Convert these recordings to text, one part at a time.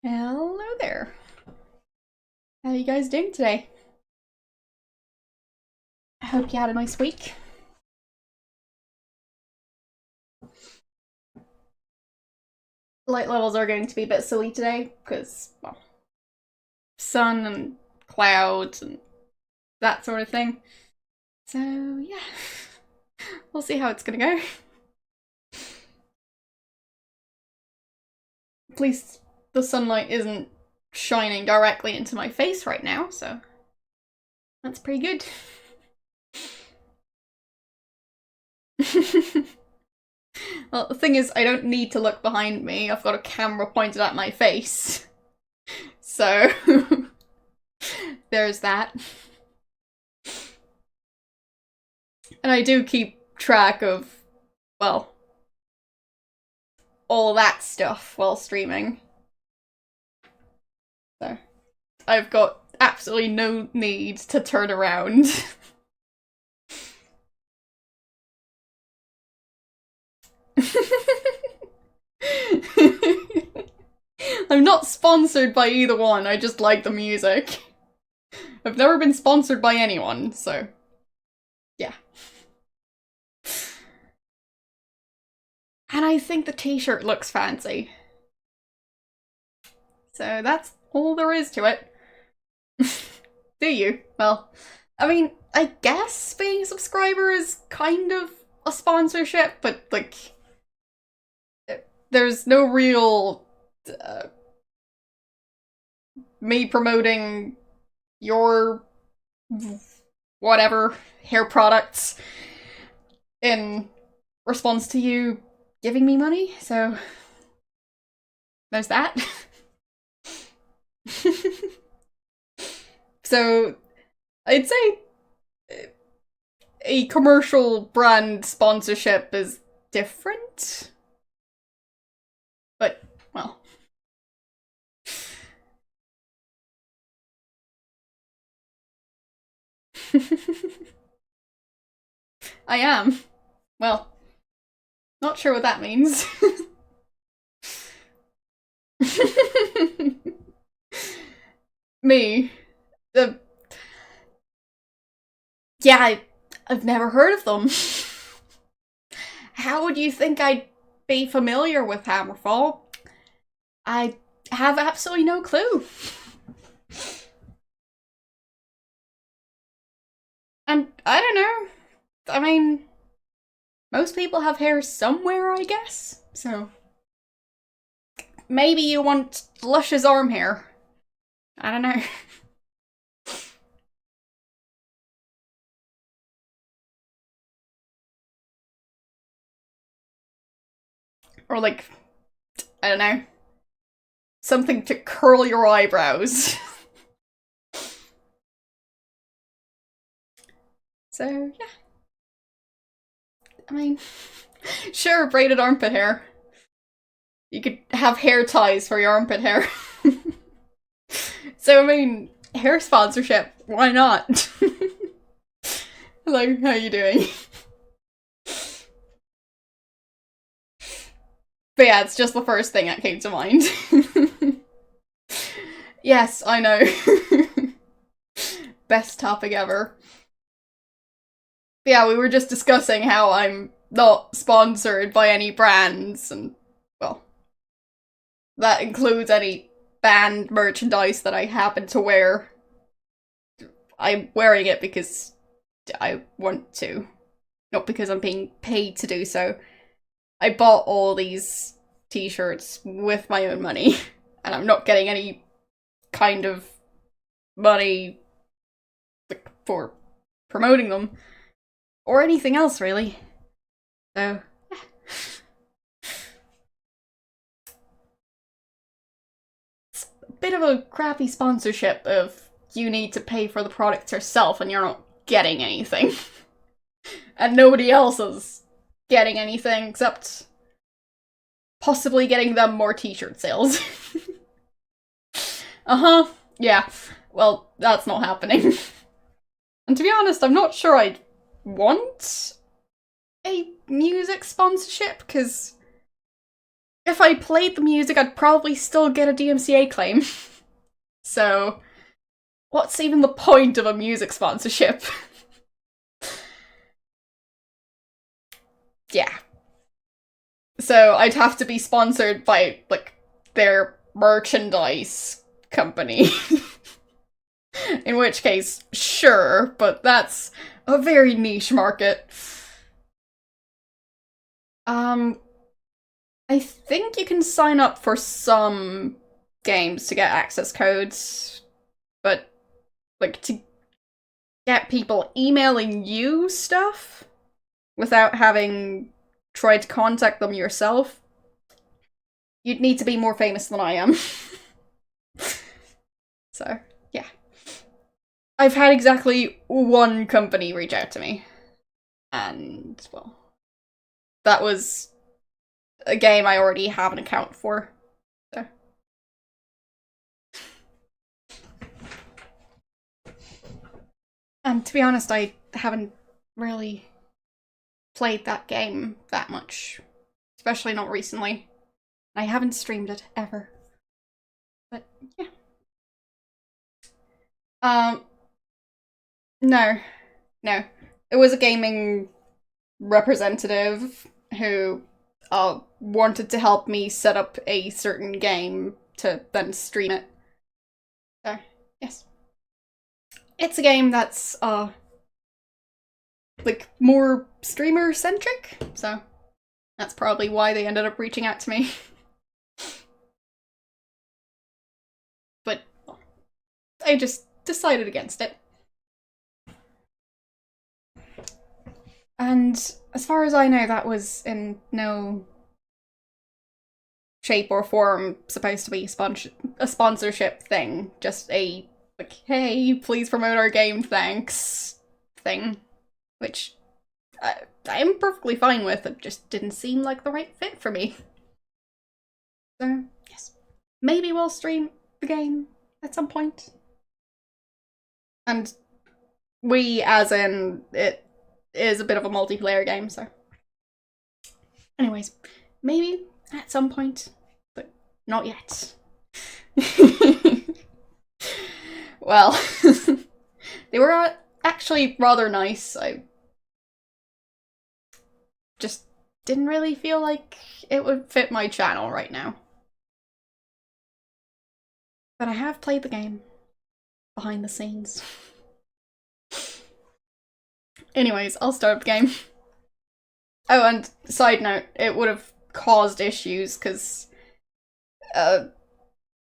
Hello there. How you guys doing today? I hope you had a nice week. Light levels are going to be a bit silly today because, well, sun and clouds and that sort of thing. So, yeah. We'll see how it's gonna go. At least the sunlight isn't shining directly into my face right now, so that's pretty good. Well, the thing is, I don't need to look behind me. I've got a camera pointed at my face. So, there's that. And I do keep track of, well, all that stuff while streaming. So, I've got absolutely no need to turn around. I'm not sponsored by either one, I just like the music. I've never been sponsored by anyone, so yeah. And I think the t-shirt looks fancy. So that's all there is to it. Do you? Well, I mean, I guess being a subscriber is kind of a sponsorship, but like, there's no real me promoting your whatever hair products in response to you giving me money, so there's that. So I'd say a commercial brand sponsorship is different, but well. I am. Well, not sure what that means. Me. Yeah, I've never heard of them. How would you think I'd be familiar with Hammerfall? I have absolutely no clue. And I don't know. I mean, most people have hair somewhere, I guess. So maybe you want luscious arm hair. I don't know. Or like, I don't know, something to curl your eyebrows. So, yeah. I mean, sure, braided armpit hair. You could have hair ties for your armpit hair. So, I mean, hair sponsorship, why not? Like, how you doing? But yeah, it's just the first thing that came to mind. Yes, I know. Best topic ever. But yeah, we were just discussing how I'm not sponsored by any brands, and, well, that includes any band merchandise that I happen to wear. I'm wearing it because I want to, not because I'm being paid to do so. I bought all these t-shirts with my own money, and I'm not getting any kind of money for promoting them, or anything else, really. So, yeah. It's a bit of a crappy sponsorship if you need to pay for the products yourself and you're not getting anything. And nobody else is getting anything except possibly getting them more t-shirt sales. Uh-huh. Yeah. Well, that's not happening. And to be honest, I'm not sure I'd want a music sponsorship, because if I played the music, I'd probably still get a DMCA claim. So, what's even the point of a music sponsorship? Yeah. So, I'd have to be sponsored by, like, their merchandise company. In which case, sure, but that's a very niche market. I think you can sign up for some games to get access codes, but, like, to get people emailing you stuff without having tried to contact them yourself, you'd need to be more famous than I am. So, yeah. I've had exactly one company reach out to me. And, well, that was a game I already have an account for. So. And to be honest, I haven't really played that game that much. Especially not recently. I haven't streamed it, ever. But, yeah. No. No. It was a gaming representative who wanted to help me set up a certain game to then stream it. So, yes. It's a game that's, like, more streamer-centric, so that's probably why they ended up reaching out to me. But I just decided against it. And as far as I know, that was in no shape or form supposed to be a sponsorship thing. Just a, like, hey, please promote our game, thanks thing. Which I'm perfectly fine with. It just didn't seem like the right fit for me. So, yes. Maybe we'll stream the game at some point. And we, as in, it is a bit of a multiplayer game, so. Anyways, maybe at some point, but not yet. Well, they were actually rather nice. I just didn't really feel like it would fit my channel right now. But I have played the game behind the scenes. Anyways, I'll start up the game. Oh, and side note, it would have caused issues because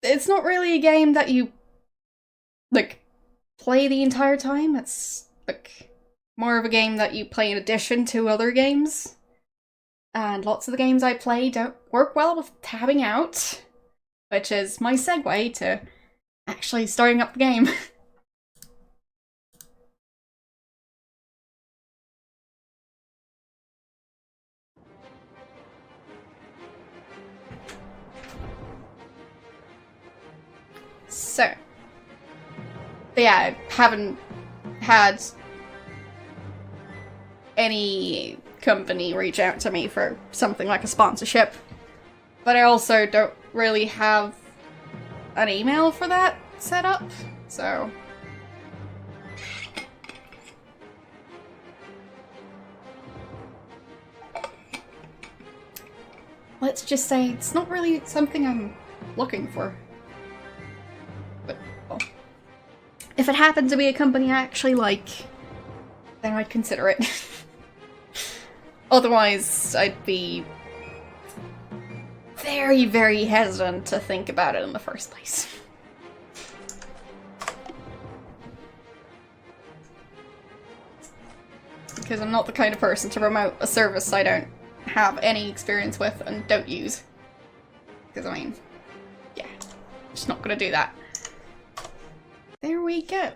it's not really a game that you, like, play the entire time. It's, like, more of a game that you play in addition to other games. And lots of the games I play don't work well with tabbing out, which is my segue to actually starting up the game. So, yeah, I haven't had any company reach out to me for something like a sponsorship, but I also don't really have an email for that set up, so. Let's just say it's not really something I'm looking for. But, well, if it happened to be a company I actually like, then I'd consider it. Otherwise, I'd be very, very hesitant to think about it in the first place. Because I'm not the kind of person to promote a service I don't have any experience with and don't use. Because, I mean, yeah, just not gonna do that. There we go.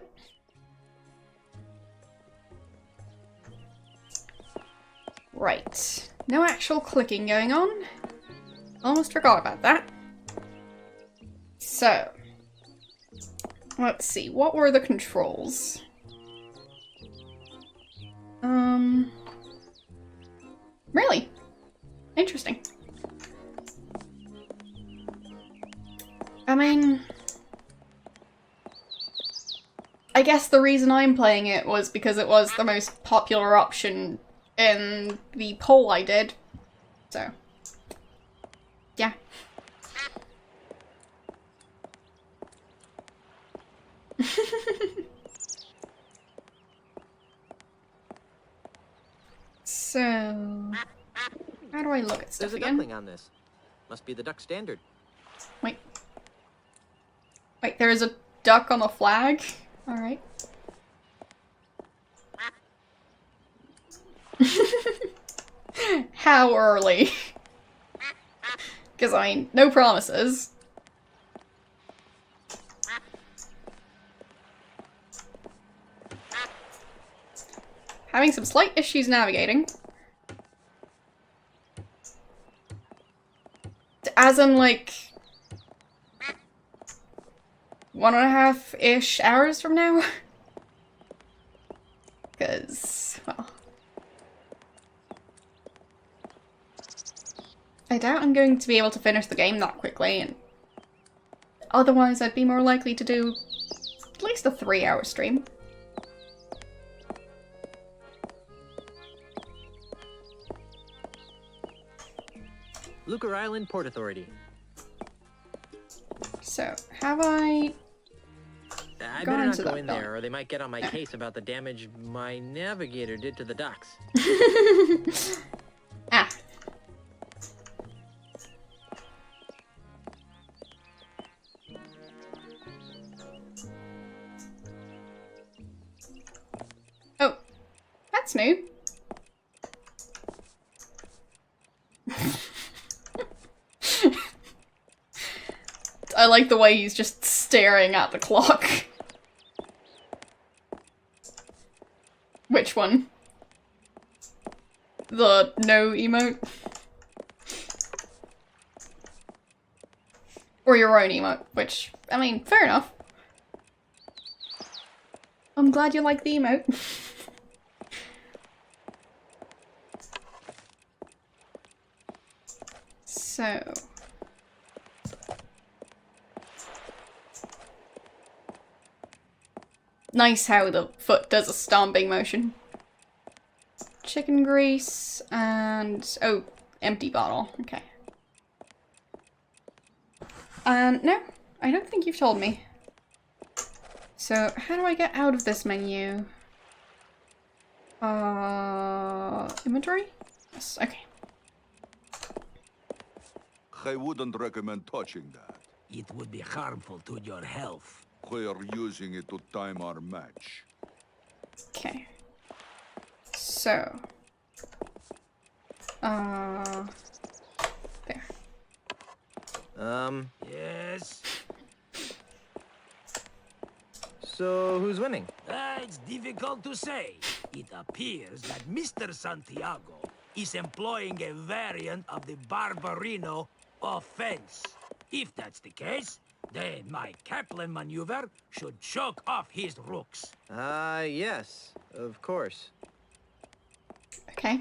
Right. No actual clicking going on. Almost forgot about that. So, let's see. What were the controls? Really? Interesting. I mean, I guess the reason I'm playing it was because it was the most popular option in the poll I did. So, yeah. So, how do I look at stuff There's a again? duckling on this. Must be the duck standard. Wait. Wait, there is a duck on the flag? Alright. How early? Because, I mean, no promises. Having some slight issues navigating. As in, like, 1.5-ish hours from now? Because, well... I doubt I'm going to be able to finish the game that quickly, and otherwise I'd be more likely to do at least a 3-hour stream. Lucre Island Port Authority. So, have I I gone better not to go that in there, or they might get on my case about the damage my navigator did to the docks. Ah. Oh, that's new. I like the way he's just staring at the clock. Which one? The no emote? Or your own emote, which, I mean, fair enough. I'm glad you like the emote. So... Nice how the foot does a stomping motion. Chicken grease and... oh, empty bottle. Okay. No, I don't think you've told me. So, how do I get out of this menu? Inventory? Yes, okay. I wouldn't recommend touching that. It would be harmful to your health. We're using it to time our match. Okay. So. There. Yes? So, who's winning? It's difficult to say. It appears that Mr. Santiago is employing a variant of the Barbarino offense. If that's the case, then my Kaplan maneuver should choke off his rooks. Yes, of course. Okay.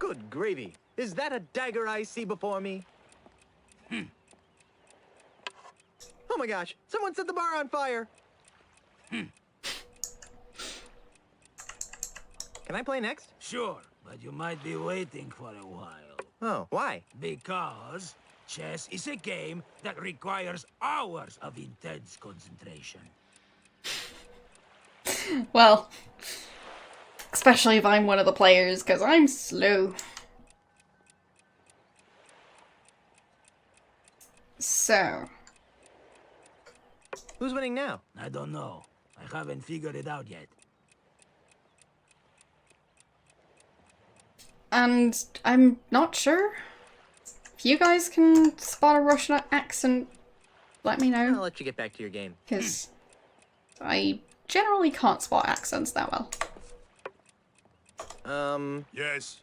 Good gravy. Is that a dagger I see before me? Oh my gosh, someone set the bar on fire! Can I play next? Sure, but you might be waiting for a while. Oh, why? Because chess is a game that requires hours of intense concentration. Well, especially if I'm one of the players, because I'm slow. So. Who's winning now? I don't know. I haven't figured it out yet. And I'm not sure. If you guys can spot a Russian accent, let me I'll know. let you get back to your game. Because I generally can't spot accents that well. Yes,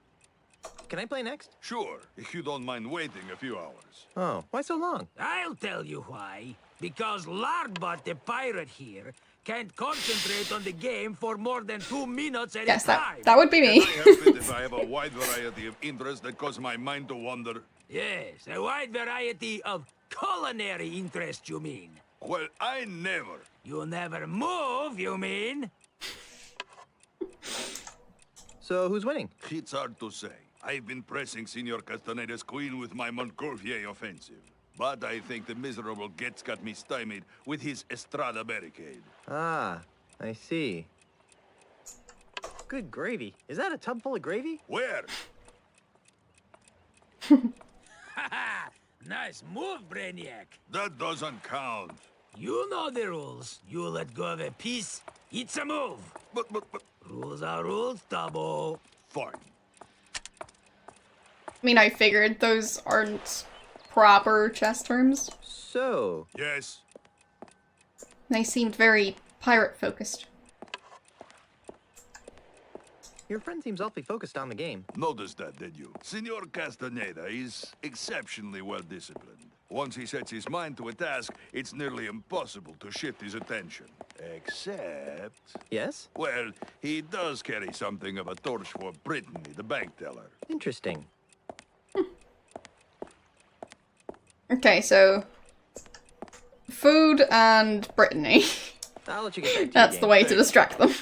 Can I play next? sure, if you don't mind waiting a few hours. Oh, why so long? I'll tell you why. Because Lardbot the pirate here can't concentrate on the game for more than 2 minutes at Yes, a time. that would be me. I help it if I have a wide variety of interests that cause my mind to wander. Yes, a wide variety of Culinary interest, you mean? Well, I never. You never move, you mean? So who's winning? It's hard to say. I've been pressing Senor Castaneda's queen with my Montgolfier offensive. But I think the miserable Getz got me stymied with his Estrada barricade. Ah, I see. Good gravy. Is that a tub full of gravy? Where? Haha! Nice move, Brainiac. That doesn't count. You know the rules. You let go of a piece, it's a move. But, Rules are rules, Tabo. fine. I mean, I figured those aren't proper chess terms. So, Yes. They seemed very pirate-focused. your friend seems awfully focused on the game. Noticed that, did you? Senor Castaneda is exceptionally well disciplined. Once he sets his mind to a task, it's nearly impossible to shift his attention. Except... Yes? well, he does carry something of a torch for Brittany, the bank teller. Interesting. Okay, so... food and Brittany. I'll let you get back to That's your the game. way to distract them.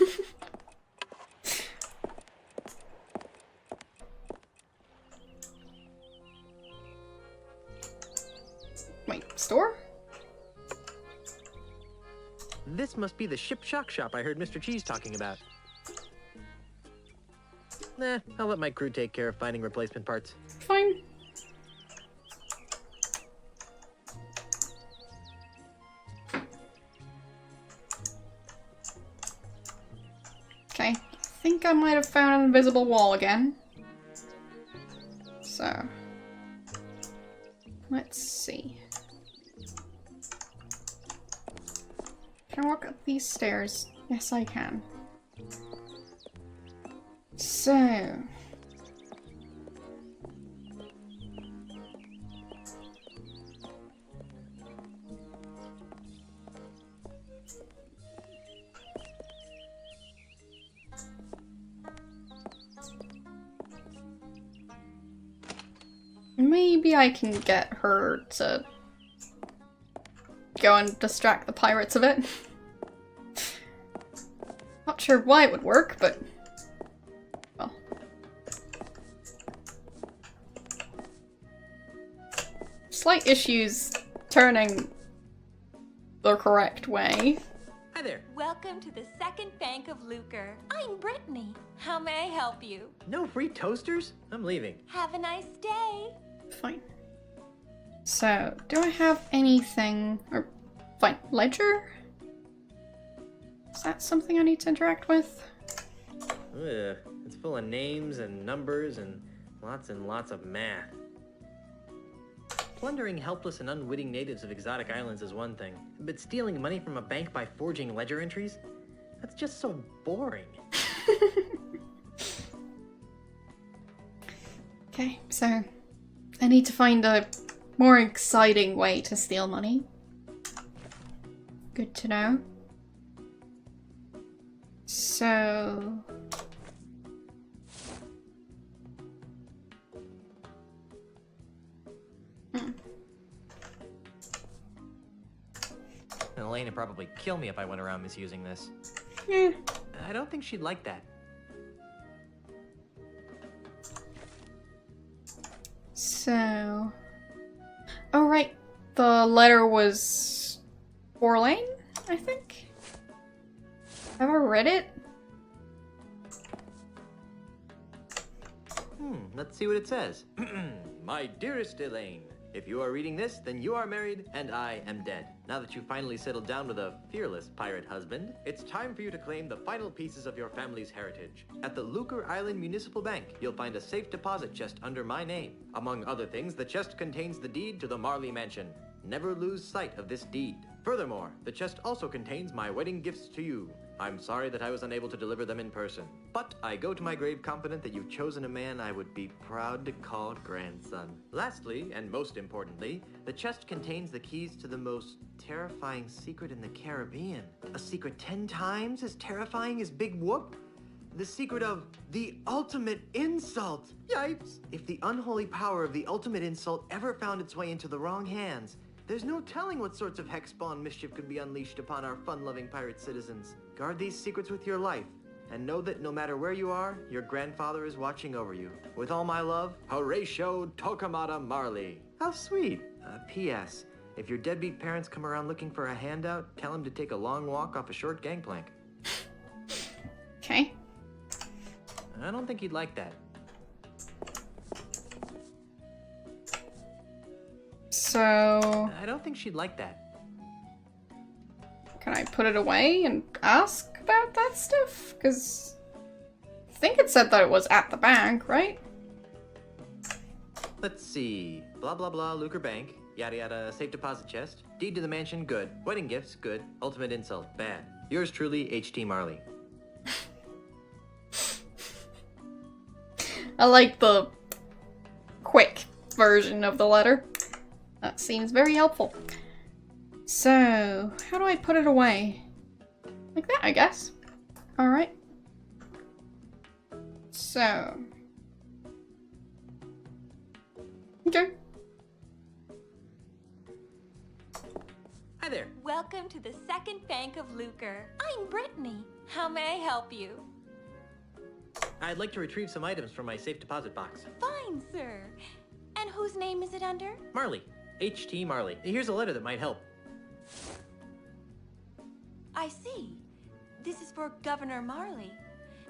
Wait, store? This must be the ship shock shop I heard Mr. Cheese talking about. Nah, I'll let my crew take care of finding replacement parts. Fine. Okay, I think I might have found an invisible wall again. So, let's see. Can I walk up these stairs? Yes, I can. So... maybe I can get her to go and distract the pirates a bit. Not sure why it would work, but... well. Slight issues turning the correct way. Hi there. Welcome to the Second Bank of Lucre. I'm Brittany. How may I help you? No free toasters? I'm leaving. Have a nice day. Fine. So, do I have anything... or... fine, ledger? Is that something I need to interact with? Ugh, it's full of names and numbers and lots of math. Plundering helpless and unwitting natives of exotic islands is one thing, but stealing money from a bank by forging ledger entries? That's just so boring. Okay, so I need to find a more exciting way to steal money. Good to know. So... And Elaine would probably kill me if I went around misusing this. eh. I don't think she'd like that. So... oh right, the letter was... Orlane, I think? Have I read it? Let's see what it says. My dearest Elaine, if you are reading this, then you are married and I am dead. Now that you've finally settled down with a fearless pirate husband, it's time for you to claim the final pieces of your family's heritage. At the Lucre Island Municipal Bank, you'll find a safe deposit chest under my name. Among other things, the chest contains the deed to the Marley Mansion. Never lose sight of this deed. Furthermore, the chest also contains my wedding gifts to you. I'm sorry that I was unable to deliver them in person, but I go to my grave confident that you've chosen a man I would be proud to call grandson. Lastly, and most importantly, the chest contains the keys to the most terrifying secret in the Caribbean. A secret 10 times as terrifying as Big Whoop? The secret of the ultimate insult. Yipes! If the unholy power of the ultimate insult ever found its way into the wrong hands, There's no telling what sorts of hex-spawn mischief could be unleashed upon our fun-loving pirate citizens. Guard these secrets with your life, and know that no matter where you are, your grandfather is watching over you. With all my love, Horatio Tokamata Marley. How sweet. P.S. If your deadbeat parents come around looking for a handout, tell them to take a long walk off a short gangplank. Okay. I don't think he'd like that. So, I don't think she'd like that. can I put it away and ask about that stuff? Because I think it said that it was at the bank, right? Let's see. Blah, blah, blah, Lucre Bank. Yada, yada, safe deposit chest. Deed to the mansion, good. Wedding gifts, good. Ultimate insult, bad. Yours truly, H.T. Marley. I like the quick version of the letter. That seems very helpful. So, how do I put it away? Like that, I guess. Alright. So. Okay. Hi there. Welcome to the Second Bank of Lucre. I'm Brittany. How may I help you? I'd like to retrieve some items from my safe deposit box. Fine, sir. And whose name is it under? Marley. H.T. Marley. Here's a letter that might help. I see. This is for Governor Marley.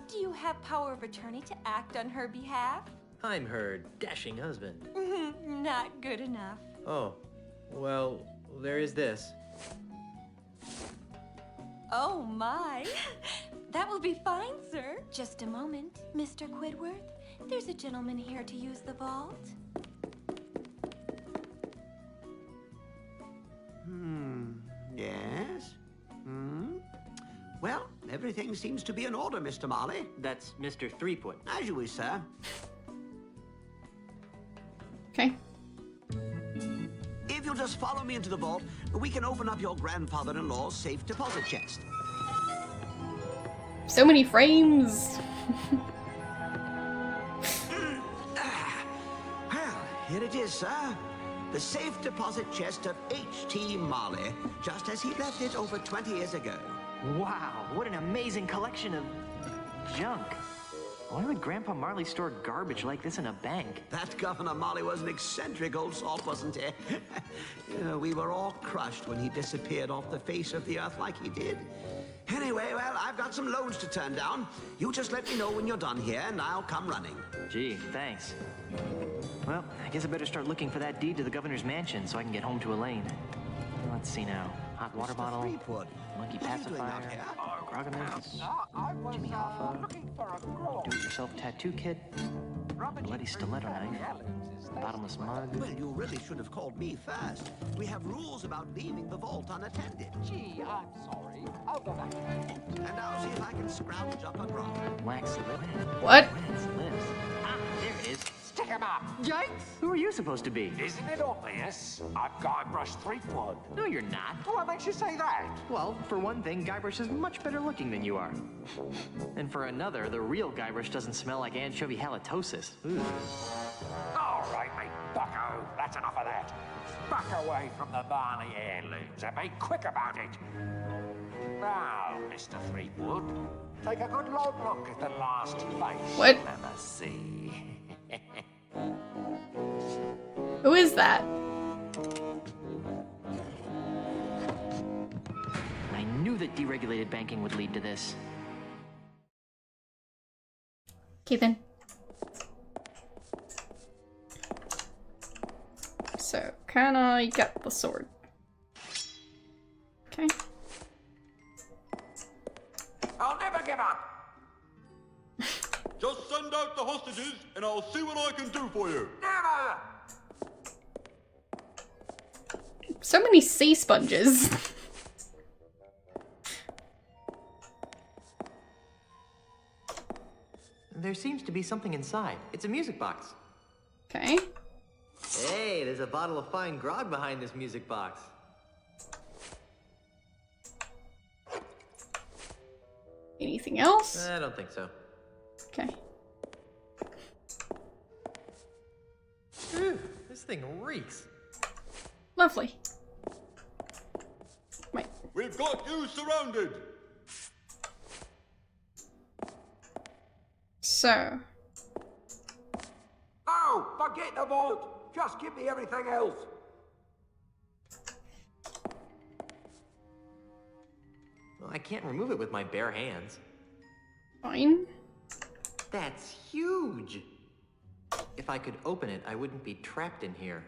Do you have power of attorney to act on her behalf? I'm her dashing husband. Not good enough. Oh, well, there is this. Oh my. That will be fine, sir. Just a moment, Mr. Quidworth. There's a gentleman here to use the vault. Yes? Well, everything seems to be in order, Mr. Marley. That's Mr. Threepwood. As you wish, sir. Okay. If you'll just follow me into the vault, we can open up your grandfather-in-law's safe deposit chest. So many frames. Well, here it is, sir. The safe deposit chest of H.T. Marley, just as he left it over 20 years ago. Wow, what an amazing collection of junk. Why would Grandpa Marley store garbage like this in a bank? That Governor Marley was an eccentric old salt, wasn't he? We were all crushed when he disappeared off the face of the earth like he did. Anyway, well, I've got some loans to turn down. You just let me know when you're done here, and I'll come running. Gee, thanks. Well, I guess I better start looking for that deed to the governor's mansion so I can get home to Elaine. Let's see now. Hot water bottle, Threepwood, monkey what are you doing out pacifier, here? Grogaments, Jimmy Hoffa, do-it-yourself tattoo kit, bloody stiletto knife, bottomless mug. Well, you really should have called me first. We have rules about leaving the vault unattended. Gee, I'm sorry. I'll go back. And I'll see if I can scrounge up a grog. Wax lid. What? Wax lips. Ah, there it is. Stick him up. Yikes! Who are you supposed to be? Isn't it obvious? I'm Guybrush Threepwood. No, you're not. What makes you say that? Well, for one thing, Guybrush is much better looking than you are. And for another, the real Guybrush doesn't smell like anchovy halitosis. Ooh. All right, mate, bucko. That's enough of that. Back away from the Barney heirlooms and be quick about it. Now, Mr. Threepwood, take a good long look at the last face What? you'll ever see. Who is that? I knew that deregulated banking would lead to this. Keithan. So, can I get the sword? Okay. I'll never give up. Just send out the hostages, and I'll see what I can do for you. Never! So many sea sponges. There seems to be something inside. It's a music box. Okay. Hey, there's a bottle of fine grog behind this music box. Anything else? I don't think so. Okay. Ooh, this thing reeks. Lovely. We've got you surrounded. So, Oh, forget the vault. Just give me everything else. Well, I can't remove it with my bare hands. fine. That's huge! If I could open it, I wouldn't be trapped in here.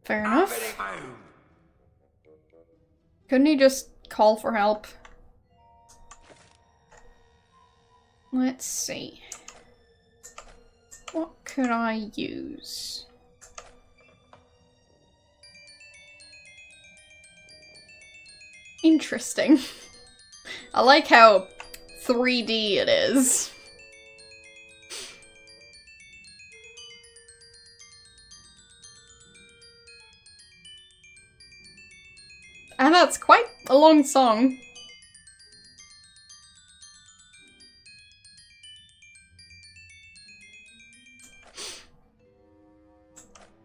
Fair Nobody enough. move. Couldn't he just call for help? Let's see. What could I use? Interesting. I like how 3D it is. And that's quite a long song.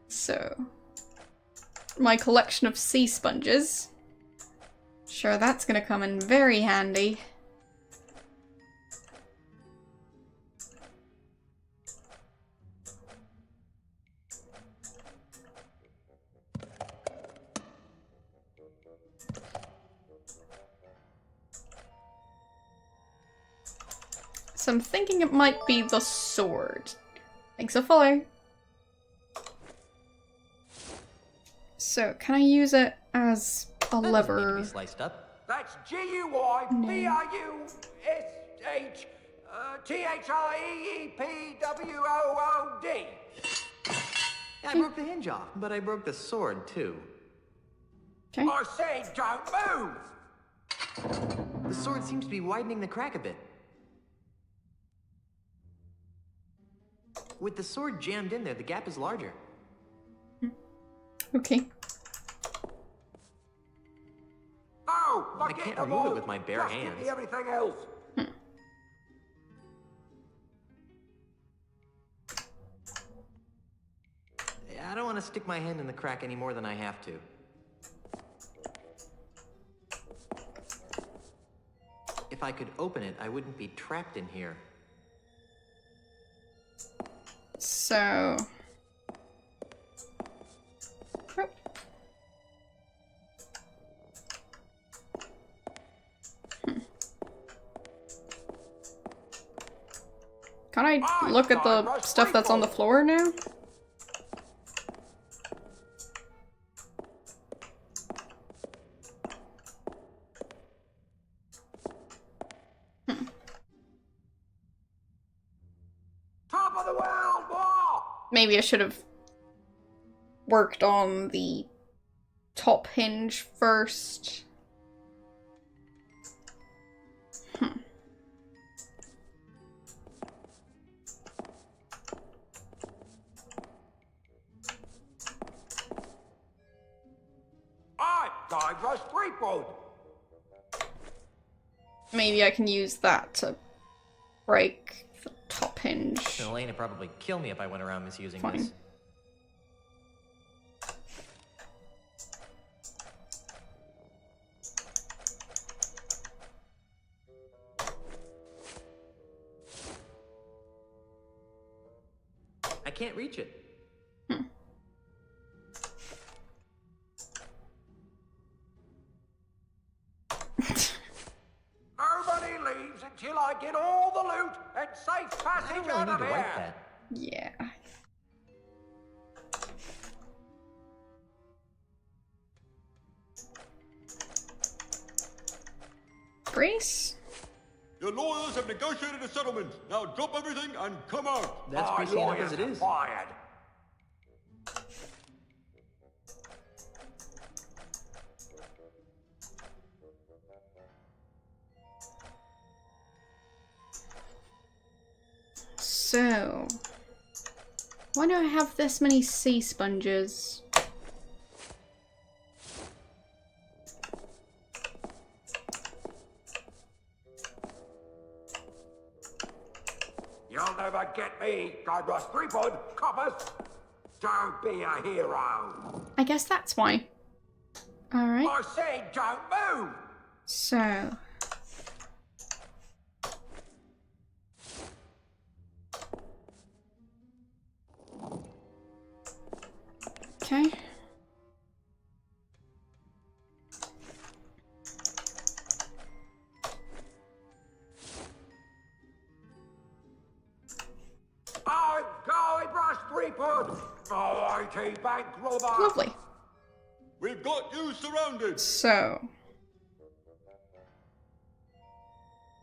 So, my collection of sea sponges. Sure, that's gonna come in very handy. So I'm thinking it might be the sword. Thanks for following. So, can I use it as a That doesn't need to lever? be sliced up. That's GUYBRUSHTHIEEPWOOD. Yeah, I broke the hinge off, but I broke the sword too. Okay. I said don't move. The sword seems to be widening the crack a bit. With the sword jammed in there, the gap is larger. Okay. Oh, I forget can't the remove it vault. with my bare Just give hands. me everything else. I don't want to stick my hand in the crack any more than I have to. If I could open it, I wouldn't be trapped in here. So... Oh. Can I look at the stuff that's on the floor now? Top of the world, boy. Maybe I should have worked on the top hinge first. I'm Guybrush Threepwood. Maybe I can use that to break the top hinge. Elaine would probably kill me if I went around misusing Fine. this. I can't reach it. Nobody leaves until I get all the loot and safe I passage don't really out need of to here. wipe that. Yeah. Grace? Your lawyers have negotiated a settlement. Now drop everything and come out. That's My greasy enough lawyers as it are is. fired. So... why do I have this many sea sponges? You'll never get me, Guybrush Threepwood, coppers. Don't be a hero. I guess that's why. Alright. I said don't move. So. Okay. I'm Guybrush Threepwood, mighty bank robber. Lovely. We've got you surrounded. So.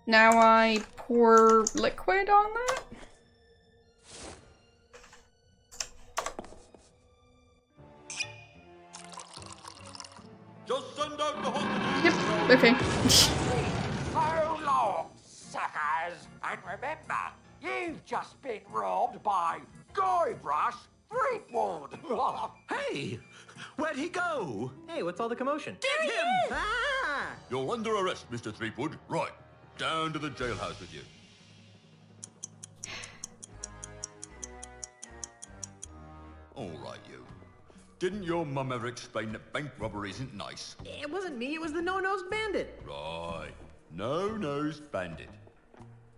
Now I pour liquid on that? Just send out the hostages. Yep, okay. So long, suckers. And remember, you've just been robbed by Guybrush Threepwood. Hey, where'd he go? Hey, what's all the commotion? Get him! Ah! You're under arrest, Mr. Threepwood. Right. Down to the jailhouse with you. All right, you. Didn't your mum ever explain that bank robbery isn't nice? It wasn't me, it was the no-nosed bandit. Right. No-nosed bandit.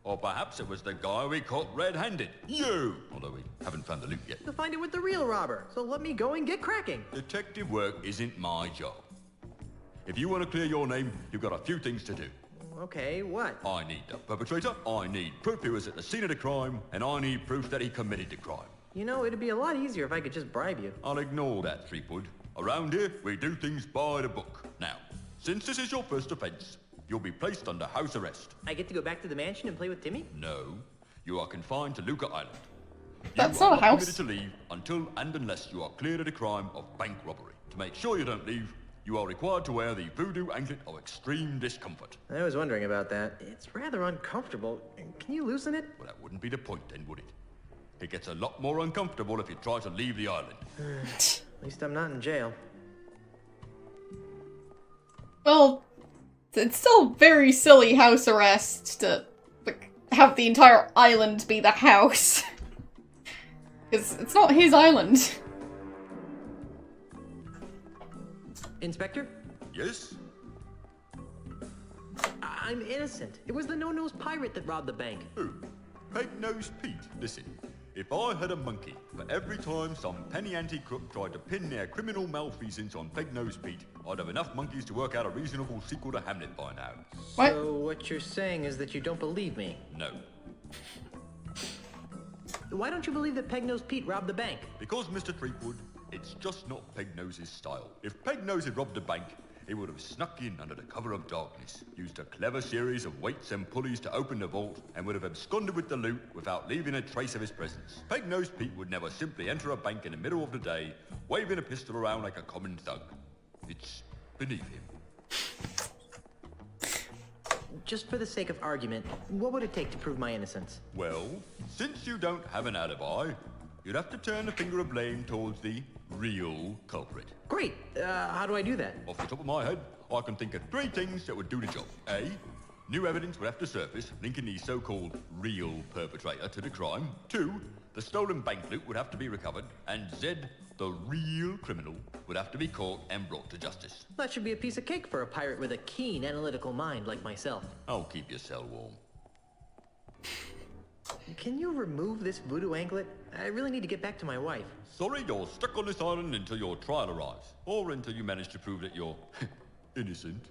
Or perhaps it was the guy we caught red-handed. You! Although we haven't found the loot yet. You'll find it with the real robber, so let me go and get cracking. Detective work isn't my job. If you want to clear your name, you've got a few things to do. Okay, what? I need the perpetrator, I need proof he was at the scene of the crime, and I need proof that he committed the crime. You know, it'd be a lot easier if I could just bribe you. I'll ignore that, Threepwood. Around here, we do things by the book. Now, since this is your first offense, you'll be placed under house arrest. I get to go back to the mansion and play with Timmy? No, you are confined to Luca Island. That's You are not a house. permitted to leave until and unless you are cleared of the crime of bank robbery. To make sure you don't leave, you are required to wear the voodoo anklet of extreme discomfort. I was wondering about that. It's rather uncomfortable. Can you loosen it? Well, that wouldn't be the point then, would it? It gets a lot more uncomfortable if you try to leave the island. At least I'm not in jail. Well, it's still very silly house arrest to like, have the entire island be the house. Because it's not his island. Inspector? Yes? I'm innocent. It was the no-nosed pirate that robbed the bank. Who? Peg-nosed Pete. Listen, if I had a monkey for every time some penny ante crook tried to pin their criminal malfeasance on Peg-nosed Pete, I'd have enough monkeys to work out a reasonable sequel to Hamlet by now. What? So what you're saying is that you don't believe me? No. Why don't you believe that Peg-nosed Pete robbed the bank? Because, Mr. Threepwood, it's just not Peg-Nose's style. If Peg-Nose had robbed a bank, he would have snuck in under the cover of darkness, used a clever series of weights and pulleys to open the vault, and would have absconded with the loot without leaving a trace of his presence. Peg-Nosed Pete would never simply enter a bank in the middle of the day, waving a pistol around like a common thug. It's beneath him. Just for the sake of argument, what would it take to prove my innocence? Well, since you don't have an alibi, you'd have to turn the finger of blame towards the real culprit. Great. How do I do that? Off the top of my head, I can think of 3 things that would do the job. A, new evidence would have to surface, linking the so-called real perpetrator to the crime. 2, the stolen bank loot would have to be recovered. And Z, the real criminal, would have to be caught and brought to justice. That should be a piece of cake for a pirate with a keen analytical mind like myself. I'll keep your cell warm. Can you remove this voodoo anklet? I really need to get back to my wife. Sorry, you're stuck on this island until your trial arrives. Or until you manage to prove that you're innocent.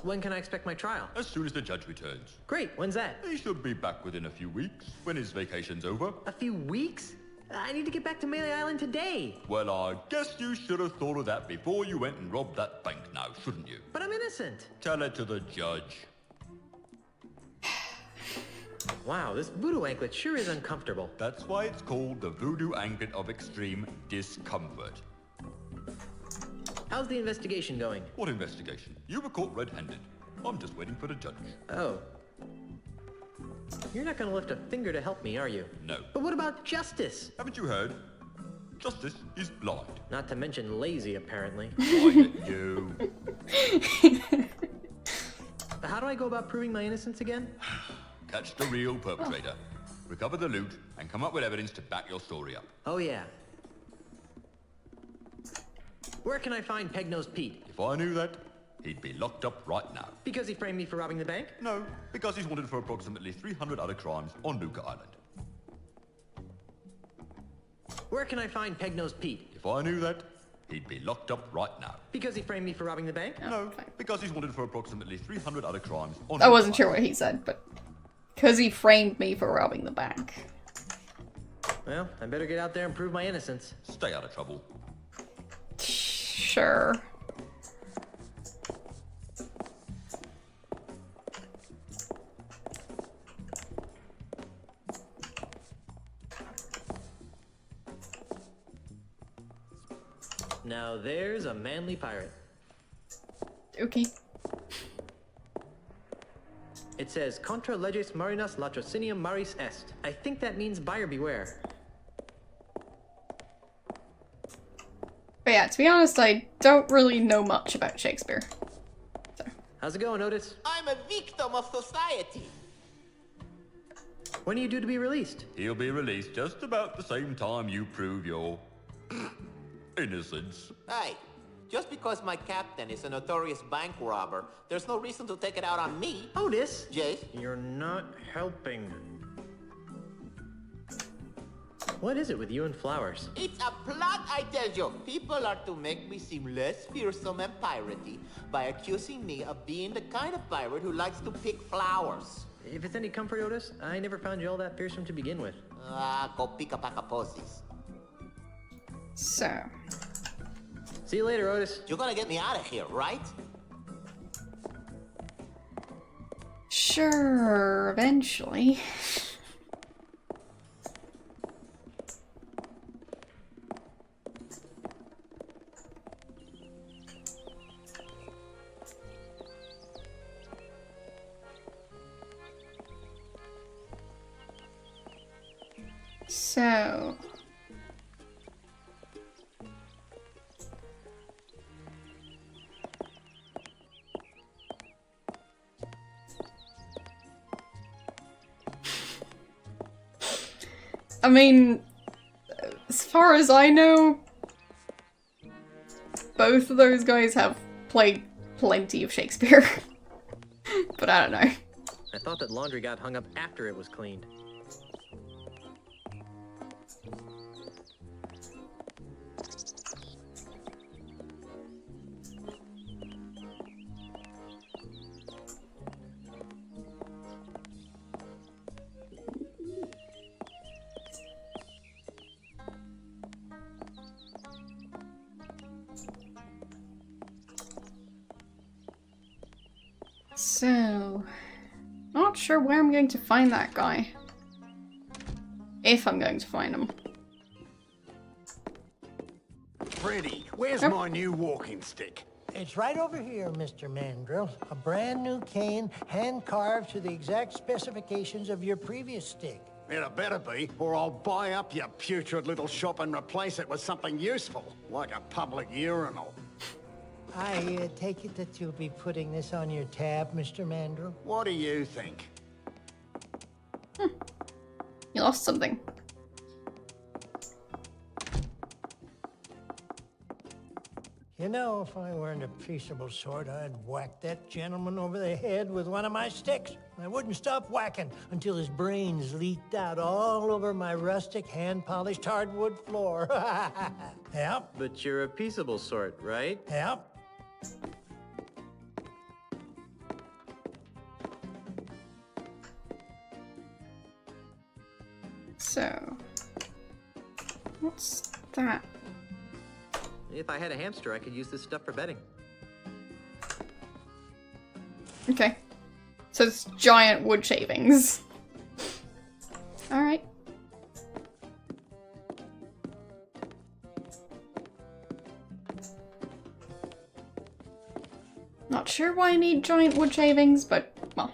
When can I expect my trial? As soon as the judge returns. Great, when's that? He should be back within a few weeks, when his vacation's over. A few weeks? I need to get back to Melee Island today. Well, I guess you should have thought of that before you went and robbed that bank now, shouldn't you? But I'm innocent. Tell it to the judge. Wow, this voodoo anklet sure is uncomfortable. That's why it's called the voodoo anklet of extreme discomfort. How's the investigation going? What investigation? You were caught red-handed. I'm just waiting for the judge. Oh. You're not gonna lift a finger to help me, are you? No. But what about justice? Haven't you heard? Justice is blind. Not to mention lazy, apparently. Blind at you. How do I go about proving my innocence again? Catch the real perpetrator. Recover the loot and come up with evidence to back your story up. Oh, yeah. Where can I find Peg-Nosed Pete? If I knew that, he'd be locked up right now. Because he framed me for robbing the bank? No, because he's wanted for approximately 300 other crimes on Luca Island. Where can I find Peg-Nosed Pete? If I knew that, he'd be locked up right now. Because he framed me for robbing the bank? No, because he's wanted for approximately 300 other crimes on I wasn't sure what he said, but because he framed me for robbing the bank. Well, I better get out there and prove my innocence. Stay out of trouble. Sure. Now there's a manly pirate. Okay. It says, Contra leges marinas latrocinium maris est. I think that means buyer beware. But yeah, to be honest, I don't really know much about Shakespeare. So. How's it going, Otis? I'm a victim of society. When are you due to be released? He'll be released just about the same time you prove your innocence. Hey, just because my captain is a notorious bank robber, there's no reason to take it out on me. Otis? Jay? You're not helping. What is it with you and flowers? It's a plot, I tell you. People are to make me seem less fearsome and piratey by accusing me of being the kind of pirate who likes to pick flowers. If it's any comfort, Otis, I never found you all that fearsome to begin with. Go pick a pack of posies. So. See you later, Otis. You're gonna get me out of here, right? Sure, eventually. So. I mean, as far as I know, both of those guys have played plenty of Shakespeare. But I don't know. I thought that laundry got hung up after it was cleaned. So, not sure where I'm going to find that guy. If I'm going to find him. Freddy, where's Yep. my new walking stick? It's right over here, Mr. Mandrill. A brand new cane, hand-carved to the exact specifications of your previous stick. It better be, or I'll buy up your putrid little shop and replace it with something useful, like a public urinal. I take it that you'll be putting this on your tab, Mr. Mandrill? What do you think? You lost something. You know, if I weren't a peaceable sort, I'd whack that gentleman over the head with one of my sticks. I wouldn't stop whacking until his brains leaked out all over my rustic, hand-polished hardwood floor. Yep, But you're a peaceable sort, right? yep. So, what's that? If I had a hamster, I could use this stuff for bedding. Okay. So it's giant wood shavings. Alright. Not sure why I need giant wood shavings, but, well.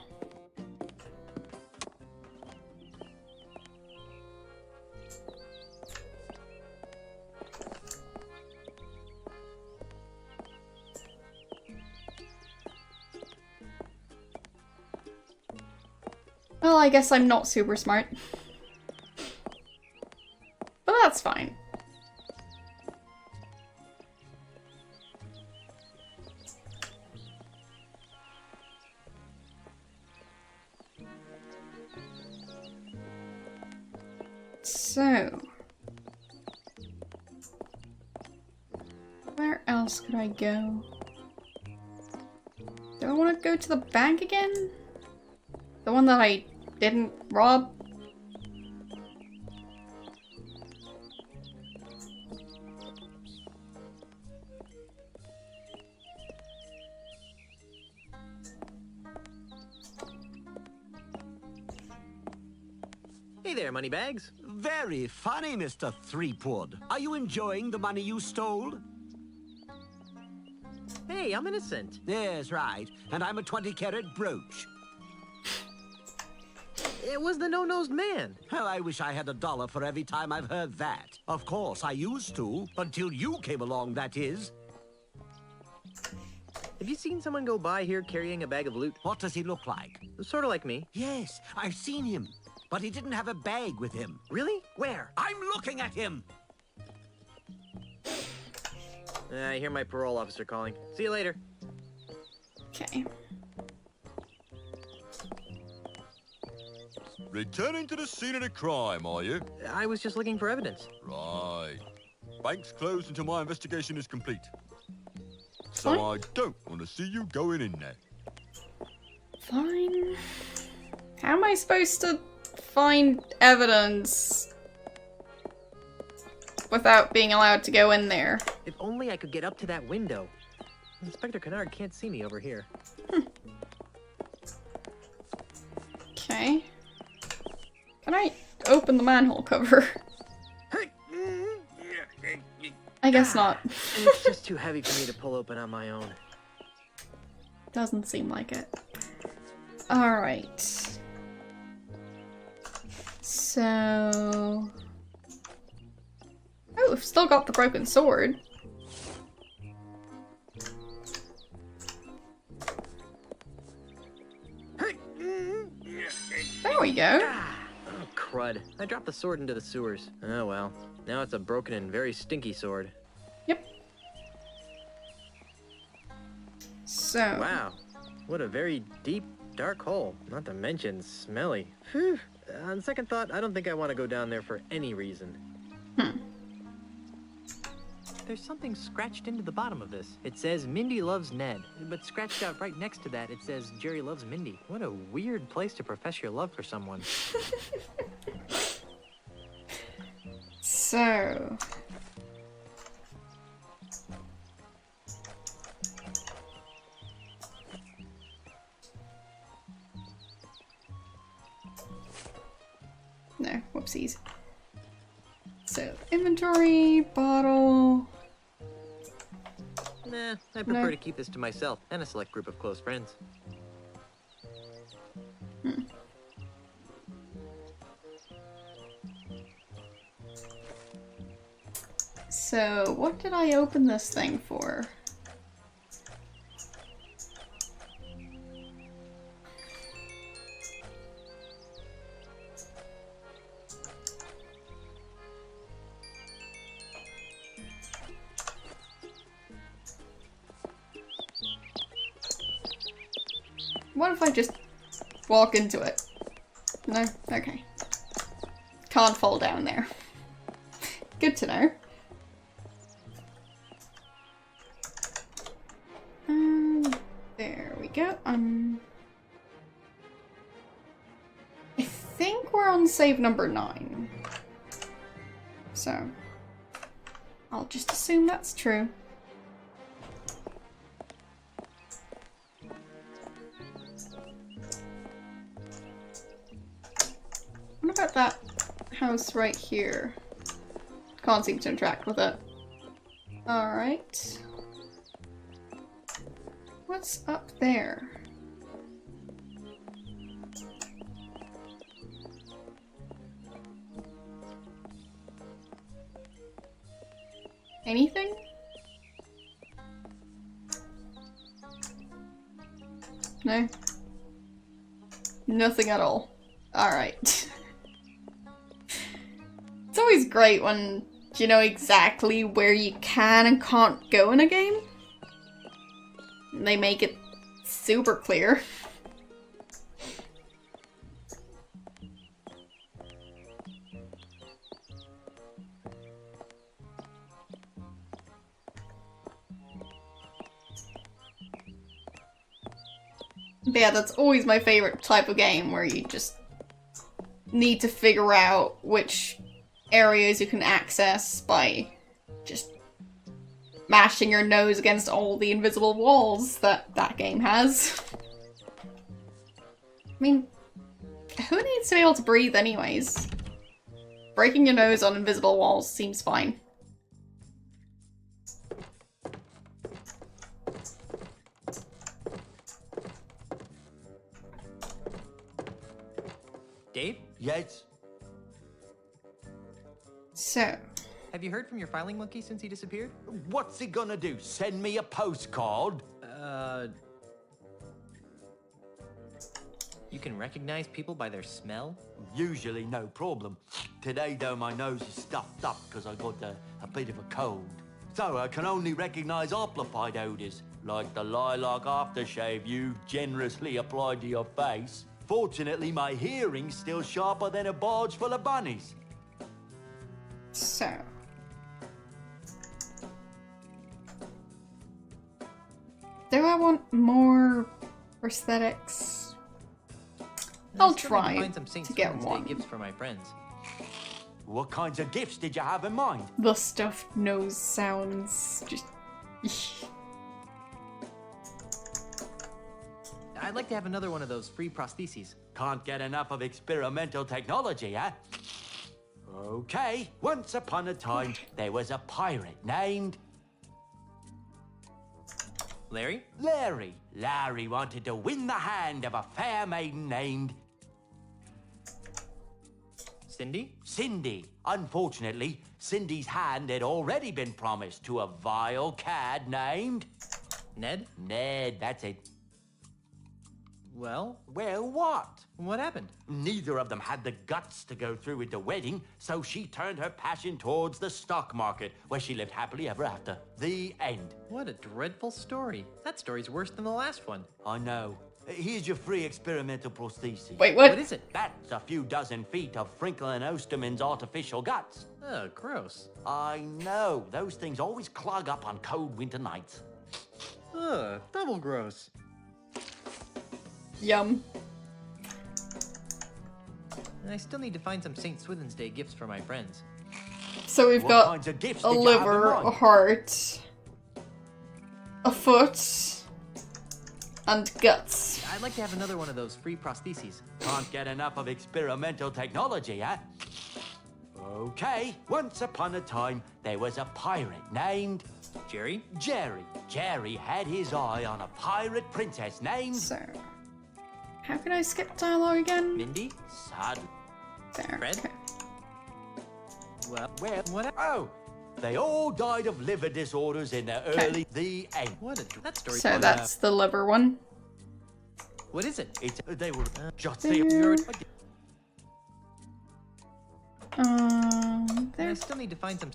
Well, I guess I'm not super smart. But that's fine. So, where else could I go? Do I want to go to the bank again? The one that I didn't rob? Hey there, moneybags. Very funny, Mr. Threepwood. Are you enjoying the money you stole? Hey, I'm innocent. Yes, right. And I'm a 20-carat brooch. It was the no-nosed man. Well, I wish I had $1 for every time I've heard that. Of course, I used to. Until you came along, that is. Have you seen someone go by here carrying a bag of loot? What does he look like? Sort of like me. Yes, I've seen him. But he didn't have a bag with him. Really? Where? I'm looking at him! I hear my parole officer calling. See you later. Okay. Returning to the scene of the crime, are you? I was just looking for evidence. Right. Bank's closed until my investigation is complete. So I don't want to see you going in there. Fine. How am I supposed to find evidence without being allowed to go in there? If only I could get up to that window. Inspector Kennard can't see me over here. Okay. Can I open the manhole cover? I guess not. It's just too heavy for me to pull open on my own. Doesn't seem like it. Alright. So... Oh, we've still got the broken sword. There we go. Oh, crud. I dropped the sword into the sewers. Oh well. Now it's a broken and very stinky sword. Yep. So... Wow. What a very deep, dark hole. Not to mention smelly. Whew. On second thought, I don't think I want to go down there for any reason. There's something scratched into the bottom of this. It says Mindy loves Ned, but scratched out right next to that it says Jerry loves Mindy. What a weird place to profess your love for someone. So... No, whoopsies. So, inventory, bottle... Nah, I prefer to keep this to myself and a select group of close friends. So, what did I open this thing for? What if I just walk into it? No? Okay. Can't fall down there. Good to know. There we go. I think we're on save number 9. So, I'll just assume that's true. What about that house right here? Can't seem to interact with it. Alright. What's up there? Anything? No? Nothing at all. Alright. It's always great when you know exactly where you can and can't go in a game. They make it super clear. But yeah, that's always my favorite type of game, where you just need to figure out which areas you can access by just mashing your nose against all the invisible walls that that game has. I mean, who needs to be able to breathe anyways? Breaking your nose on invisible walls seems fine. Dave? Yes? So, Have you heard from your filing monkey since he disappeared? What's he gonna do? Send me a postcard? You can recognize people by their smell? Usually no problem. Today, though, my nose is stuffed up because I got a bit of a cold. So I can only recognize amplified odors, like the lilac aftershave you generously applied to your face. Fortunately, my hearing's still sharper than a barge full of bunnies. So. Do I want more prosthetics? I'll try find some St. to get Swithin's Day one. gifts for my friends. What kinds of gifts did you have in mind? The stuffed nose sounds just... I'd like to have another one of those free prostheses. Can't get enough of experimental technology, huh? Okay, once upon a time, there was a pirate named... Larry? Larry. Larry wanted to win the hand of a fair maiden named... Cindy? Cindy. Unfortunately, Cindy's hand had already been promised to a vile cad named... Ned? Ned, that's it. Well? Well, what? What happened? Neither of them had the guts to go through with the wedding, so she turned her passion towards the stock market, where she lived happily ever after. The end. What a dreadful story. That story's worse than the last one. I know. Here's your free experimental prosthesis. Wait, what? What is it? That's a few dozen feet of Frinkle & Osterman's artificial guts. Oh, gross. I know. Those things always clog up on cold winter nights. Ugh, double gross. Yum. I still need to find some St. Swithin's Day gifts for my friends. So we've What got kinds of gifts a did you have in liver, mind? a heart, a foot, and guts. I'd like to have another one of those free prostheses. Can't get enough of experimental technology, huh? Okay, once upon a time, there was a pirate named... Jerry? Jerry. Jerry had his eye on a pirate princess named... So, how can I skip dialogue again? Mindy? Suddenly. There. Fred? Okay. Well, Well, what? oh, they all died of liver disorders in their early... The end. What a that story. So that's the liver one. What is it? They were just there. the... I There. still need to find some.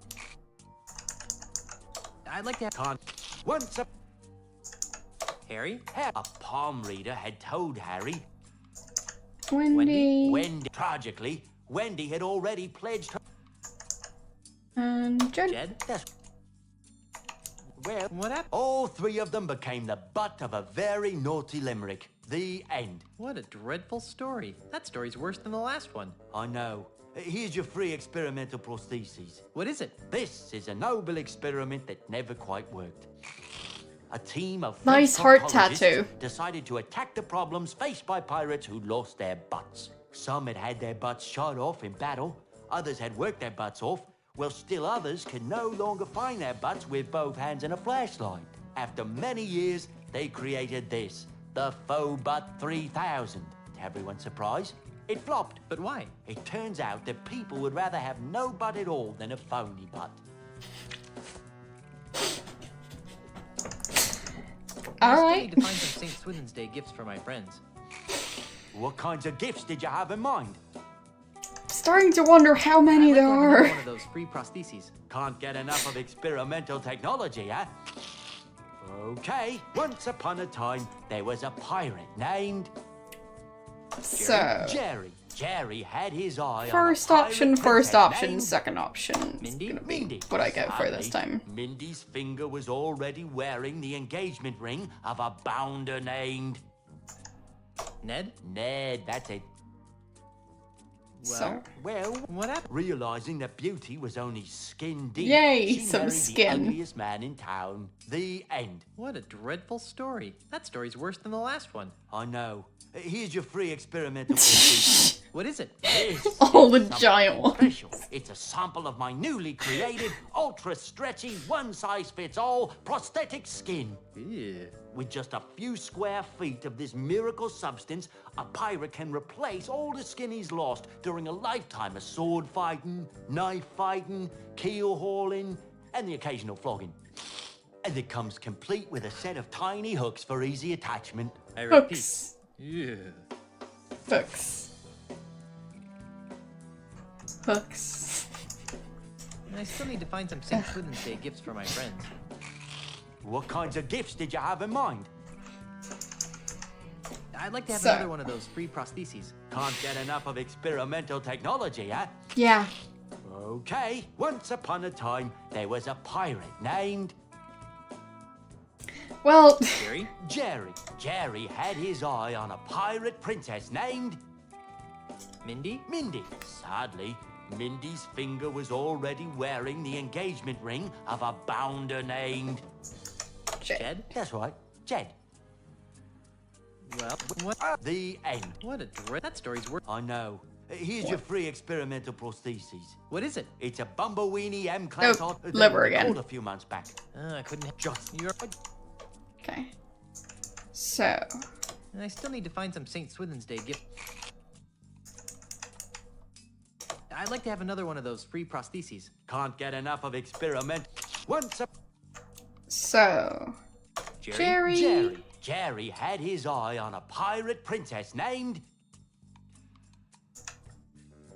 I'd like to have Can't... Once a... Harry. A palm reader had told Harry... Wendy. Wendy... Tragically, Wendy had already pledged her... And Jed. Jed. That's... Well, What happened? all three of them became the butt of a very naughty limerick. The end. What a dreadful story. That story's worse than the last one. I know. Here's your free experimental prosthesis. What is it? This is a noble experiment that never quite worked. A team of Nice French heart proctologists tattoo. decided to attack the problems faced by pirates who lost their butts. Some had had their butts shot off in battle, others had worked their butts off, while still others can no longer find their butts with both hands and a flashlight. After many years, they created this, the Faux Butt 3000. To everyone's surprise, it flopped. But why? It turns out that people would rather have no butt at all than a phony butt. I still Alright. need to find some St. Swithin's Day gifts for my friends. What kinds of gifts did you have in mind? Starting to wonder how many I'd like there to have another are. one of those free prostheses. Can't get enough of experimental technology, huh? Okay, once upon a time, there was a pirate named... So, Jerry. Jerry had his eye first on a option, pirate first princess option, named... second option. Mindy? Gonna be Mindy. what I go for this Sadly, time. Mindy's finger was already wearing the engagement ring of a bounder named... Ned? Ned, that's it. Well, What happened? realizing that beauty was only skin deep, Yay, she some married skin. the ugliest man in town. The end. What a dreadful story. That story's worse than the last one. I know. Here's your free experimental procedure. What is it? This All the is something giant ones. special. It's a sample of my newly created, ultra-stretchy, one-size-fits-all prosthetic skin. Ew. With just a few square feet of this miracle substance, a pirate can replace all the skin he's lost during a lifetime of sword fighting, knife fighting, keel hauling, and the occasional flogging. And it comes complete with a set of tiny hooks for easy attachment. I repeat. Hooks. Ew. Hooks. Hooks. I still need to find some St. Swithin's Day gifts for my friends. What kinds of gifts did you have in mind? I'd like to have So- another one of those free prostheses. Can't get enough of experimental technology, huh? Yeah. Okay, once upon a time, there was a pirate named Well, Jerry? Jerry. Jerry had his eye on a pirate princess named Mindy? Mindy. Sadly, Mindy's finger was already wearing the engagement ring of a bounder named Jed? That's right, Jed. Well, what? The end. What a that story's worth. I know. Here's your free experimental prostheses. What is it? It's a Bumbleweenie M-class Oh, liver again. a few months back. I couldn't. Just You're. okay. So, I still need to find some St. Swithin's Day gift. I'd like to have another one of those free prostheses. Can't get enough of experiment. Once a so Jerry. Jerry had his eye on a pirate princess named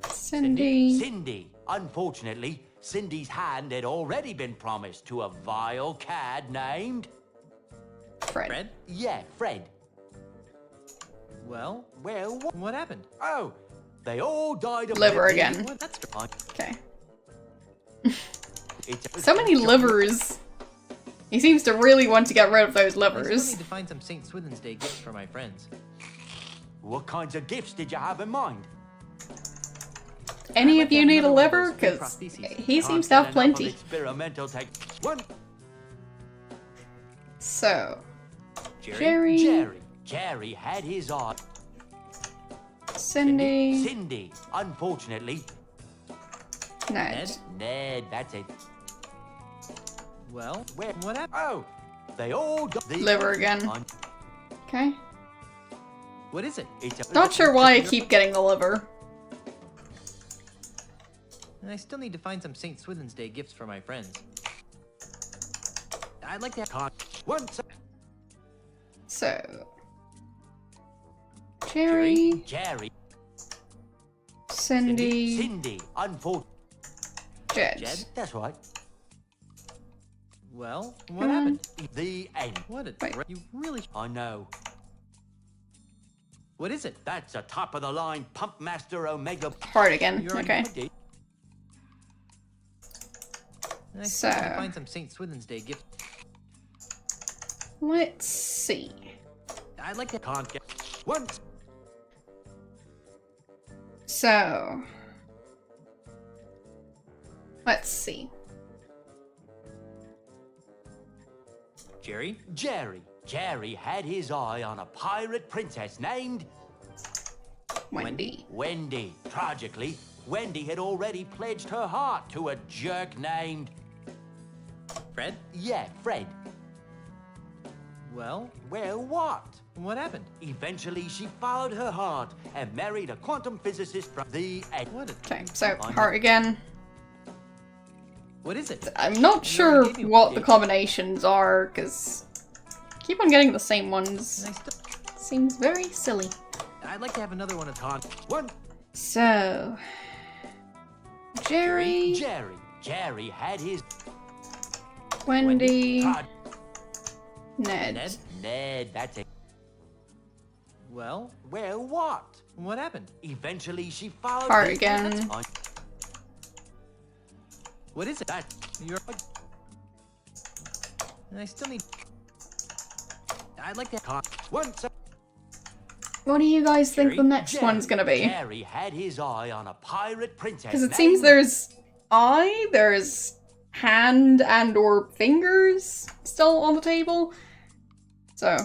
Cindy. Cindy. Unfortunately, Cindy's hand had already been promised to a vile cad named Fred. Fred? Yeah, Fred. Well, Well, what happened? oh, they all died of Liver leprosy. again. What? That's. Okay. It's So many livers. He seems to really want to get rid of those I still livers. need to find some St. Swithin's Day gifts for my friends. What kinds of gifts did you have in mind? Any I'd like of to you have need a another one of liver? those free Because prostheses. he Can't seems to get have enough of plenty. Experimental tech. One, So, Jerry? Jerry, Jerry had his eye. Cindy, Cindy. Unfortunately, Ned. Ned. That's it. Well, Where? what happened? Oh, they all died. Liver again. Okay. What is it? It's a, Not sure why I keep getting the liver. I still need to find some St. Swithin's Day gifts for my friends. I'd like to have. Once. So, Jerry, Jerry. Cindy, Cindy. Unfortunately, Jed. Jed. That's right. Well, what happened? The end. What a. Wait. You really. I know. What is it? That's a top-of-the-line Pump Master Omega. Hard again. You're Okay. I still need to So- find some St. Swithin's Day gifts. Let's see. I'd like to. Can't get. Once. So, let's see. Jerry? Jerry. Jerry had his eye on a pirate princess named Wendy. Wendy. Tragically, Wendy had already pledged her heart to a jerk named Fred? Yeah, Fred. Well, Well, what? what happened? Eventually, she followed her heart and married a quantum physicist from the end. What a. Okay, so heart again. What is it? I'm not sure what the combinations are, because keep on getting the same ones. I still. Seems very silly. I'd like to have another one of. One. So, Jerry, Jerry. Jerry had his Wendy, Todd. Ned. Ned? Ned. That's it. Well, Well, what? what happened? Eventually, she followed Heart the- again. What is it? That You're. I still need. I'd like to. once. What do you guys think the next one's gonna be? Jerry had his eye on a pirate princess. Because it seems there's eye, there's hand and or fingers still on the table. So.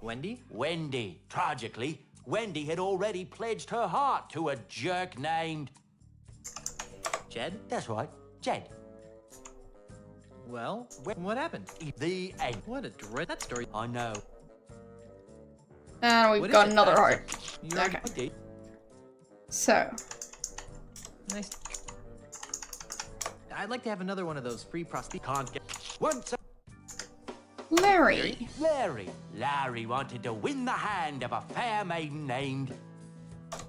Wendy? Wendy. Tragically, Wendy had already pledged her heart to a jerk named... Jed? That's right, Jed. Well, what happened? The end. What a that story. I know. And we've got another heart. You Okay. So. Nice. I'd like to have another one of those free prosthetic. Can't get... Once Larry. Larry wanted to win the hand of a fair maiden named...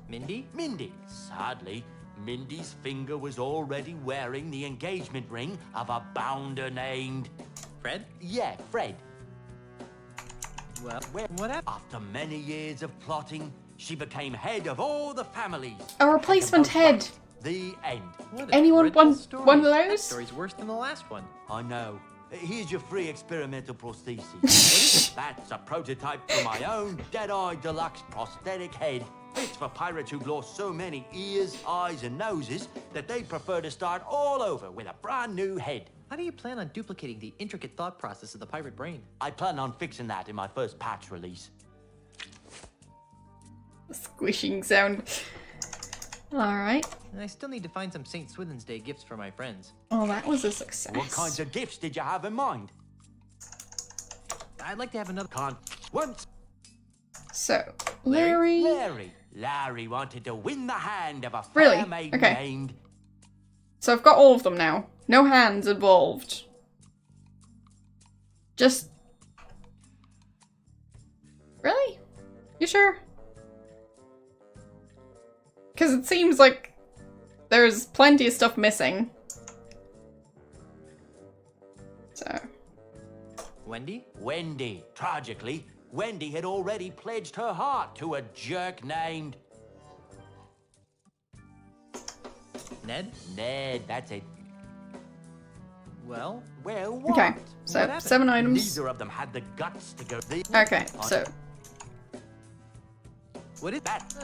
Mindy? Mindy. Sadly, Mindy's finger was already wearing the engagement ring of a bounder named... Fred? Yeah, Fred. Well, what happened? After many years of plotting, she became head of all the families. A replacement head. The end. Anyone want one of those? That story's worse than the last one. I know. Here's your free experimental prosthesis. That's a prototype for my own Dead-Eye Deluxe prosthetic head. It's for pirates who've lost so many ears, eyes, and noses that they prefer to start all over with a brand new head. How do you plan on duplicating the intricate thought process of the pirate brain? I plan on fixing that in my first patch release. Squishing sound. Alright. And I still need to find some St. Swithin's Day gifts for my friends. Oh, that was a success. What kinds of gifts did you have in mind? I'd like to have another once. So, Larry. Larry wanted to win the hand of a Really? fair maiden Okay. named... So I've got all of them now. No hands involved. Just... Really? You sure? Because it seems like there's plenty of stuff missing. So... Wendy? Wendy. Tragically, Wendy had already pledged her heart to a jerk named... Ned? Ned, that's it. Well, what? Okay, so 7 items. Neither of them had the guts to go... Okay, so... What is that?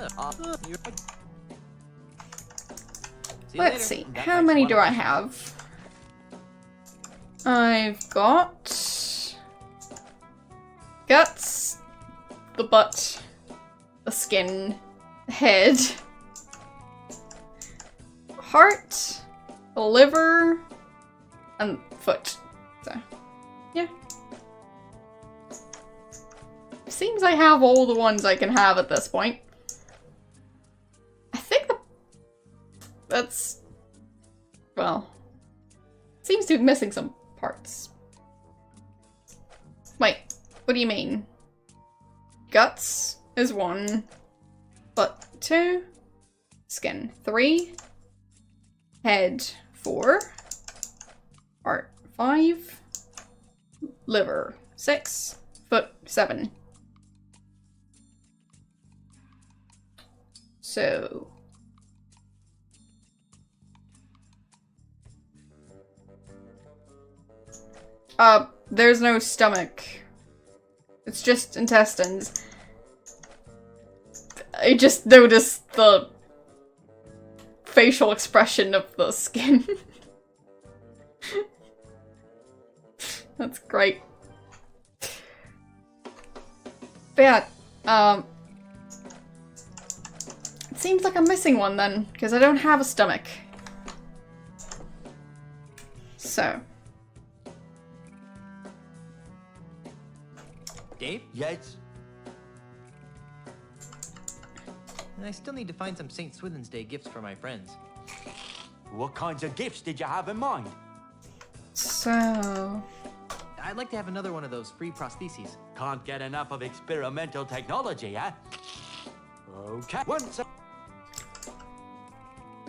Let's see, how many do I have? I've got... guts, the butt, the skin, the head, heart, the liver, and foot. So, yeah. Seems I have all the ones I can have at this point. I think that's... well... seems to be missing some parts. Wait, what do you mean? Guts is 1, butt 2, skin 3, head 4, heart 5, liver 6, foot 7. So... there's no stomach. It's just intestines. I just noticed the facial expression of the skin. That's great. But yeah, it seems like I'm missing one then, because I don't have a stomach. So. Dave? Yes? And I still need to find some St. Swithin's Day gifts for my friends. What kinds of gifts did you have in mind? So... I'd like to have another one of those free prostheses. Can't get enough of experimental technology, huh? Okay. Once a...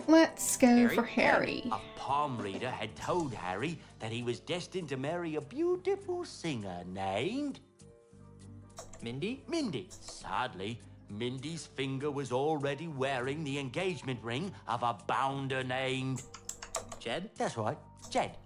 let's go for Harry. A palm reader had told Harry that he was destined to marry a beautiful singer named... Mindy? Mindy. Sadly, Mindy's finger was already wearing the engagement ring of a bounder named... Jed? That's right, Jed.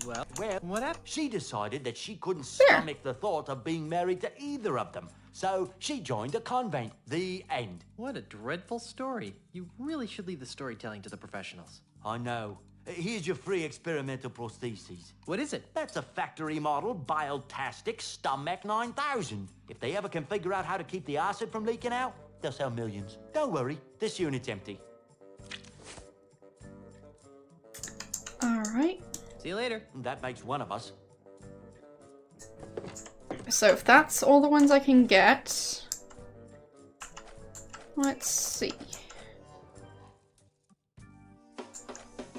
Well, what happened? She decided that she couldn't There. stomach the thought of being married to either of them. So she joined a convent. The end. What a dreadful story. You really should leave the storytelling to the professionals. I know. Here's your free experimental prostheses. What is it? That's a factory model Biotastic Stomach 9000. If they ever can figure out how to keep the acid from leaking out, they'll sell millions. Don't worry, this unit's empty. Alright. See you later. That makes one of us. So if that's all the ones I can get, let's see.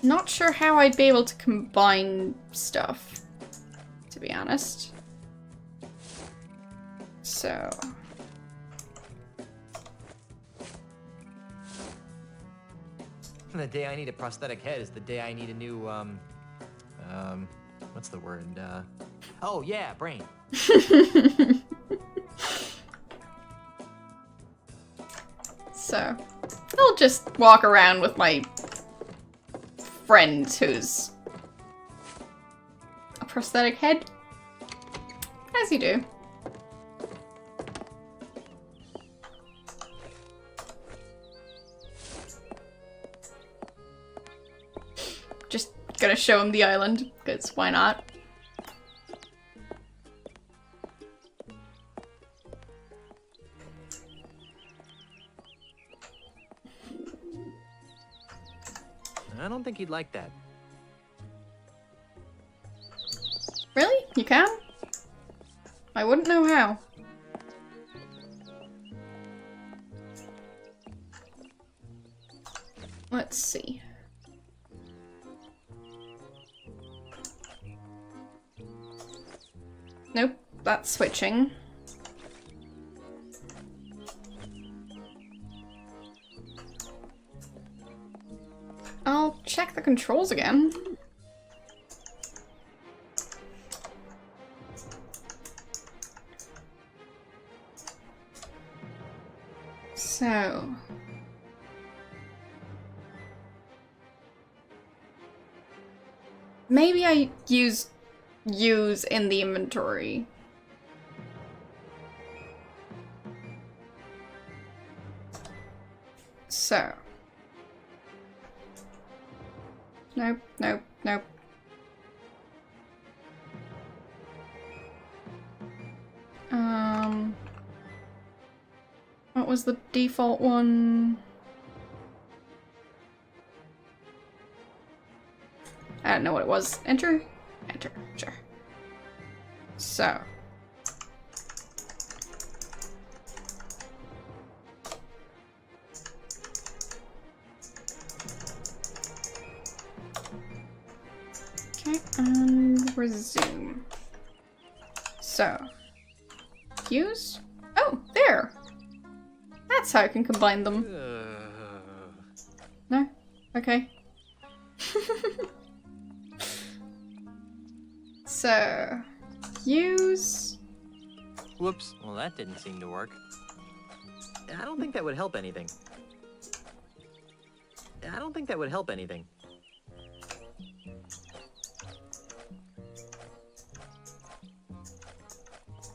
Not sure how I'd be able to combine stuff, to be honest. So. The day I need a prosthetic head is the day I need a new, what's the word? Oh yeah, brain. So, I'll just walk around with my friend who's a prosthetic head. As you do. Just gonna show him the island, because why not? I don't think he'd like that. Really? You can? I wouldn't know how. Let's see. Nope, that's switching. I'll check the controls again. So. Maybe I use in the inventory. So. Nope, nope, nope. What was the default one? I don't know what it was. Enter? Enter, sure. So. Okay, and resume. So. Use? Oh, there! That's how I can combine them. No? Okay. So, use. Whoops. Well, that didn't seem to work. I don't think that would help anything. I don't think that would help anything.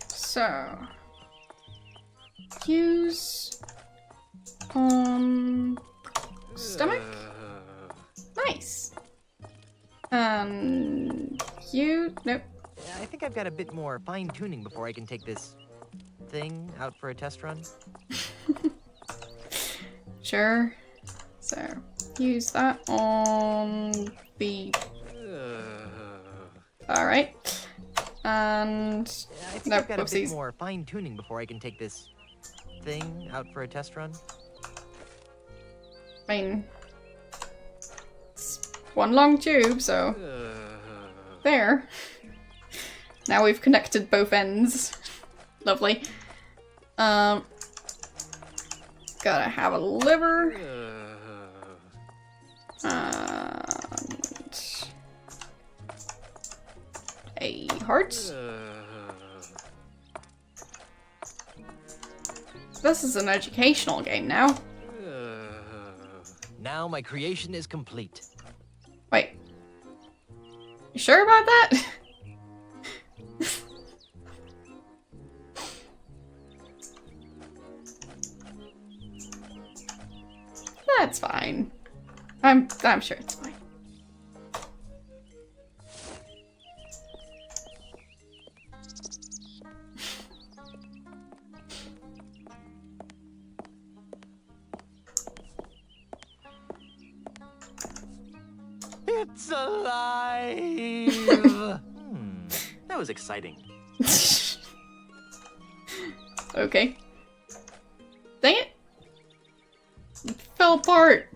So, use on stomach. Nice. You nope. I think I've got a bit more fine-tuning before I can take this thing out for a test run. Sure. So, use that on the. Alright. And. I think Nope, I've got a bit whoopsies. more fine-tuning before I can take this thing out for a test run. I mean. It's one long tube, so. There. Now we've connected both ends. Lovely. Gotta have a liver. And a heart. This is an educational game now. Now my creation is complete. Wait. You sure about that? That's fine. I'm sure it's fine. It's alive! That was exciting. Okay. Dang it! It fell apart.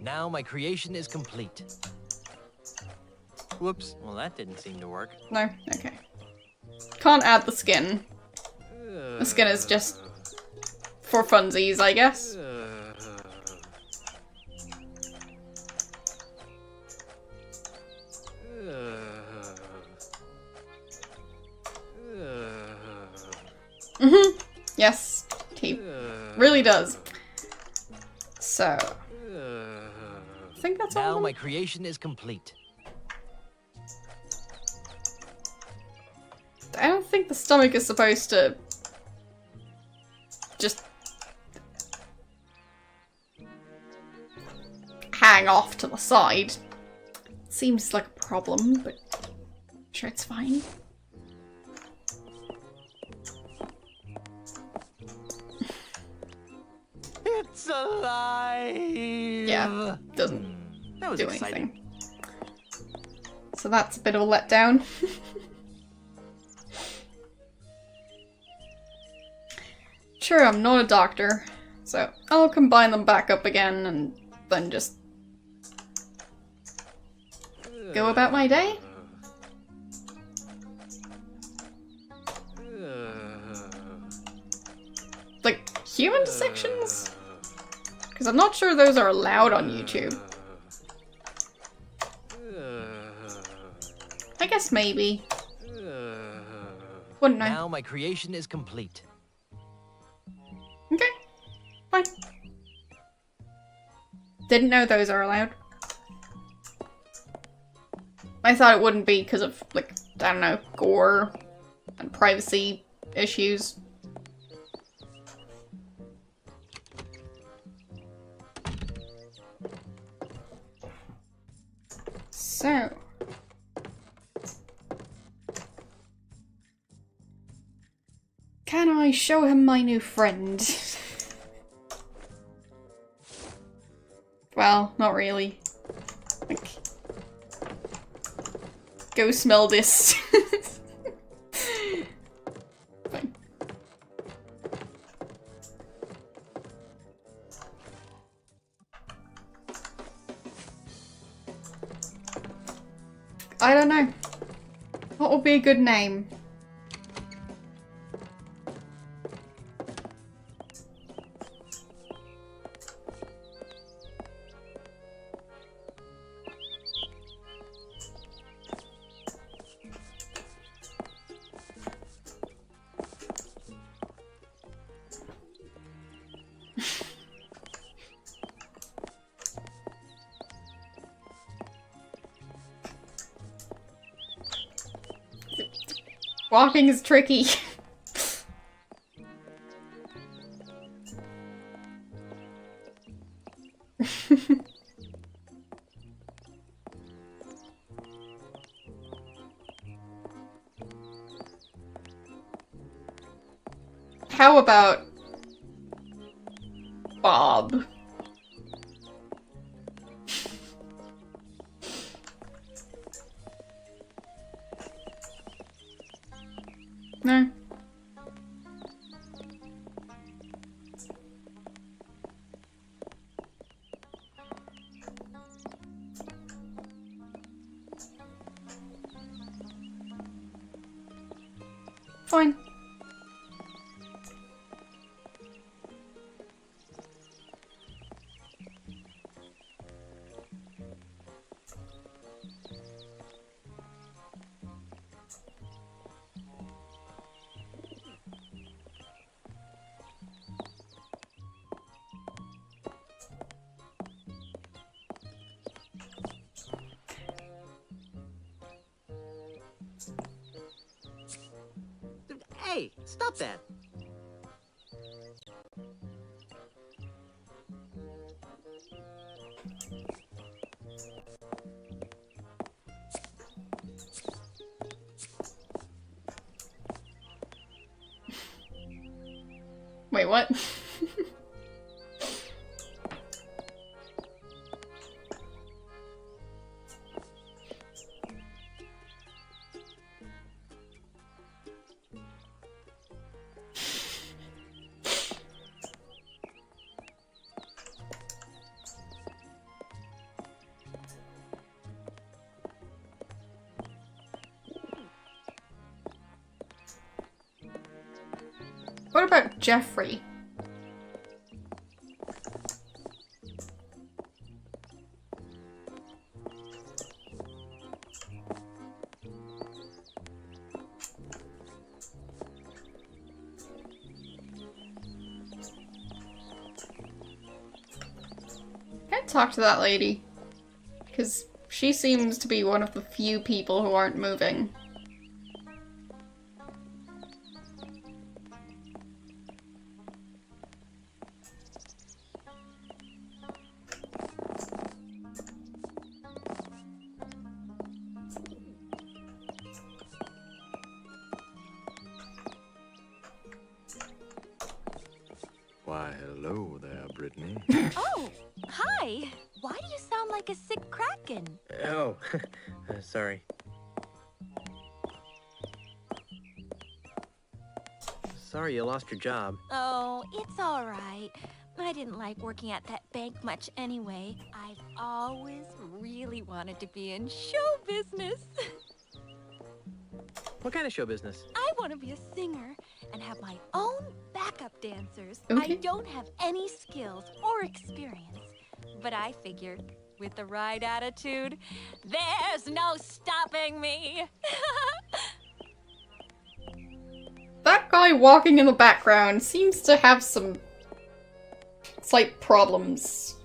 Now my creation is complete. Whoops. Well, that didn't seem to work. No? Okay. Can't add the skin. The skin is just for funsies, I guess. Yes, he really does. So, I think that's all. Now my creation is complete. I don't think the stomach is supposed to just hang off to the side. Seems like a problem, but I'm sure it's fine. It's alive! Yeah, doesn't That was do exciting. anything. So that's a bit of a letdown. Sure, I'm not a doctor, so I'll combine them back up again and then just go about my day. Like, human dissections? Because I'm not sure those are allowed on YouTube. I guess maybe. Wouldn't know. Now my creation is complete. Okay, fine. Didn't know those are allowed. I thought it wouldn't be because of, like, I don't know, gore and privacy issues. So. Can I show him my new friend? Well, not really. Like, go smell this. Fine. I don't know. What would be a good name? Walking is tricky. How about Bob? No. Fine. Hey, stop that. Wait, what? What about Jeffrey? Can't talk to that lady, because she seems to be one of the few people who aren't moving. Why, hello there, Brittany. Oh, hi. Why do you sound like a sick kraken? Oh, sorry. Sorry you lost your job. Oh, it's all right. I didn't like working at that bank much anyway. I've always really wanted to be in show business. What kind of show business? I want to be a singer and have my own backup dancers. Okay. I don't have any skills or experience, but I figured with the right attitude, there's no stopping me. That guy walking in the background seems to have some slight problems.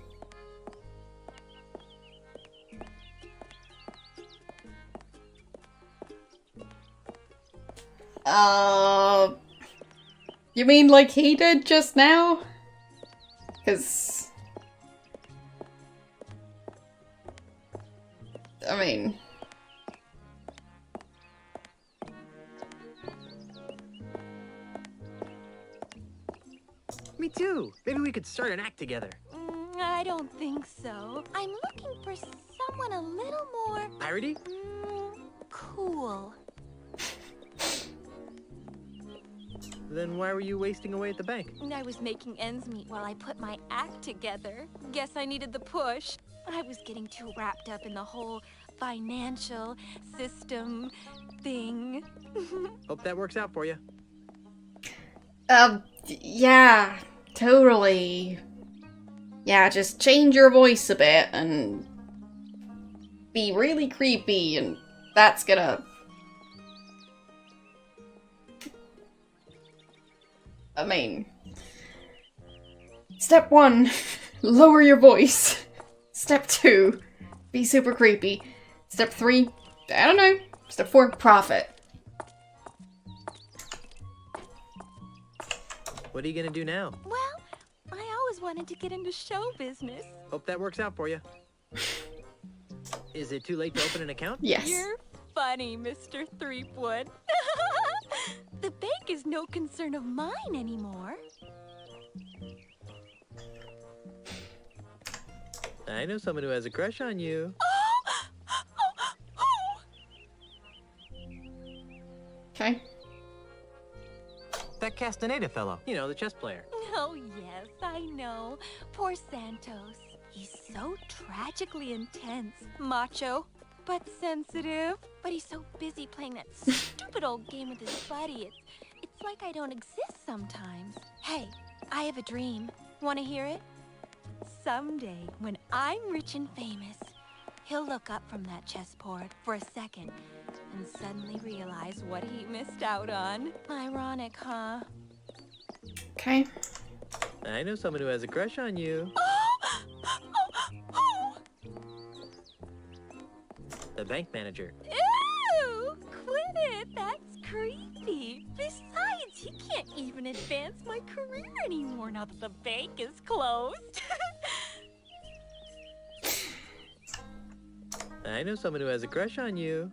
You mean like he did just now? 'Cause... I mean... Me too. Maybe we could start an act together. I don't think so. I'm looking for someone a little more... Piratey? cool. Then why were you wasting away at the bank? I was making ends meet while I put my act together. Guess I needed the push. I was getting too wrapped up in the whole financial system thing. Hope that works out for you. Yeah, totally. Yeah, just change your voice a bit and be really creepy, and that's gonna... I mean... Step 1, lower your voice. Step 2, be super creepy. Step 3, I don't know. Step 4, profit. What are you gonna do now? Well, I always wanted to get into show business. Hope that works out for you. Is it too late to open an account? Yes. You're funny, Mr. Threepwood. The bank is no concern of mine anymore. I know someone who has a crush on you. Okay. That Castaneda fellow. You know, the chess player. Oh, yes, I know. Poor Santos. He's so tragically intense. Macho, but sensitive. But he's so busy playing that stupid old game with his buddy. It's like I don't exist sometimes. Hey, I have a dream. Want to hear it? Someday, when I'm rich and famous, he'll look up from that chessboard for a second and suddenly realize what he missed out on. Ironic, huh? Okay. I know someone who has a crush on you. The bank manager. Ew! Quit it! That's creepy. Besides, he can't even advance my career anymore now that the bank is closed. I know someone who has a crush on you.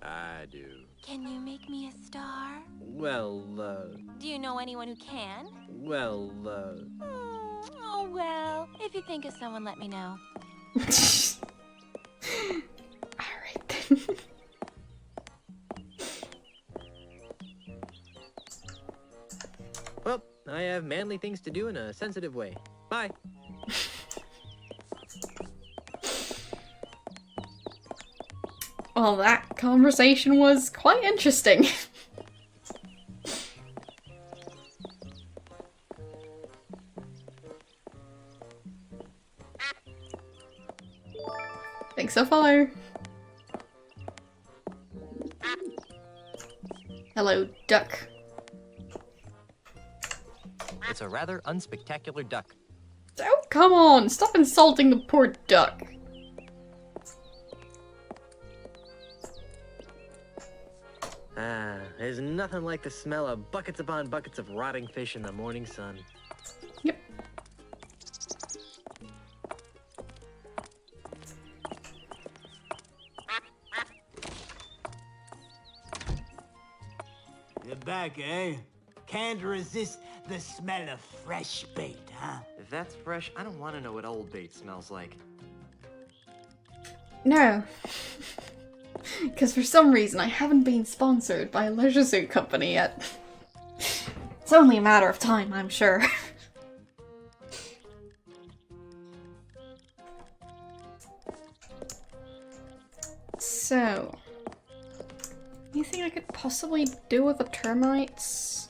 I do. Can you make me a star? Well, Do you know anyone who can? well, Oh, well, if you think of someone, let me know. Alright then. Well, I have manly things to do in a sensitive way. Bye. Well, that conversation was quite interesting. Thanks for follow. Hello, duck. It's a rather unspectacular duck. Oh, come on! Stop insulting the poor duck. Ah, there's nothing like the smell of buckets upon buckets of rotting fish in the morning sun. Yep. You're back, eh? Can't resist the smell of fresh bait, huh? If that's fresh, I don't want to know what old bait smells like. No. Because for some reason I haven't been sponsored by a leisure suit company yet. It's only a matter of time, I'm sure. So, anything I could possibly do with the termites?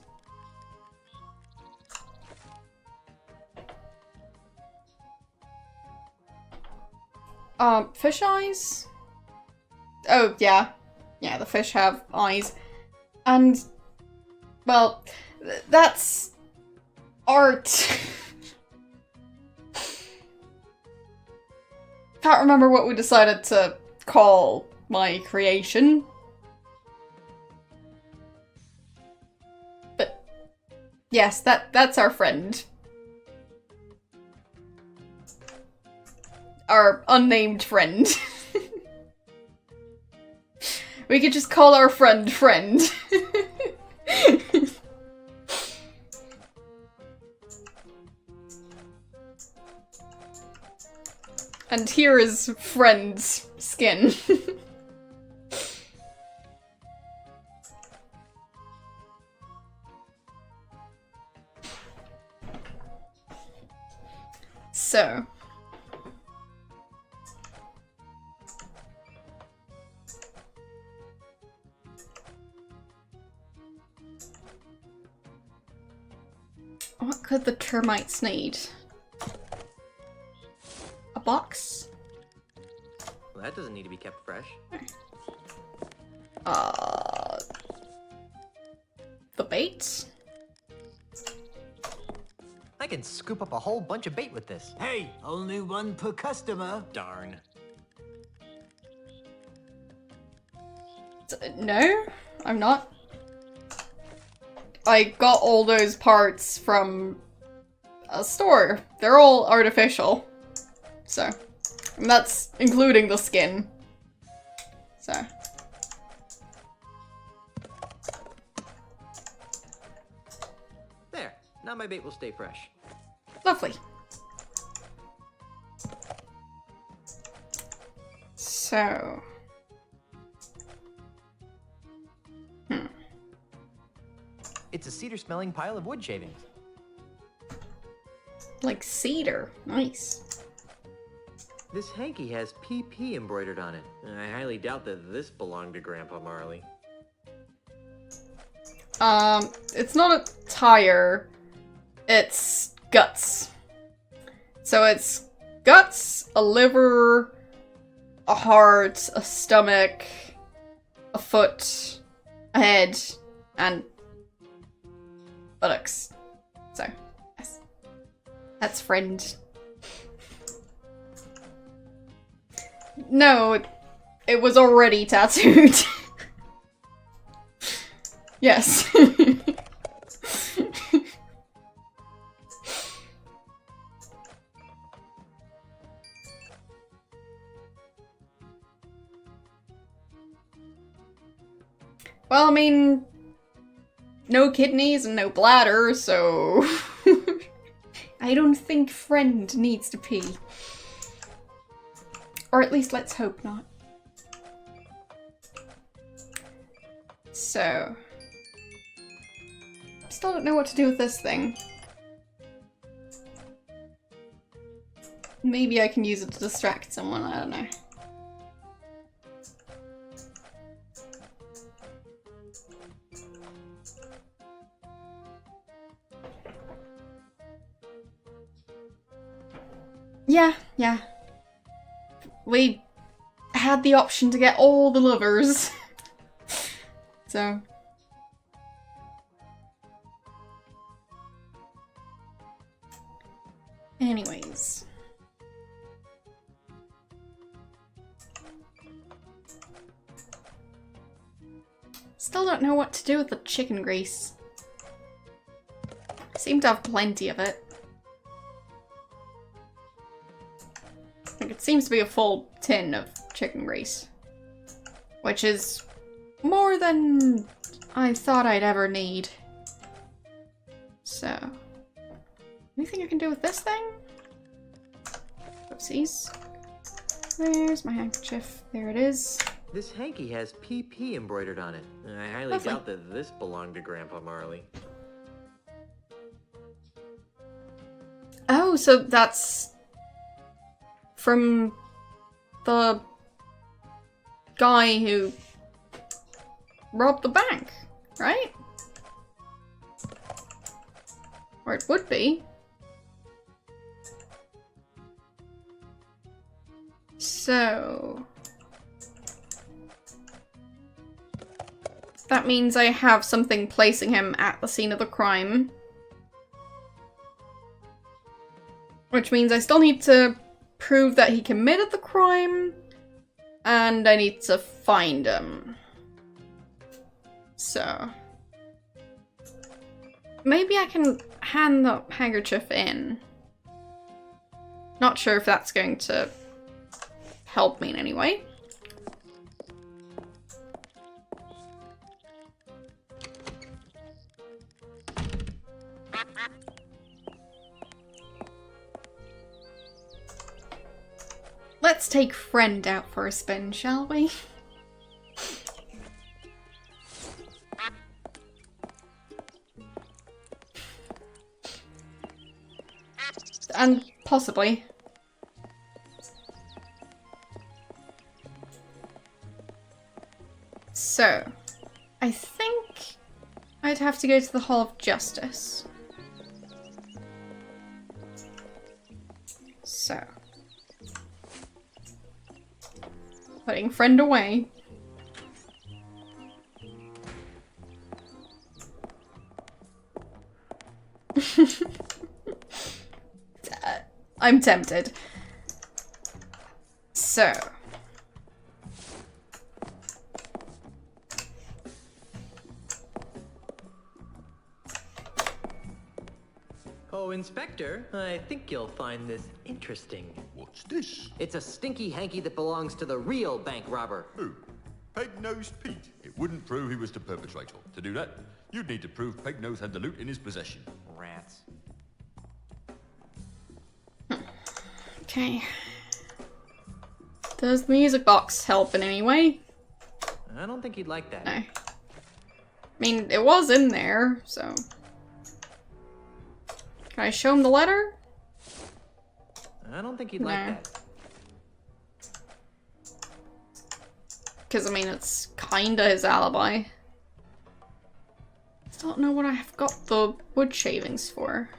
Fish eyes? Oh, yeah. Yeah, the fish have eyes. And, well, that's art. Can't remember what we decided to call my creation. But, yes, that's our friend. Our unnamed friend. We could just call our friend Friend. And here is Friend's skin. So. What could the termites need? A box? Well, that doesn't need to be kept fresh. The bait? I can scoop up a whole bunch of bait with this. Hey, only one per customer. Darn. No, I'm not. I got all those parts from a store. They're all artificial. So, and that's including the skin. So. There. Now my bait will stay fresh. Lovely. So. It's a cedar-smelling pile of wood shavings. Like cedar. Nice. This hanky has PP embroidered on it. I highly doubt that this belonged to Grandpa Marley. It's not a tire. It's guts. So it's guts, a liver, a heart, a stomach, a foot, a head, and buttocks. So, yes. That's Friend. No, it was already tattooed. Yes. Well, I mean, no kidneys and no bladder, so I don't think friend needs to pee. Or at least let's hope not. So, still don't know what to do with this thing. Maybe I can use it to distract someone, I don't know. Yeah. We had the option to get all the lovers. So. Anyways. Still don't know what to do with the chicken grease. Seem to have plenty of it. Like, it seems to be a full tin of chicken grease. Which is more than I thought I'd ever need. So. Anything I can do with this thing? Oopsies. Where's my handkerchief? There it is. This hanky has PP embroidered on it. I highly Lovely. doubt that this belonged to Grandpa Marley. Oh, so that's from the guy who robbed the bank, right? Or it would be. So that means I have something placing him at the scene of the crime. Which means I still need to prove that he committed the crime, and I need to find him. So maybe I can hand the handkerchief in. Not sure if that's going to help me in any way. Let's take friend out for a spin, shall we? And possibly. So, I think I'd have to go to the Hall of Justice. So. Putting friend away. I'm tempted. So. Oh, Inspector, I think you'll find this interesting. What's this? It's a stinky hanky that belongs to the real bank robber. Who? Peg-nosed Pete. It wouldn't prove he was the perpetrator. To do that, you'd need to prove Peg-Nose had the loot in his possession. Rats. Okay. Does the music box help in any way? I don't think he'd like that. No. I mean, it was in there, so. Can I show him the letter? I don't think he'd like that. Because, I mean, it's kinda his alibi. I don't know what I've got the wood shavings for.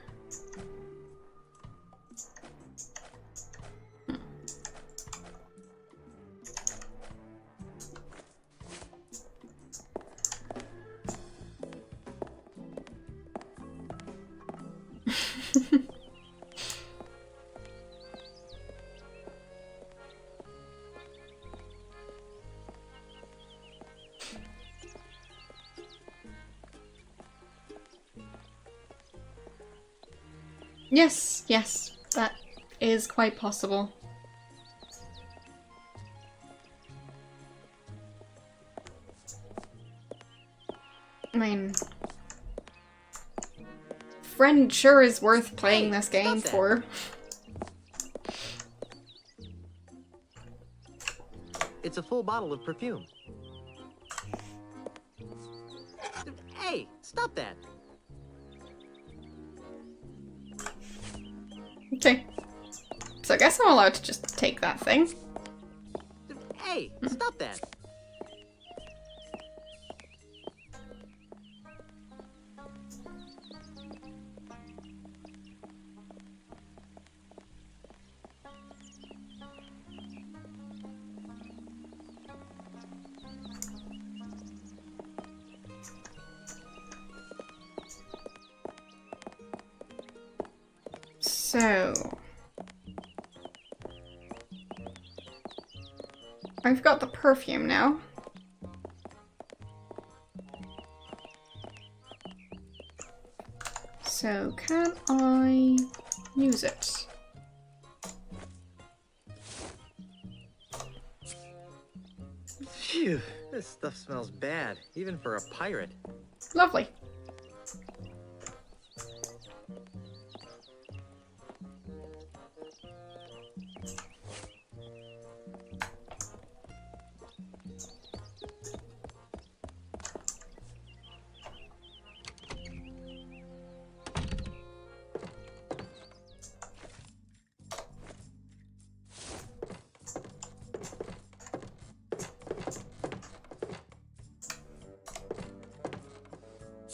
Yes, yes, that is quite possible. I mean, friend sure is worth playing this game for. It's a full bottle of perfume. Hey, stop that! Okay. So I guess I'm allowed to just take that thing. Hey, stop that! So... I've got the perfume now. So can I use it? Phew, this stuff smells bad, even for a pirate. Lovely.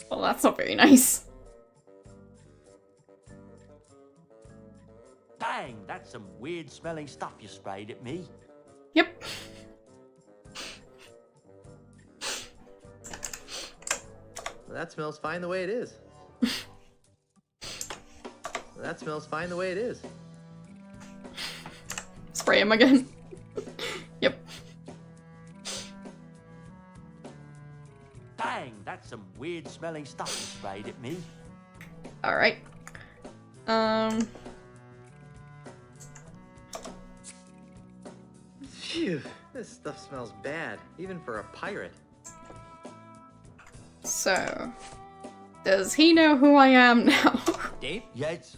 Well, that's not very nice. Dang, that's some weird smelling stuff you sprayed at me. Yep. That smells fine the way it is. That smells fine the way it is. Spray him again. Yep. Dang, that's some weird smelling stuff you sprayed at me. Alright. Phew, this stuff smells bad, even for a pirate. So... Does he know who I am now? Dave? Yes?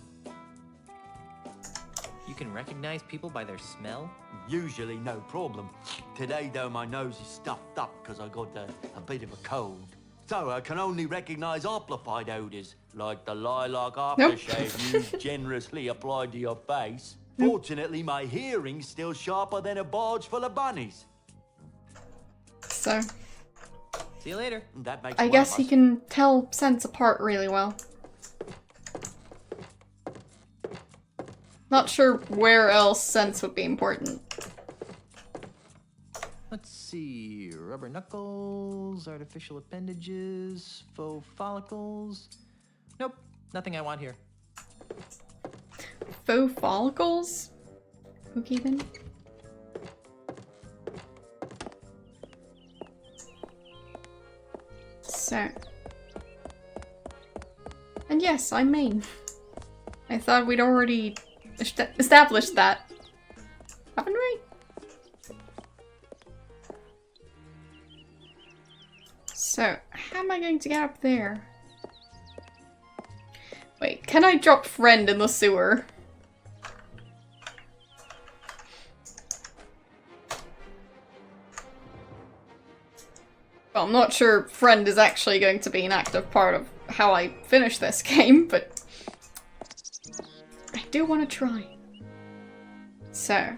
You can recognize people by their smell? Usually no problem. Today, though, my nose is stuffed up because I got a bit of a cold. So I can only recognize amplified odors, like the lilac aftershave you generously applied to your face. Fortunately, my hearing's still sharper than a barge full of bunnies. So... See you later. That makes I guess he can tell scents apart really well. Not sure where else scents would be important. Let's see. Rubber knuckles, artificial appendages, faux follicles. Nope, nothing I want here. Faux follicles? Okay then. So. And yes, I'm Maine. I thought we'd already established that. Haven't we? So, how am I going to get up there? Wait, can I drop friend in the sewer? Well, I'm not sure friend is actually going to be an active part of how I finish this game, but I do want to try. So.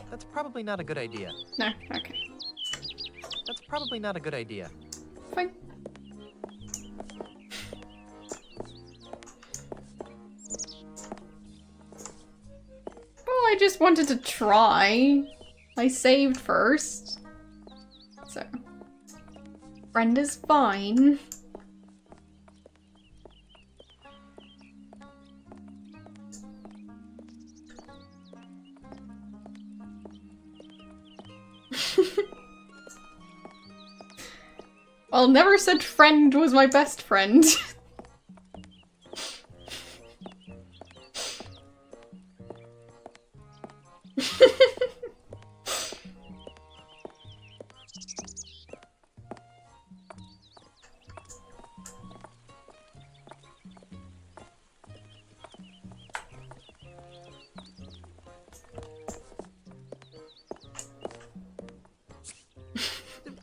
That's probably not a good idea. No, okay. That's probably not a good idea. Fine. Well, I just wanted to try. I saved first. So. Friend is fine. Well, never said friend was my best friend.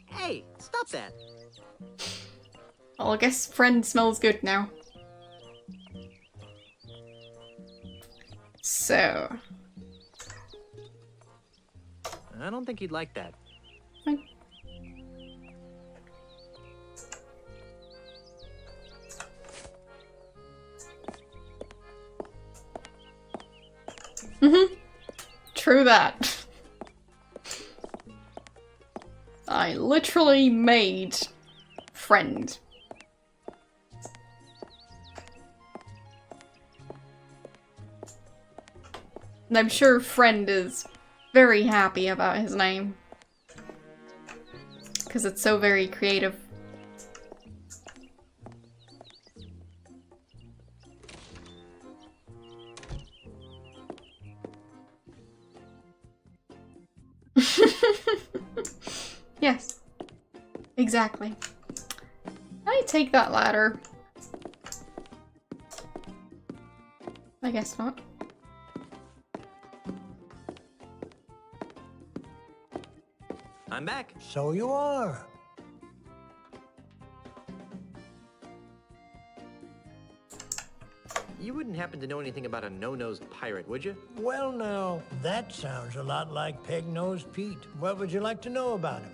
Hey, stop that. Well, I guess friend smells good now. So... I don't think he'd like that. True that. I literally made friend. And I'm sure friend is very happy about his name. Because it's so very creative. Yes. Exactly. I take that ladder. I guess not. I'm back. So you are. You wouldn't happen to know anything about a no-nosed pirate, would you? Well, now, that sounds a lot like Peg-Nosed Pete. What would you like to know about him?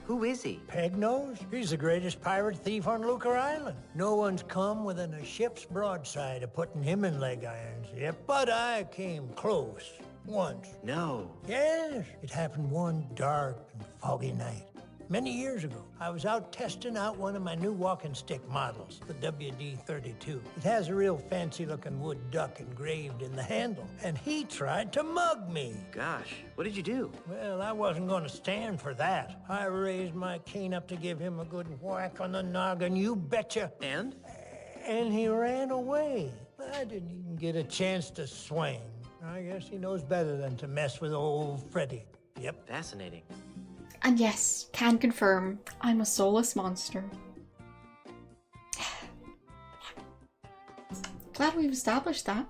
Who is he? Peg-Nose? He's the greatest pirate thief on Lucre Island. No one's come within a ship's broadside of putting him in leg irons. Yep, but I came close. Once. No. Yes, it happened one dark and foggy night. Many years ago, I was out testing out one of my new walking stick models, the WD-32. It has a real fancy-looking wood duck engraved in the handle, and he tried to mug me. Gosh, what did you do? Well, I wasn't going to stand for that. I raised my cane up to give him a good whack on the noggin, you betcha. And? And he ran away. I didn't even get a chance to swing. I guess he knows better than to mess with old Freddy. Yep. Fascinating. And yes, can confirm, I'm a soulless monster. Glad we've established that.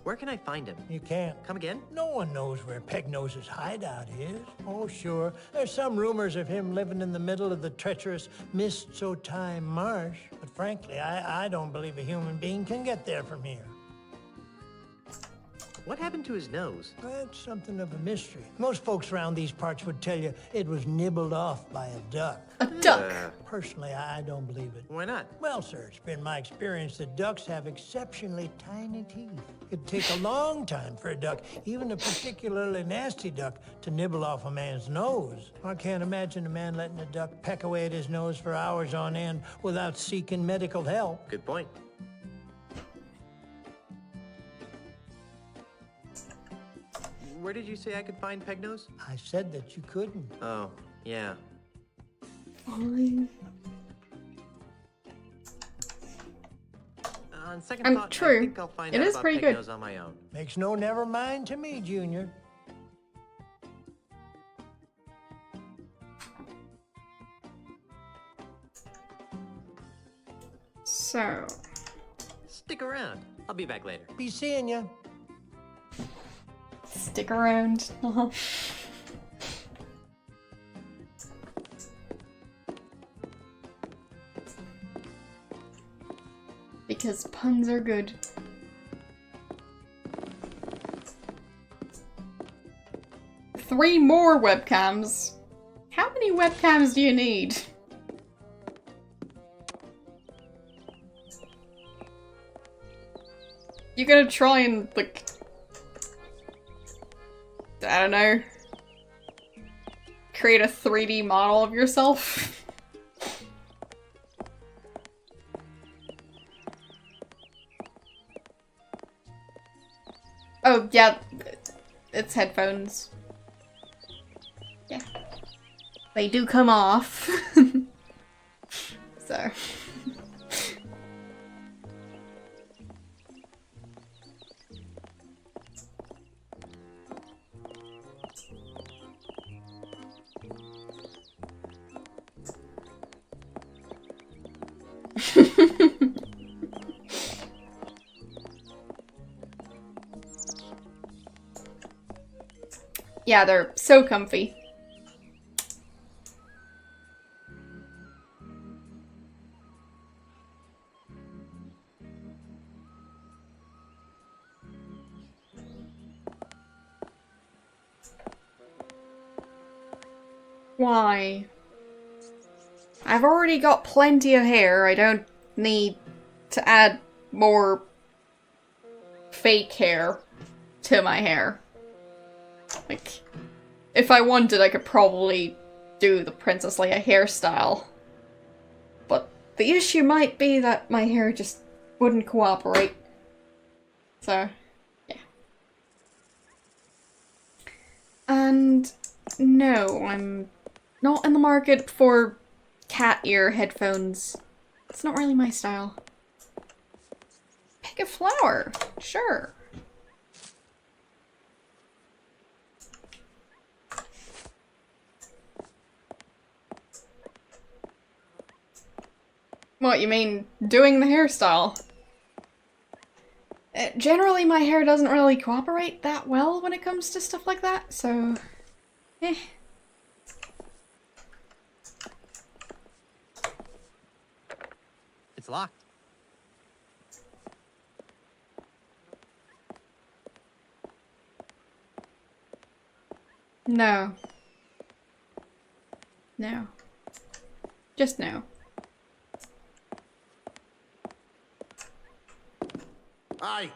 Where can I find him? You can't. Come again? No one knows where Pegnose's hideout is. Oh, sure. There's some rumors of him living in the middle of the treacherous Mist-So-Time Marsh. But frankly, I don't believe a human being can get there from here. What happened to his nose? That's something of a mystery. Most folks around these parts would tell you it was nibbled off by a duck. A duck? Personally, I don't believe it. Why not? Well, sir, it's been my experience that ducks have exceptionally tiny teeth. It'd take a long time for a duck, even a particularly nasty duck, to nibble off a man's nose. I can't imagine a man letting a duck peck away at his nose for hours on end without seeking medical help. Good point. Where did you say I could find Pegnose? I said that you couldn't. Oh, yeah. Fine. On second thought, true. I think I'll find It out is about pretty Pegnose good. on my own. Makes no never mind to me, Junior. So... Stick around. I'll be back later. Be seeing ya. Stick around. Because puns are good. Three more webcams? How many webcams do you need? You gonna try and, like... I don't know. Create a 3D model of yourself? Oh, yeah. It's headphones. Yeah. they do come off. So. Yeah, they're so comfy. Why? I've already got plenty of hair. I don't need to add more fake hair to my hair. Like, if I wanted, I could probably do the Princess Leia hairstyle. But the issue might be that my hair just wouldn't cooperate. So, yeah. And no, I'm not in the market for cat ear headphones. It's not really my style. Pick a flower, sure. What, you mean doing the hairstyle? Generally, my hair doesn't really cooperate that well when it comes to stuff like that, so... eh. It's locked. No. No. Just no. Hey!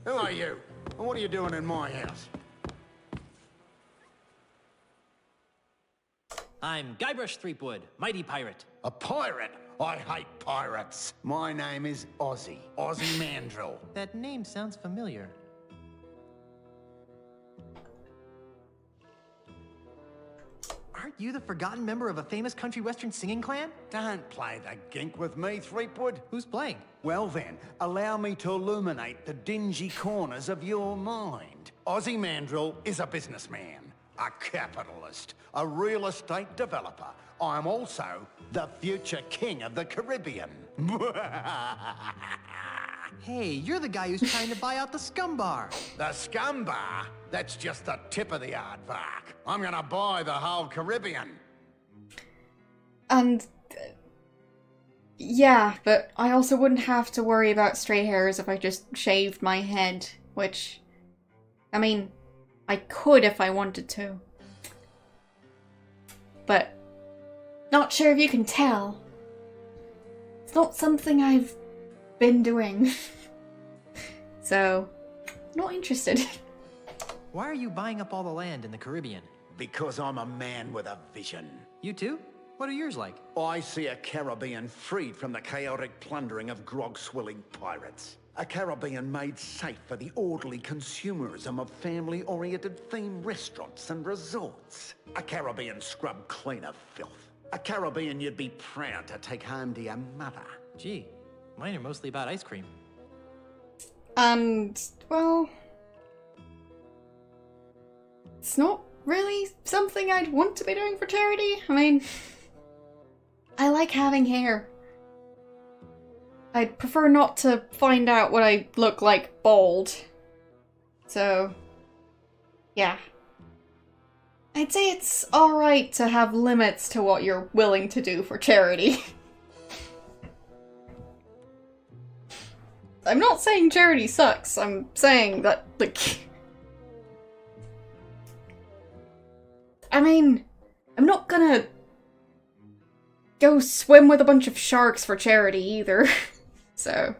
Who are you? And what are you doing in my house? I'm Guybrush Threepwood, mighty pirate. A pirate? I hate pirates. My name is Ozzy. Ozzy Mandrill. That name sounds familiar. Aren't you the forgotten member of a famous country western singing clan? Don't play the gink with me, Threepwood. Who's playing? Well then, allow me to illuminate the dingy corners of your mind. Ozzy Mandrill is a businessman, a capitalist, a real estate developer. I am also the future king of the Caribbean. Hey, you're the guy who's trying to buy out the Scum Bar. The Scum Bar? That's just the tip of the aardvark. I'm gonna buy the whole Caribbean. And... yeah, but I also wouldn't have to worry about stray hairs if I just shaved my head, which... I mean, I could if I wanted to. But... not sure if you can tell. It's not something I've been doing. So, not interested. Why are you buying up all the land in the Caribbean? Because I'm a man with a vision. You too? What are yours like? I see a Caribbean freed from the chaotic plundering of grog-swilling pirates. A Caribbean made safe for the orderly consumerism of family-oriented themed restaurants and resorts. A Caribbean scrubbed clean of filth. A Caribbean you'd be proud to take home to your mother. Gee, mine are mostly about ice cream. And, well... it's not really something I'd want to be doing for charity. I mean... I like having hair. I'd prefer not to find out what I look like bald. So... yeah. I'd say it's alright to have limits to what you're willing to do for charity. I'm not saying charity sucks, I'm saying that, like... I mean, I'm not gonna go swim with a bunch of sharks for charity either, so...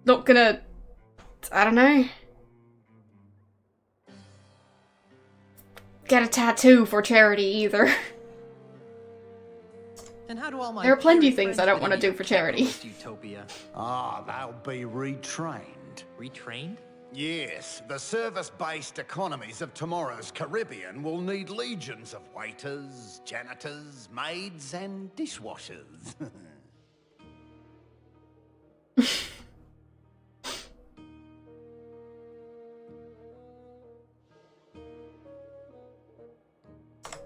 not gonna... I don't know... get a tattoo for charity either. And how do all my There are plenty of pirate things I friends don't want to fit in do for charity. capitalist Utopia. Ah, they'll be retrained. Retrained? Yes, the service-based economies of tomorrow's Caribbean will need legions of waiters, janitors, maids, and dishwashers.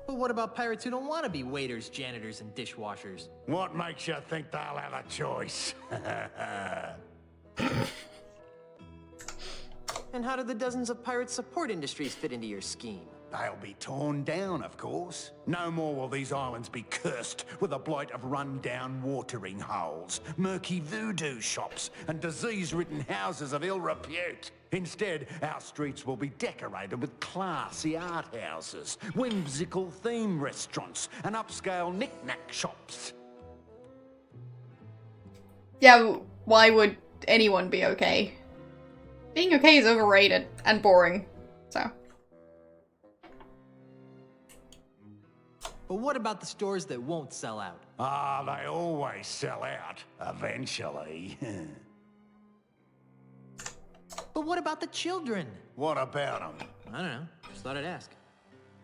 But what about pirates who don't want to be waiters, janitors, and dishwashers? What makes you think they'll have a choice? And how do the dozens of pirate support industries fit into your scheme? They'll be torn down, of course. No more will these islands be cursed with a blight of run-down watering holes, murky voodoo shops, and disease-ridden houses of ill repute. Instead, our streets will be decorated with classy art houses, whimsical theme restaurants, and upscale knick-knack shops. Yeah, why would anyone be okay? Being okay is overrated and boring, so. But what about the stores that won't sell out? Ah, they always sell out, eventually. But what about the children? What about them? I don't know. Just thought I'd ask.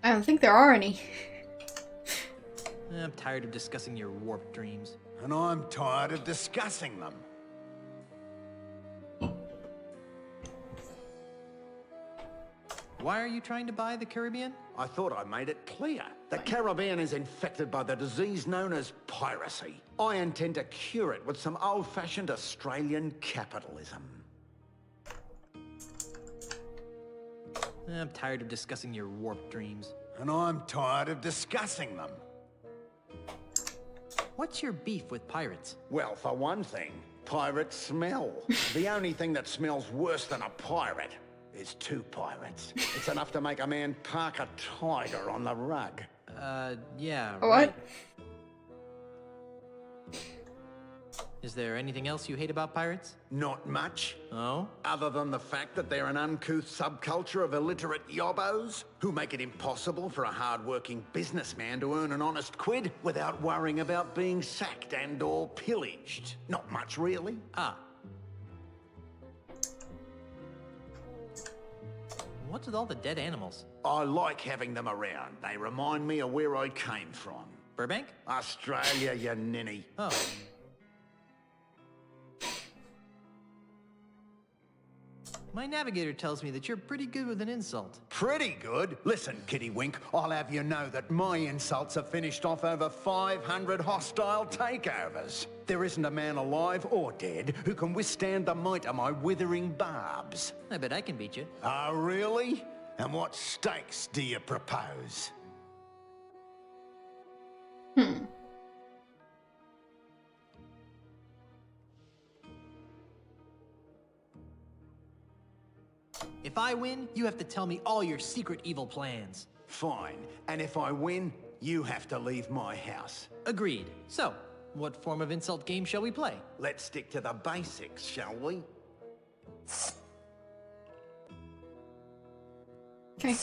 I don't think there are any. I'm tired of discussing your warped dreams. And I'm tired of discussing them. Why are you trying to buy the Caribbean? I thought I made it clear. The Caribbean is infected by the disease known as piracy. I intend to cure it with some old-fashioned Australian capitalism. I'm tired of discussing your warped dreams. And I'm tired of discussing them. What's your beef with pirates? Well, for one thing, pirates smell. The only thing that smells worse than a pirate is two pirates. It's enough to make a man park a tiger on the rug. Yeah, What? right. Is there anything else you hate about pirates? Not much. Oh? Other than the fact that they're an uncouth subculture of illiterate yobbos who make it impossible for a hard-working businessman to earn an honest quid without worrying about being sacked and or pillaged. Not much, really. Ah. What's with all the dead animals? I like having them around. They remind me of where I came from. Burbank? Australia, you ninny. Oh. My navigator tells me that you're pretty good with an insult. Pretty good? Listen, Kitty Wink, I'll have you know that my insults have finished off over 500 hostile takeovers. There isn't a man alive or dead who can withstand the might of my withering barbs. I bet I can beat you. Oh, really? And what stakes do you propose? If I win, you have to tell me all your secret evil plans. Fine. And if I win, you have to leave my house. Agreed. So, what form of insult game shall we play? Let's stick to the basics, shall we? Okay.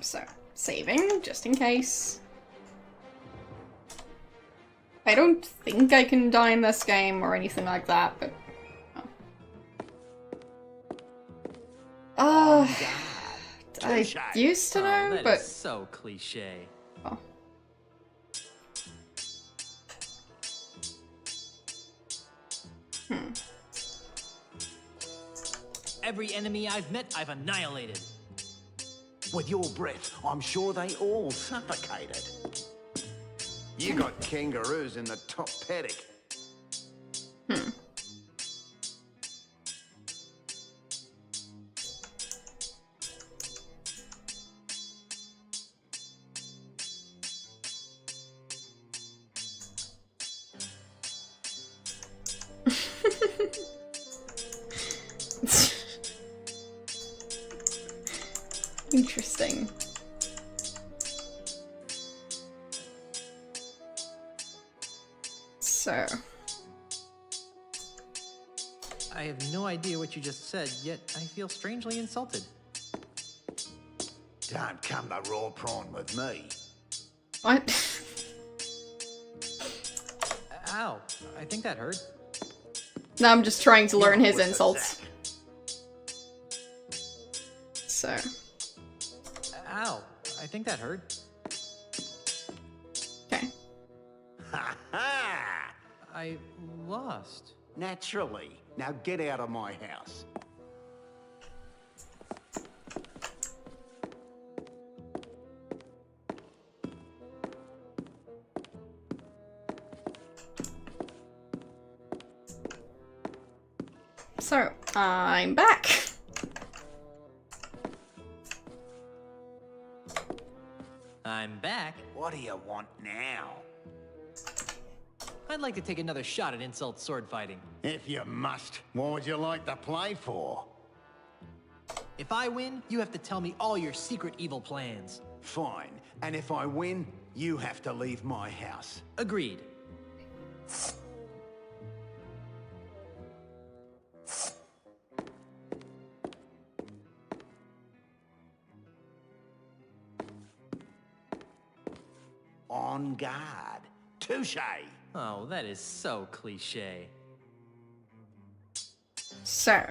So, saving, just in case. I don't think I can die in this game or anything like that, but... I used to know, that but... is so cliche. Oh. Every enemy I've met, I've annihilated. With your breath, I'm sure they all suffocated. You got kangaroos in the top paddock. Interesting. So. I have no idea what you just said, yet I feel strangely insulted. Don't come to raw prawn with me. What? Ow, I think that hurt. Now I'm just trying to learn his What's the insults. sack? So, Ow. I think that hurt. okay. Ha ha! I lost. Naturally. Now get out of my house. So, I'm back. I'm back. What do you want now? I'd like to take another shot at insult sword fighting. If you must, what would you like to play for? If I win, you have to tell me all your secret evil plans. Fine. And if I win, you have to leave my house. Agreed. On guard. Touche. Oh, that is so cliche. So.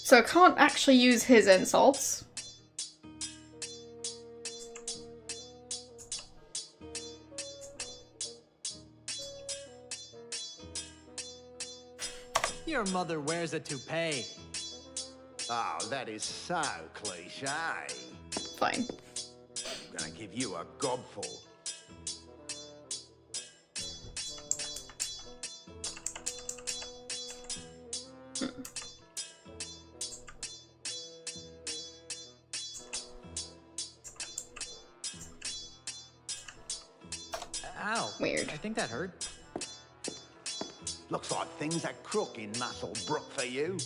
So I can't actually use his insults. Your mother wears a toupee. Oh, that is so cliche. Fine. I'm gonna give you a gobful. Ow. Weird. I think that hurt. Looks like things are crook in Musselbrook for you.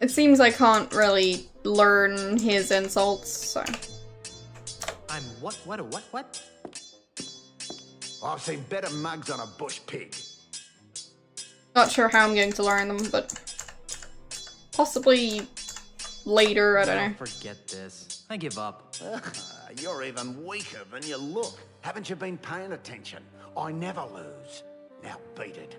It seems I can't really learn his insults, so. I'm what? I've seen better mugs on a bush pig. Not sure how I'm going to learn them, but possibly later, I don't know. Forget this. I give up. You're even weaker than you look. Haven't you been paying attention? I never lose. Now beat it.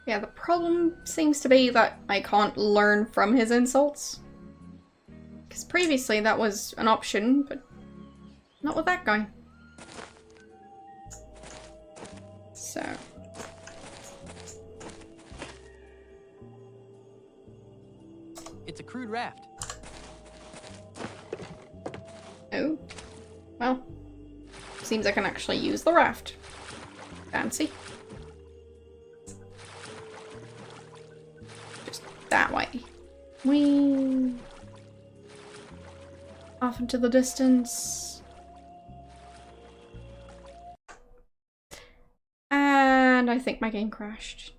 Yeah, the problem seems to be that I can't learn from his insults. Because previously that was an option, but not with that guy. So. It's a crude raft. Oh. Well. Seems I can actually use the raft. Fancy. Just that way. Whee! Off into the distance. And I think my game crashed.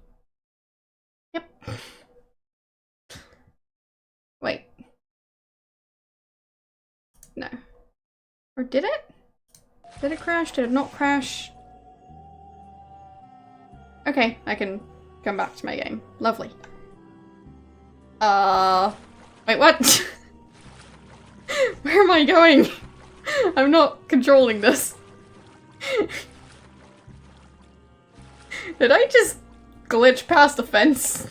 Yep. Wait. No. Or did it? Did it crash? Did it not crash? Okay, I can come back to my game. Lovely. Wait, what? Where am I going? I'm not controlling this. Did I just glitch past the fence?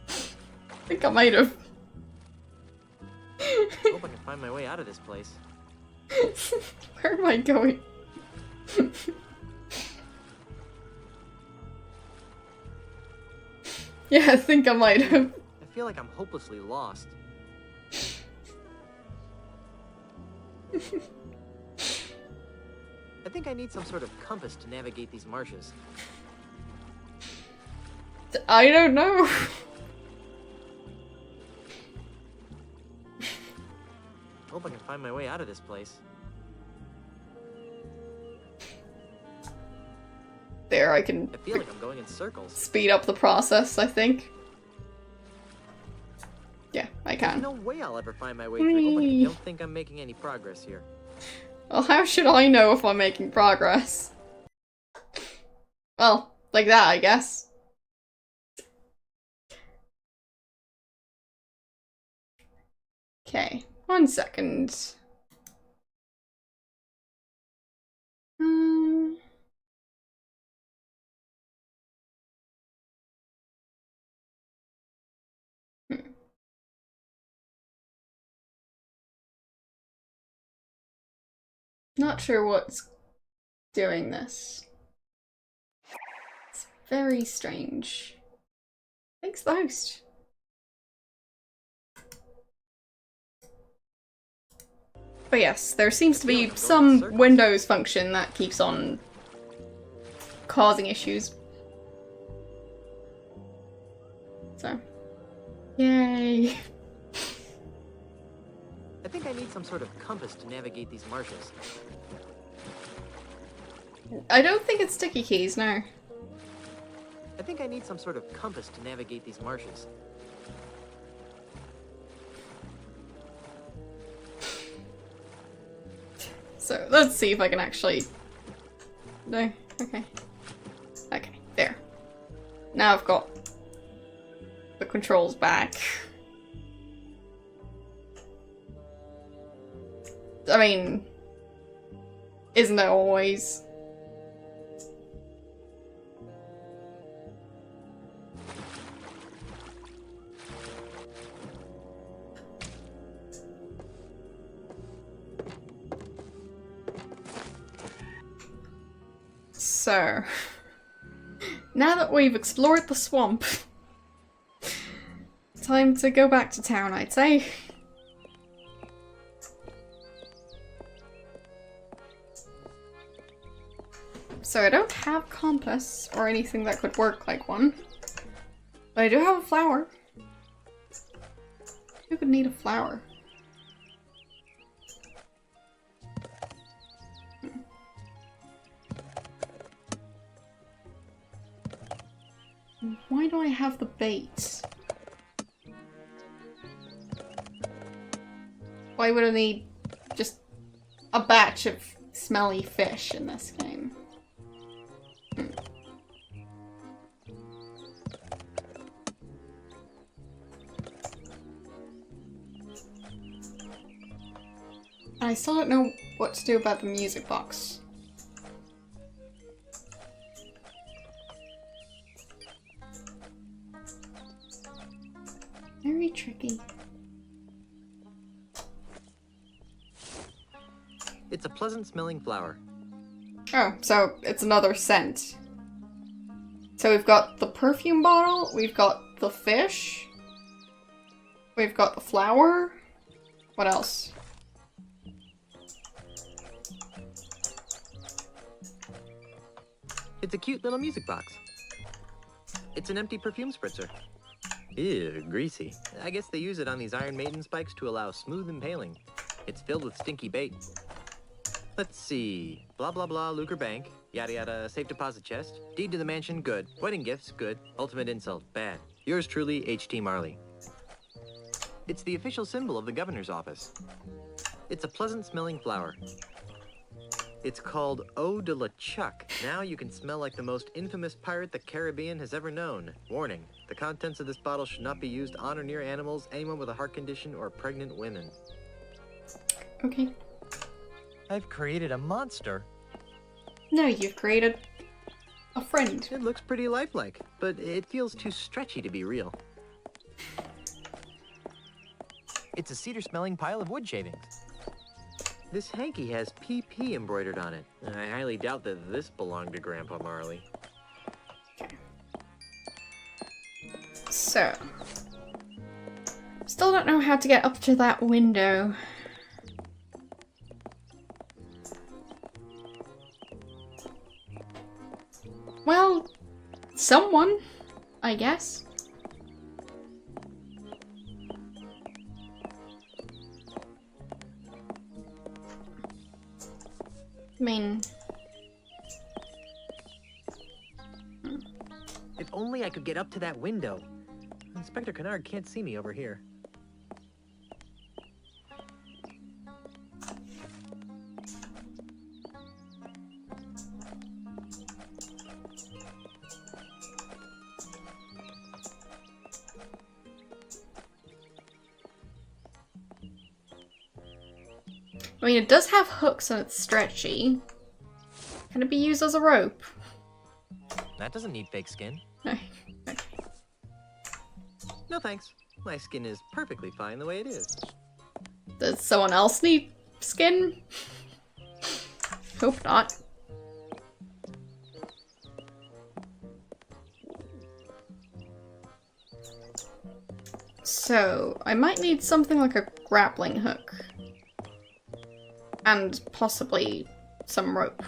I think I might have. Hope I can find my way out of this place. Where am I going? Yeah, I think I might have. I feel like I'm hopelessly lost. I think I need some sort of compass to navigate these marshes. I don't know. Hope I can find my way out of this place. There, I can I feel like I'm going in circles. speed up the process, I think. Yeah, I can. There's no way I'll ever find my way through. Oh, I don't think I'm making any progress here. Well, how should I know if I'm making progress? Well, like that, I guess. Okay, 1 second. Not sure what's doing this. It's very strange. Thanks, the host. But yes, there seems to be some Windows function that keeps on causing issues. So, yay. I think I need some sort of compass to navigate these marshes. I don't think it's sticky keys, no. I think I need some sort of compass to navigate these marshes. So, let's see if I can actually... No, okay. Okay, there. Now I've got the controls back. I mean, isn't it always? So, now that we've explored the swamp, time to go back to town, I'd say. So I don't have compass or anything that could work like one, but I do have a flower. Who could need a flower? Why do I have the bait? Why would I need just a batch of smelly fish in this game? I still don't know what to do about the music box. Very tricky. It's a pleasant smelling flower. Oh, so it's another scent. So we've got the perfume bottle, we've got the fish, we've got the flower. What else? It's a cute little music box. It's an empty perfume spritzer. Ew, greasy. I guess they use it on these Iron Maiden spikes to allow smooth impaling. It's filled with stinky bait. Let's see. Blah blah blah, lucre bank. Yada yada, safe deposit chest. Deed to the mansion, good. Wedding gifts, good. Ultimate insult, bad. Yours truly, H.T. Marley. It's the official symbol of the governor's office. It's a pleasant smelling flower. It's called Eau de la Chuck. Now you can smell like the most infamous pirate the Caribbean has ever known. Warning, the contents of this bottle should not be used on or near animals, anyone with a heart condition, or pregnant women. Okay. I've created a monster. No, you've created a friend. It looks pretty lifelike, but it feels too stretchy to be real. It's a cedar-smelling pile of wood shavings. This hanky has PP embroidered on it. I highly doubt that this belonged to Grandpa Marley. So, still don't know how to get up to that window. Well, someone, I guess. I mean, If only I could get up to that window. Inspector Kennard can't see me over here. I mean, it does have hooks and it's stretchy. Can it be used as a rope? That doesn't need fake skin. No. No thanks. My skin is perfectly fine the way it is. Does someone else need skin? Hope not. So, I might need something like a grappling hook. And possibly some rope.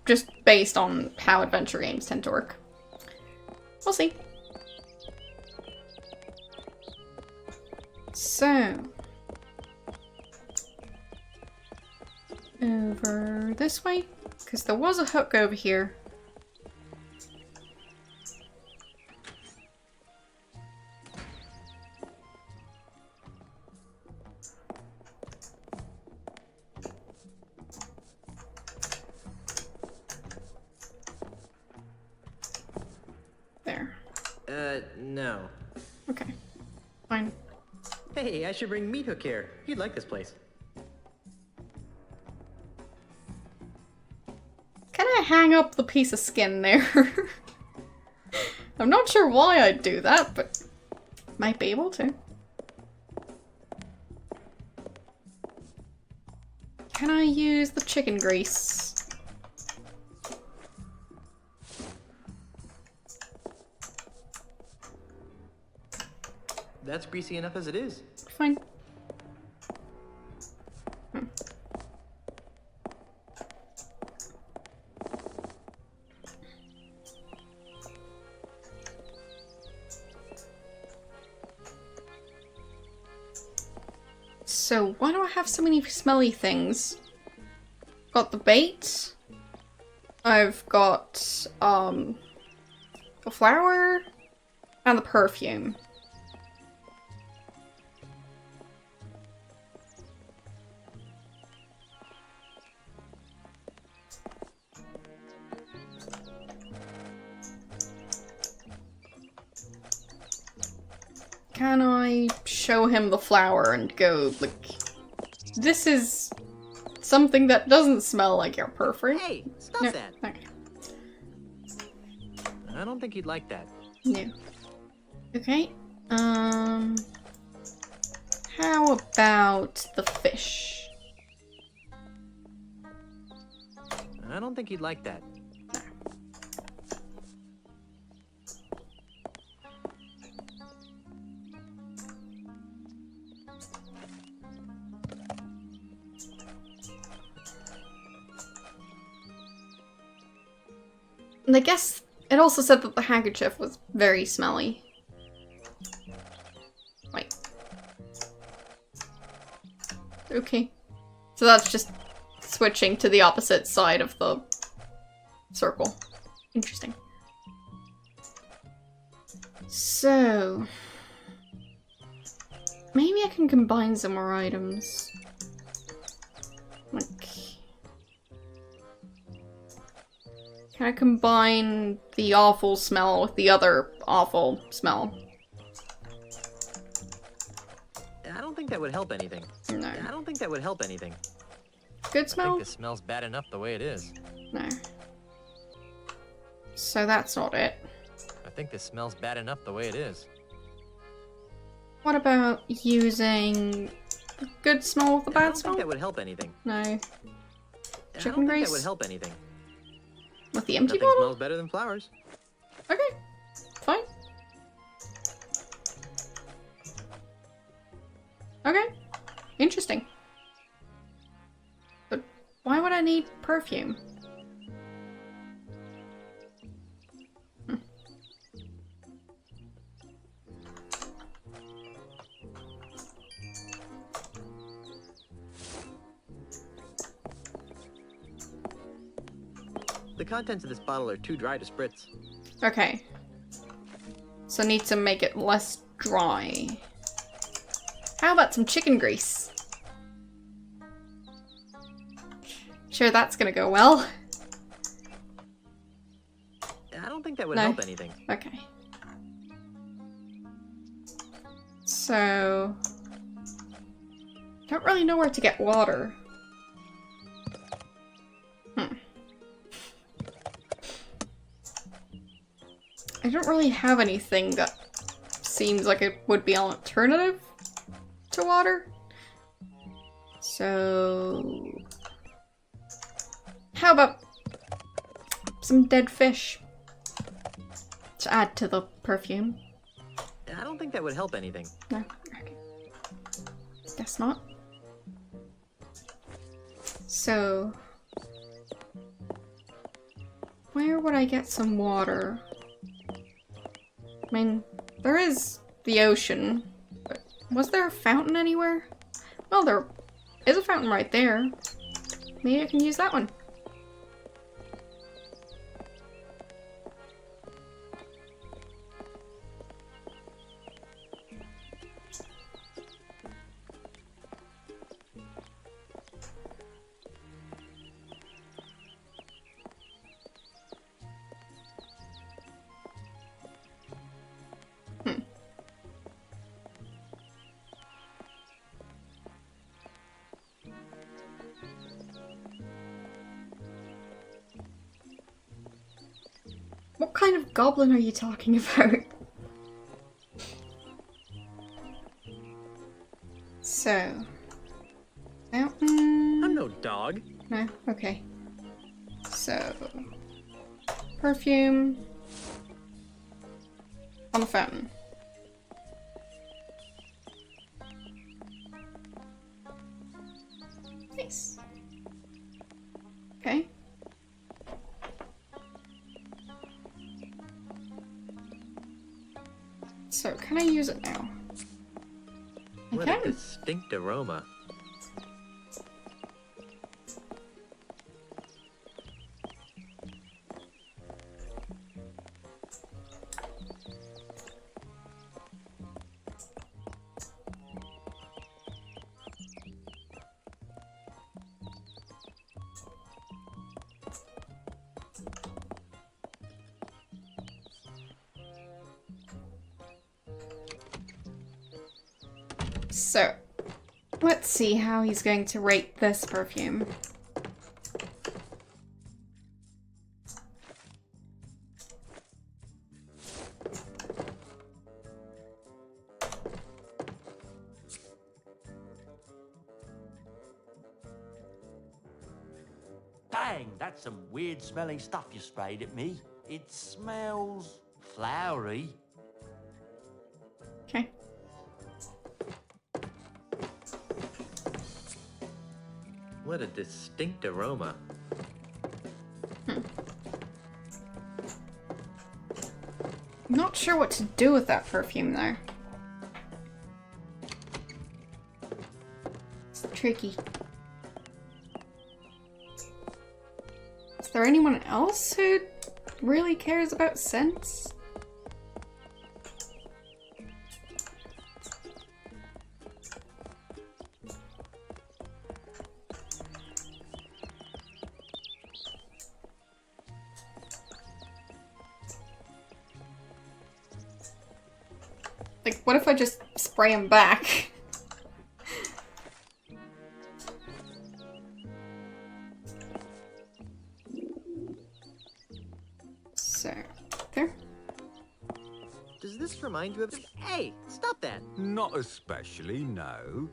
Just based on how adventure games tend to work. We'll see. So, over this way, because there was a hook over here. There. No. Okay. Fine. Hey, I should bring Meat Hook here. He'd like this place. Can I hang up the piece of skin there? I'm not sure why I'd do that, but might be able to. Can I use the chicken grease? That's greasy enough as it is. Fine. So, why do I have so many smelly things? Got the bait. I've got, the flour and the perfume. Can I show him the flower and go, like, this is something that doesn't smell like your perfume? Hey, stop No. that. Okay. I don't think he'd like that. No. Okay. How about the fish? I don't think he'd like that. And I guess it also said that the handkerchief was very smelly. Wait. Okay. So that's just switching to the opposite side of the circle. Interesting. So, maybe I can combine some more items. Like, can I combine the awful smell with the other awful smell? I don't think that would help anything. No. I don't think that would help anything. Good I smell? think this smells bad enough the way it is. No. So that's not it. I think this smells bad enough the way it is. What about using the good smell with the I bad don't smell? think that would help anything. No. I don't Chicken think grease? that would help anything. With the empty Nothing bottle? smells better than flowers. Okay. Fine. Okay. Interesting. But why would I need perfume? The contents of this bottle are too dry to spritz. Okay. So need to make it less dry. How about some chicken grease? Sure, that's gonna go well. I don't think that would No. help anything. Okay. So... don't really know where to get water. I don't really have anything that seems like it would be an alternative to water. So... how about some dead fish to add to the perfume? I don't think that would help anything. No? Okay. Guess not. So... where would I get some water? I mean, there is the ocean, but was there a fountain anywhere? Well, there is a fountain right there. Maybe I can use that one. What kind of goblin are you talking about? So... fountain... I'm no dog. No? Okay. So... perfume... on the fountain. Nice. Okay. So, can I use it now? I What can. a distinct aroma. So, let's see how he's going to rate this perfume. Dang, that's some weird smelling stuff you sprayed at me. It smells flowery. Okay. What a distinct aroma. Not sure what to do with that perfume though. It's tricky. Is there anyone else who really cares about scents? Like, what if I just spray him back? So, there. Does this remind you of... Hey, stop that! Not especially, no.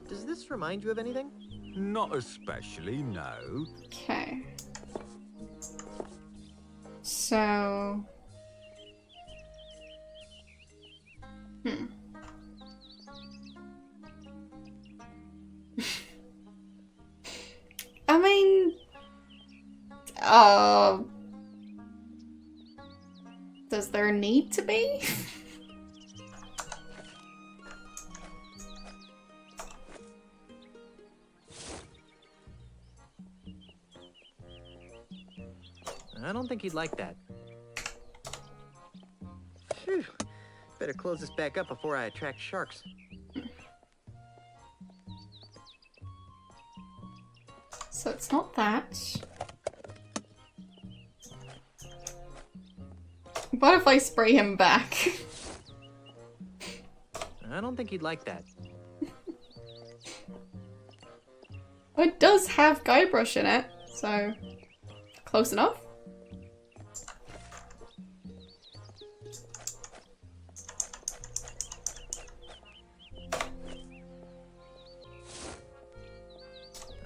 Does this remind you of anything? Not especially, no. Okay. So... I mean... does there need to be? I don't think he'd like that. Phew. Better close this back up before I attract sharks. So it's not that. What if I spray him back? I don't think he'd like that. It does have Guybrush in it, so close enough.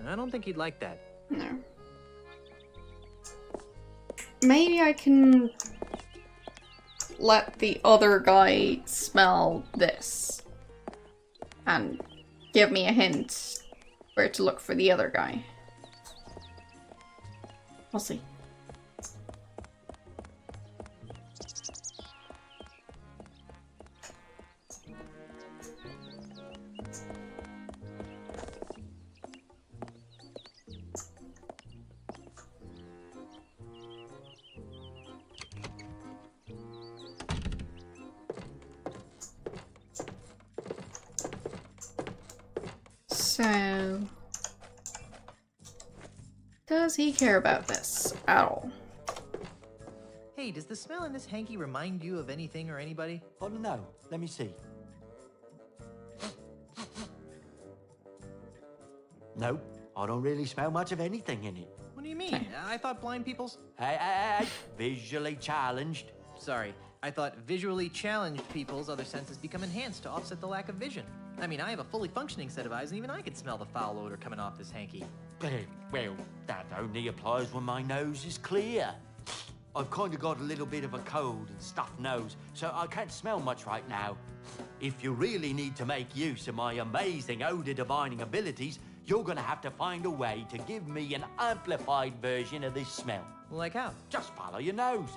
I don't think he'd like that. No. Maybe I can let the other guy smell this and give me a hint where to look for the other guy. We'll see. So, does he care about this at all? Hey, does the smell in this hanky remind you of anything or anybody? I don't know. Let me see. No, I don't really smell much of anything in it. What do you mean? I thought blind people's... Hey. Visually challenged. Sorry, I thought visually challenged people's other senses become enhanced to offset the lack of vision. I mean, I have a fully functioning set of eyes, and even I can smell the foul odor coming off this hanky. Well, that only applies when my nose is clear. I've kind of got a little bit of a cold and stuffed nose, so I can't smell much right now. If you really need to make use of my amazing odor divining abilities, you're gonna have to find a way to give me an amplified version of this smell. Like how? Just follow your nose.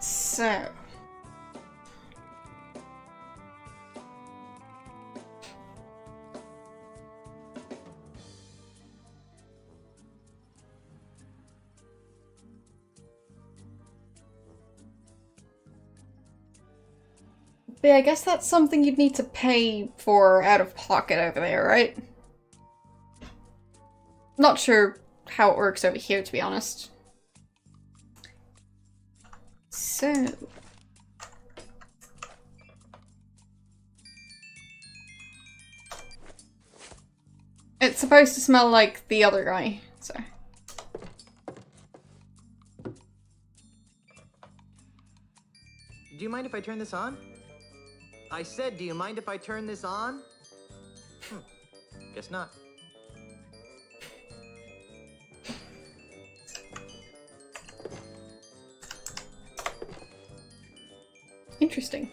So... But yeah, I guess that's something you'd need to pay for out of pocket over there, right? Not sure how it works over here, to be honest. So... It's supposed to smell like the other guy, so... Do you mind if I turn this on? I said, do you mind if I turn this on? Guess not. Interesting.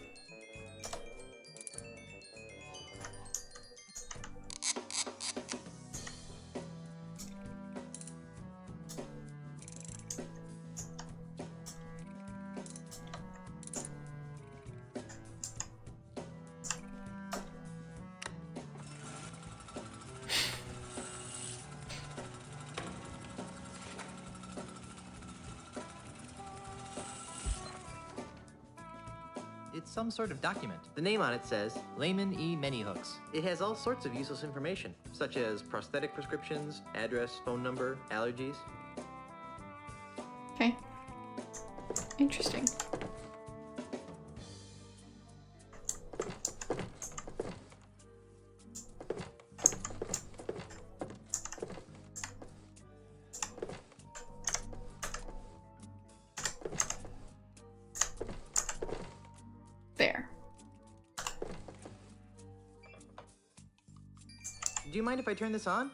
It's some sort of document. The name on it says Layman E. Manyhooks. It has all sorts of useless information, such as prosthetic prescriptions, address, phone number, allergies. Okay. Interesting. There. Do you mind if I turn this on?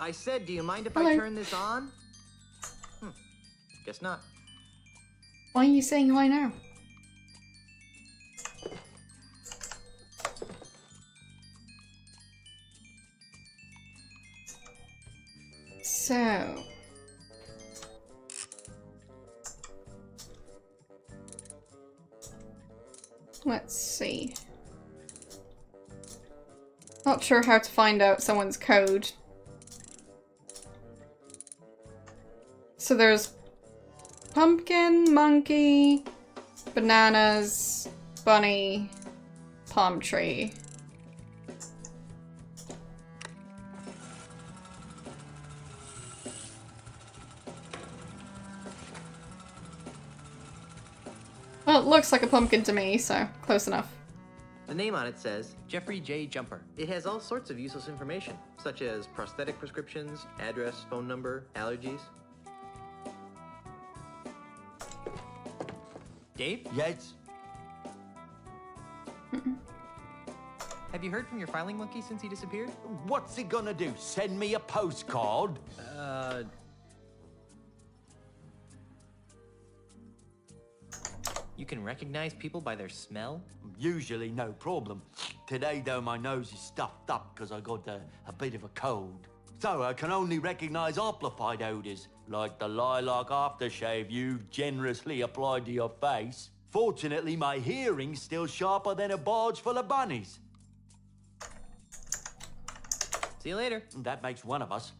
I said, do you mind if Hello. I turn this on? Guess not. Why are you saying hi now? So... Let's see. Not sure how to find out someone's code. So there's pumpkin, monkey, bananas, bunny, palm tree. Well, it looks like a pumpkin to me, so close enough. The name on it says Jeffrey J. Jumper. It has all sorts of useless information, such as prosthetic prescriptions, address, phone number, allergies. Dave? Yes? Have you heard from your filing monkey since he disappeared? What's he gonna do? Send me a postcard? You can recognize people by their smell? Usually no problem. Today, though, my nose is stuffed up because I got a bit of a cold. So I can only recognize amplified odors, like the lilac aftershave you generously applied to your face. Fortunately, my hearing's still sharper than a barge full of bunnies. See you later. That makes one of us.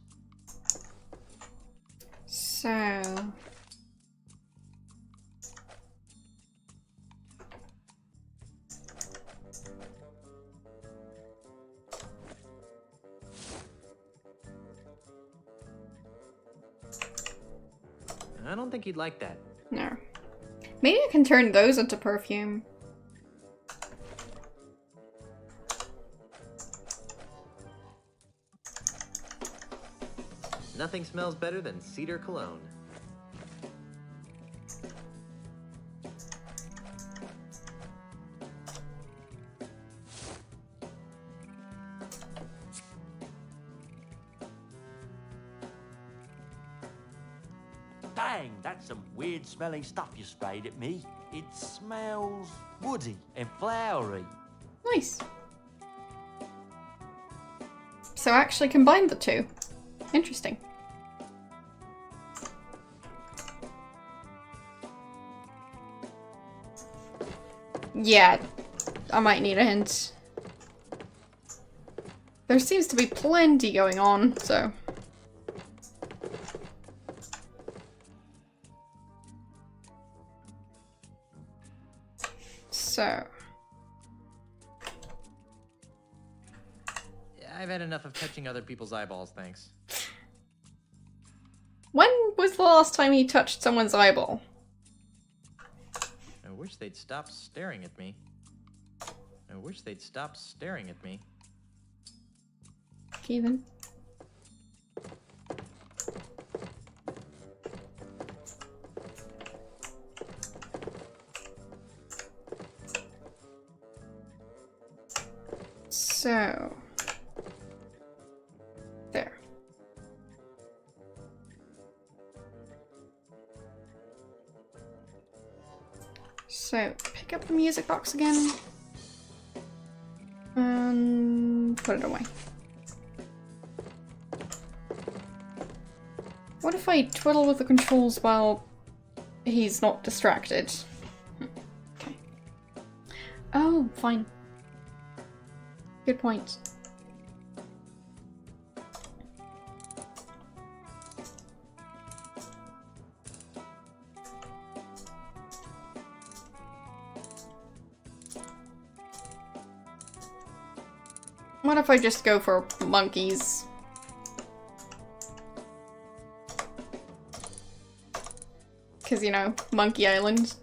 So... I don't think you'd like that. No. Maybe I can turn those into perfume. Nothing smells better than cedar cologne. Dang, that's some weird smelling stuff you sprayed at me. It smells woody and flowery. Nice. So I actually combined the two. Interesting. Yeah, I might need a hint. There seems to be plenty going on, so... So... I've had enough of touching other people's eyeballs, thanks. When was the last time you touched someone's eyeball? I wish they'd stop staring at me. I wish they'd stop staring at me. Okay then. So... There. So, pick up the music box again. And put it away. What if I twiddle with the controls while he's not distracted? Okay. Oh, fine. Good point. What if I just go for monkeys? Because, you know, Monkey Island.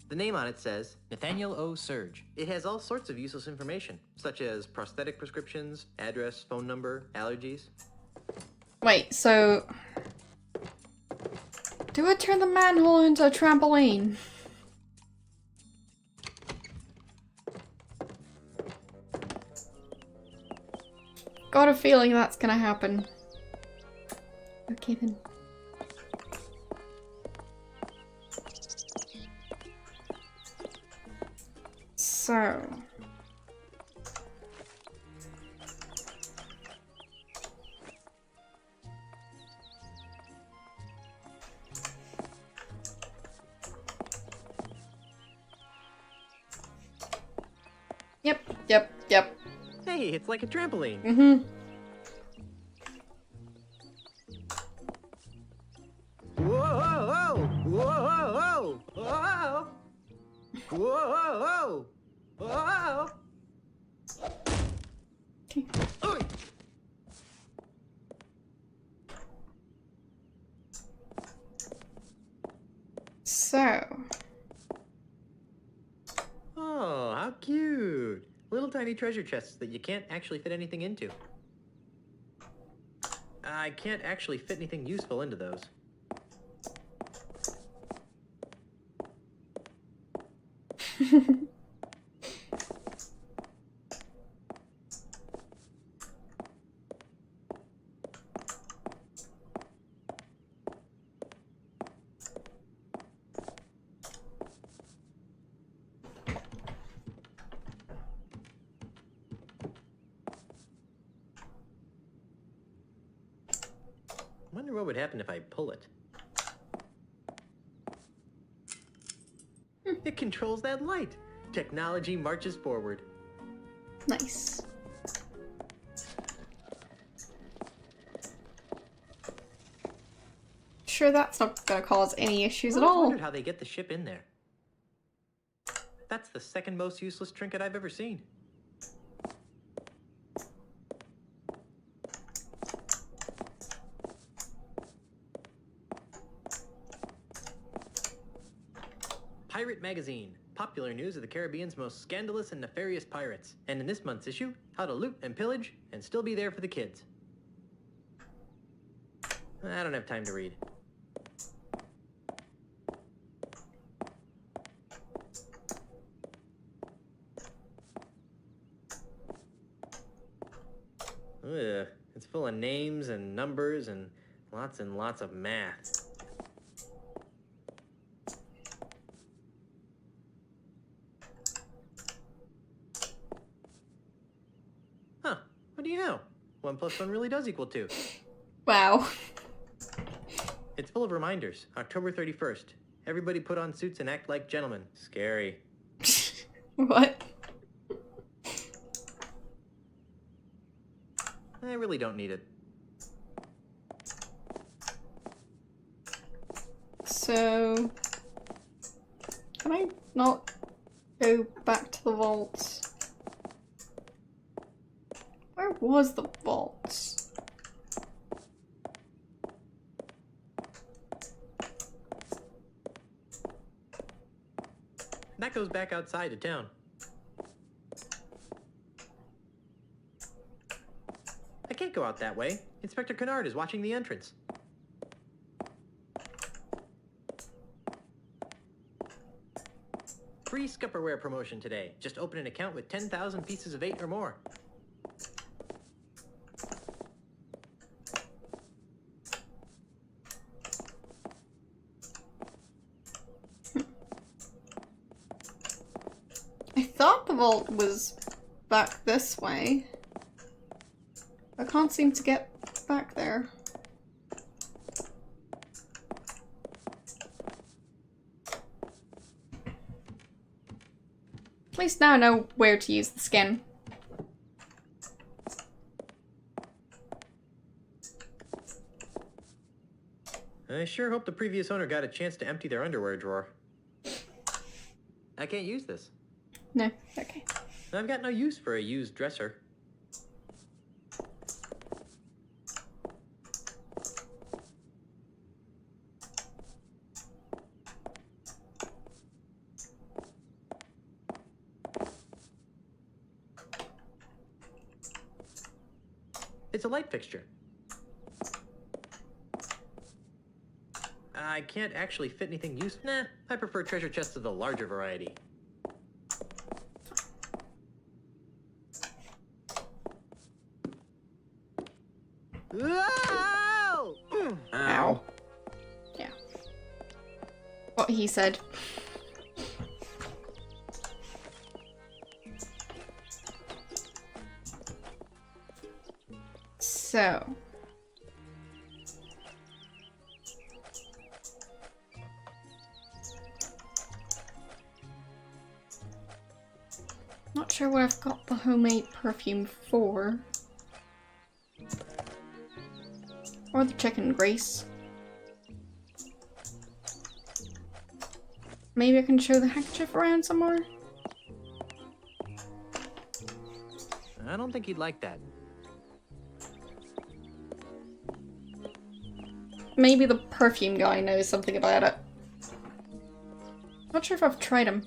The name on it says Nathaniel O. Surge. It has all sorts of useless information, such as prosthetic prescriptions, address, phone number, allergies. Wait, so... Do I turn the manhole into a trampoline? Got a feeling that's gonna happen. Okay then. So... Yep, yep. Hey, it's like a trampoline. Mm-hmm. Whoa, whoa, whoa, whoa, whoa, whoa, whoa. Oi. So. Oh, how cute. Little tiny treasure chests that you can't actually fit anything into. I can't actually fit anything useful into those. Wonder what would happen if I pull it. It controls that light. Technology marches forward. Nice. Sure, that's not gonna cause any issues at I all. wondered how they get the ship in there. That's the second most useless trinket I've ever seen. Pirate Magazine. Popular news of the Caribbean's most scandalous and nefarious pirates. And in this month's issue, how to loot and pillage and still be there for the kids. I don't have time to read. Ugh, it's full of names and numbers and lots of math. Huh, what do you know? 1 + 1 really does equal 2. Wow. It's full of reminders. October 31st. Everybody put on suits and act like gentlemen. Scary. What? I really don't need it. So... Can I not go back to the vault? Where was the vault? That goes back outside of town. I can't go out that way. Inspector Kennard is watching the entrance. Free Scupperware promotion today. Just open an account with 10,000 pieces of 8 or more. I thought the vault was back this way. I can't seem to get back there. At least now I know where to use the skin. I sure hope the previous owner got a chance to empty their underwear drawer. I can't use this. No, okay. I've got no use for a used dresser. It's a light fixture. I can't actually fit anything useful. Nah, I prefer treasure chests of the larger variety. Whoa! Ow. Yeah. What he said. So. Not sure what I've got the homemade perfume for. Or the chicken grease. Maybe I can show the handkerchief around somewhere? I don't think he'd like that. Maybe the perfume guy knows something about it. Not sure if I've tried him.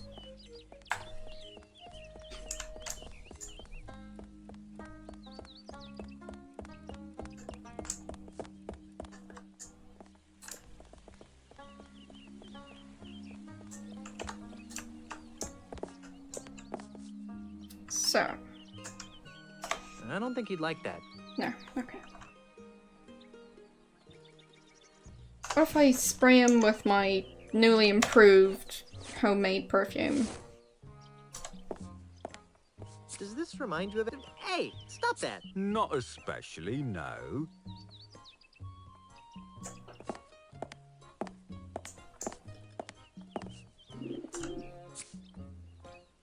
So. I don't think he'd like that. No, okay. What if I spray him with my newly improved homemade perfume? Does this remind you of it? Hey, stop that! Not especially, no.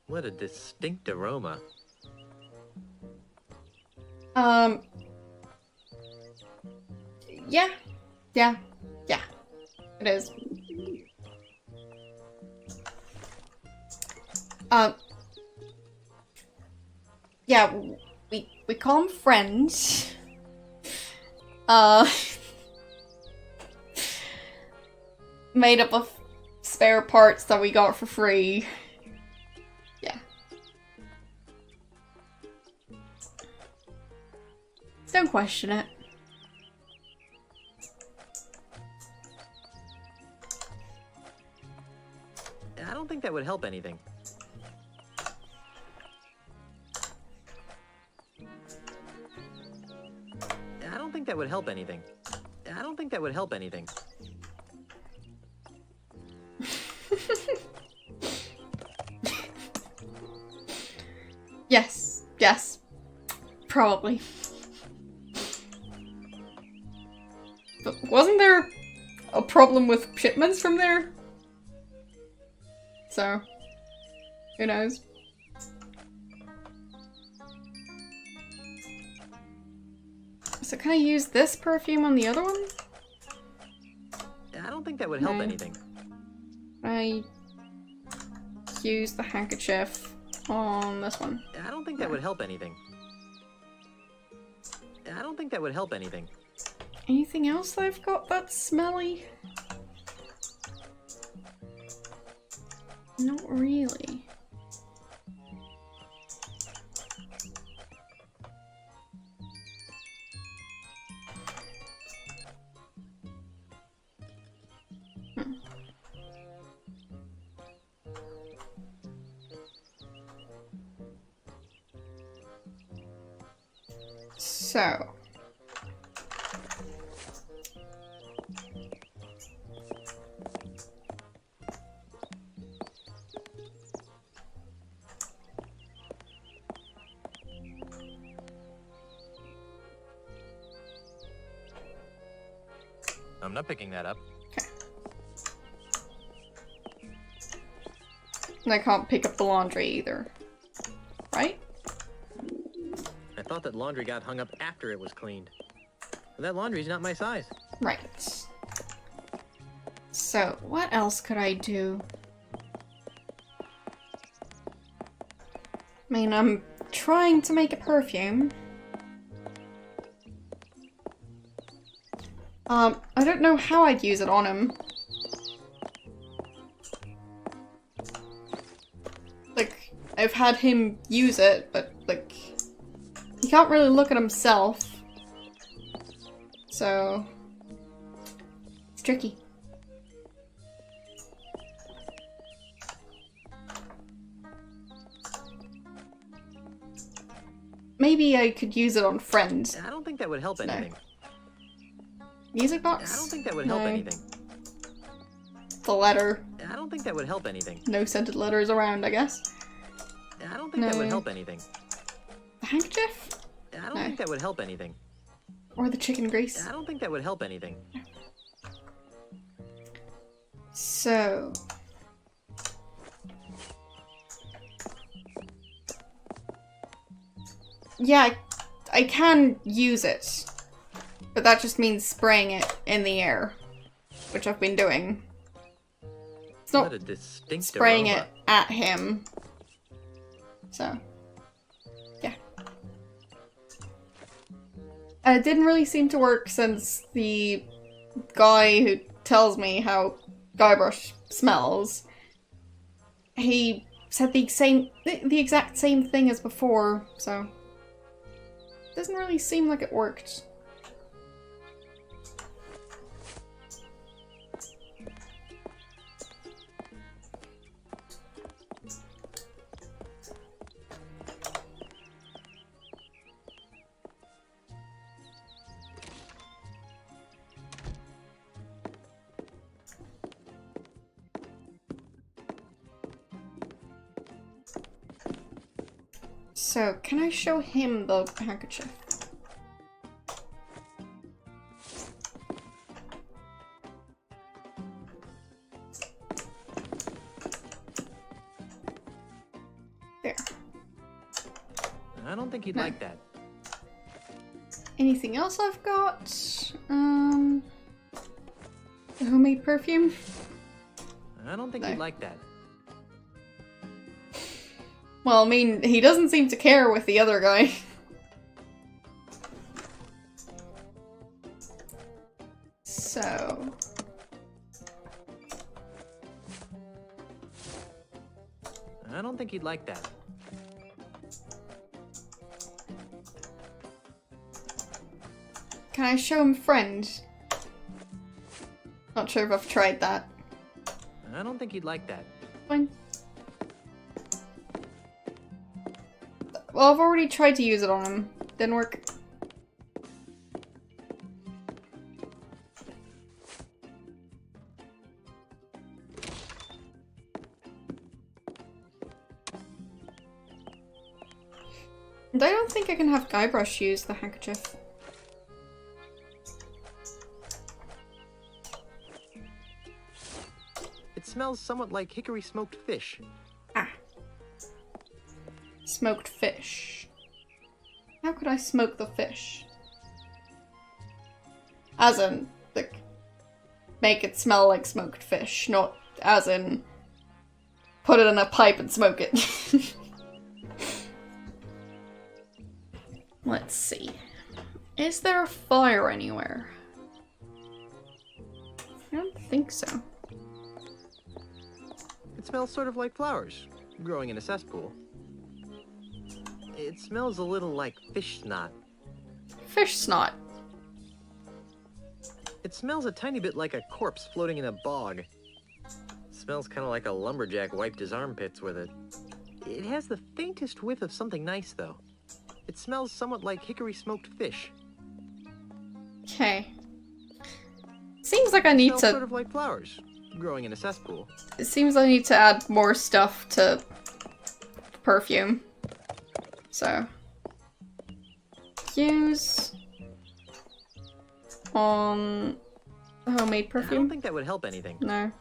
What a distinct aroma. Yeah. Yeah. Yeah. It is. Yeah, we call them friends. Made up of spare parts that we got for free. Yeah. Don't question it. I don't think that would help anything. I don't think that would help anything. I don't think that would help anything. Yes. Yes. Probably. But wasn't there a problem with shipments from there? So, who knows? So can I use this perfume on the other one? I don't think that would help No. anything. I use the handkerchief on this one. I don't think that would help anything. I don't think that would help anything. Anything else I've got that's smelly? Not really. So. I'm not picking that up. And I can't pick up the laundry either. Right? I thought that laundry got hung up after it was cleaned. But that laundry's not my size. Right. So, what else could I do? I mean, I'm trying to make a perfume. I don't know how I'd use it on him. Like, I've had him use it, but, like, he can't really look at himself. So, it's tricky. Maybe I could use it on friends. I don't think that would help anything. Music box? I don't think that would help anything. The letter. I don't think that would help anything. No scented letters around, I guess. I don't think that would help anything. The handkerchief? I don't think that would help anything. Or the chicken grease? I don't think that would help anything. So... Yeah, I can use it. But that just means spraying it in the air. Which I've been doing. It's not What a distinct spraying aroma. it at him. So, yeah. It didn't really seem to work since the guy who tells me how Guybrush smells, he said the exact same thing as before, so it doesn't really seem like it worked. So, can I show him the handkerchief? There. I don't think he'd No. like that. Anything else I've got? The homemade perfume? I don't think No. he'd like that. Well, I mean, he doesn't seem to care with the other guy. So... I don't think he'd like that. Can I show him friend? Not sure if I've tried that. I don't think he'd like that. Fine. Well, I've already tried to use it on him. Didn't work. And I don't think I can have Guybrush use the handkerchief. It smells somewhat like hickory smoked fish. Smoked fish. How could I smoke the fish? As in, like, make it smell like smoked fish, not as in, put it in a pipe and smoke it. Let's see. Is there a fire anywhere? I don't think so. It smells sort of like flowers, growing in a cesspool. It smells a little like fish snot. Fish snot. It smells a tiny bit like a corpse floating in a bog. It smells kind of like a lumberjack wiped his armpits with it. It has the faintest whiff of something nice, though. It smells somewhat like hickory smoked fish. Okay. Seems like I need Smells to... sort of like flowers, growing in a cesspool. It seems I need to add more stuff to perfume. So, use on homemade I perfume. don't think that would help anything. No.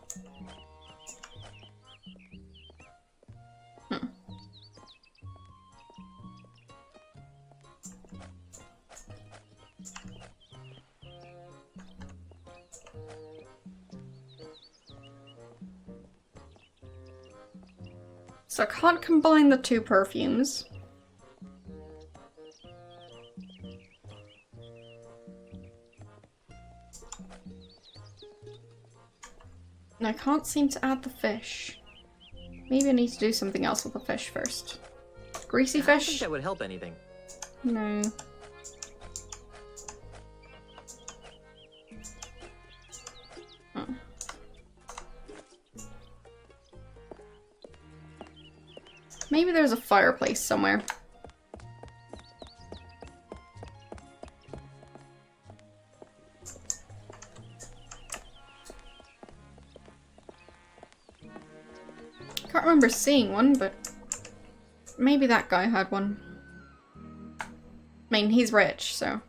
So I can't combine the two perfumes. And I can't seem to add the fish. Maybe I need to do something else with the fish first. Greasy I don't think fish? that would help anything. No. Oh. Maybe there's a fireplace somewhere. Can't remember seeing one, but maybe that guy had one. I mean, he's rich, so.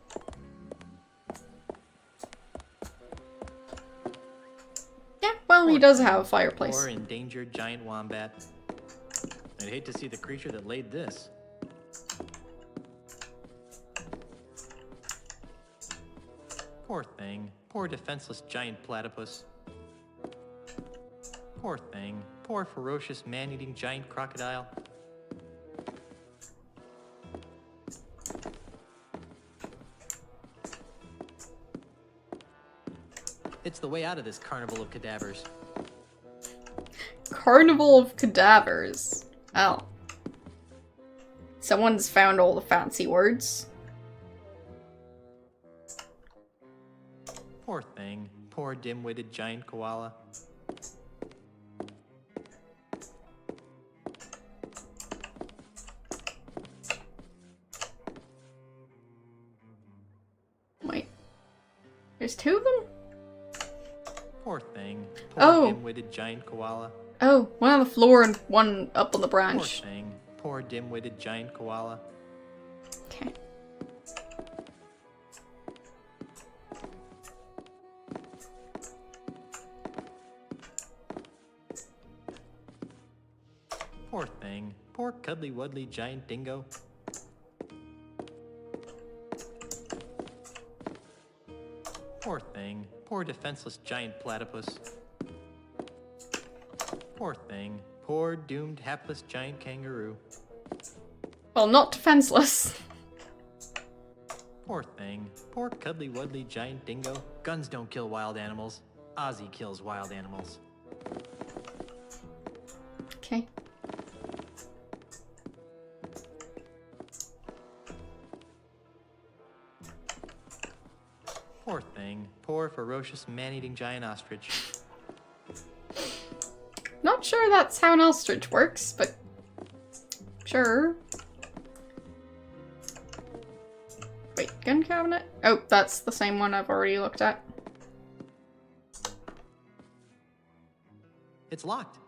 Yeah, well, he does have a fireplace. Or endangered giant wombat. I'd hate to see the creature that laid this. Poor thing. Poor defenseless giant platypus. Poor thing. Poor ferocious man-eating giant crocodile. It's the way out of this carnival of cadavers. Carnival of cadavers. Oh. Someone's found all the fancy words. Poor thing. Poor dim-witted giant koala. Wait. There's two of them? Poor thing. Poor Oh. dim-witted giant koala. Oh, one on the floor and one up on the Poor branch. thing. Poor dim-witted giant koala. Okay. Poor thing. Poor cuddly-wuddly giant dingo. Poor thing. Poor defenseless giant platypus. Poor thing. Poor doomed hapless giant kangaroo. Well, not defenseless. Poor thing. Poor cuddly-wuddly giant dingo. Guns don't kill wild animals. Ozzy kills wild animals. Okay. Poor thing. Poor ferocious man-eating giant ostrich. Not sure that's how an ostrich works, but sure. Wait, gun cabinet? Oh, that's the same one I've already looked at. It's locked.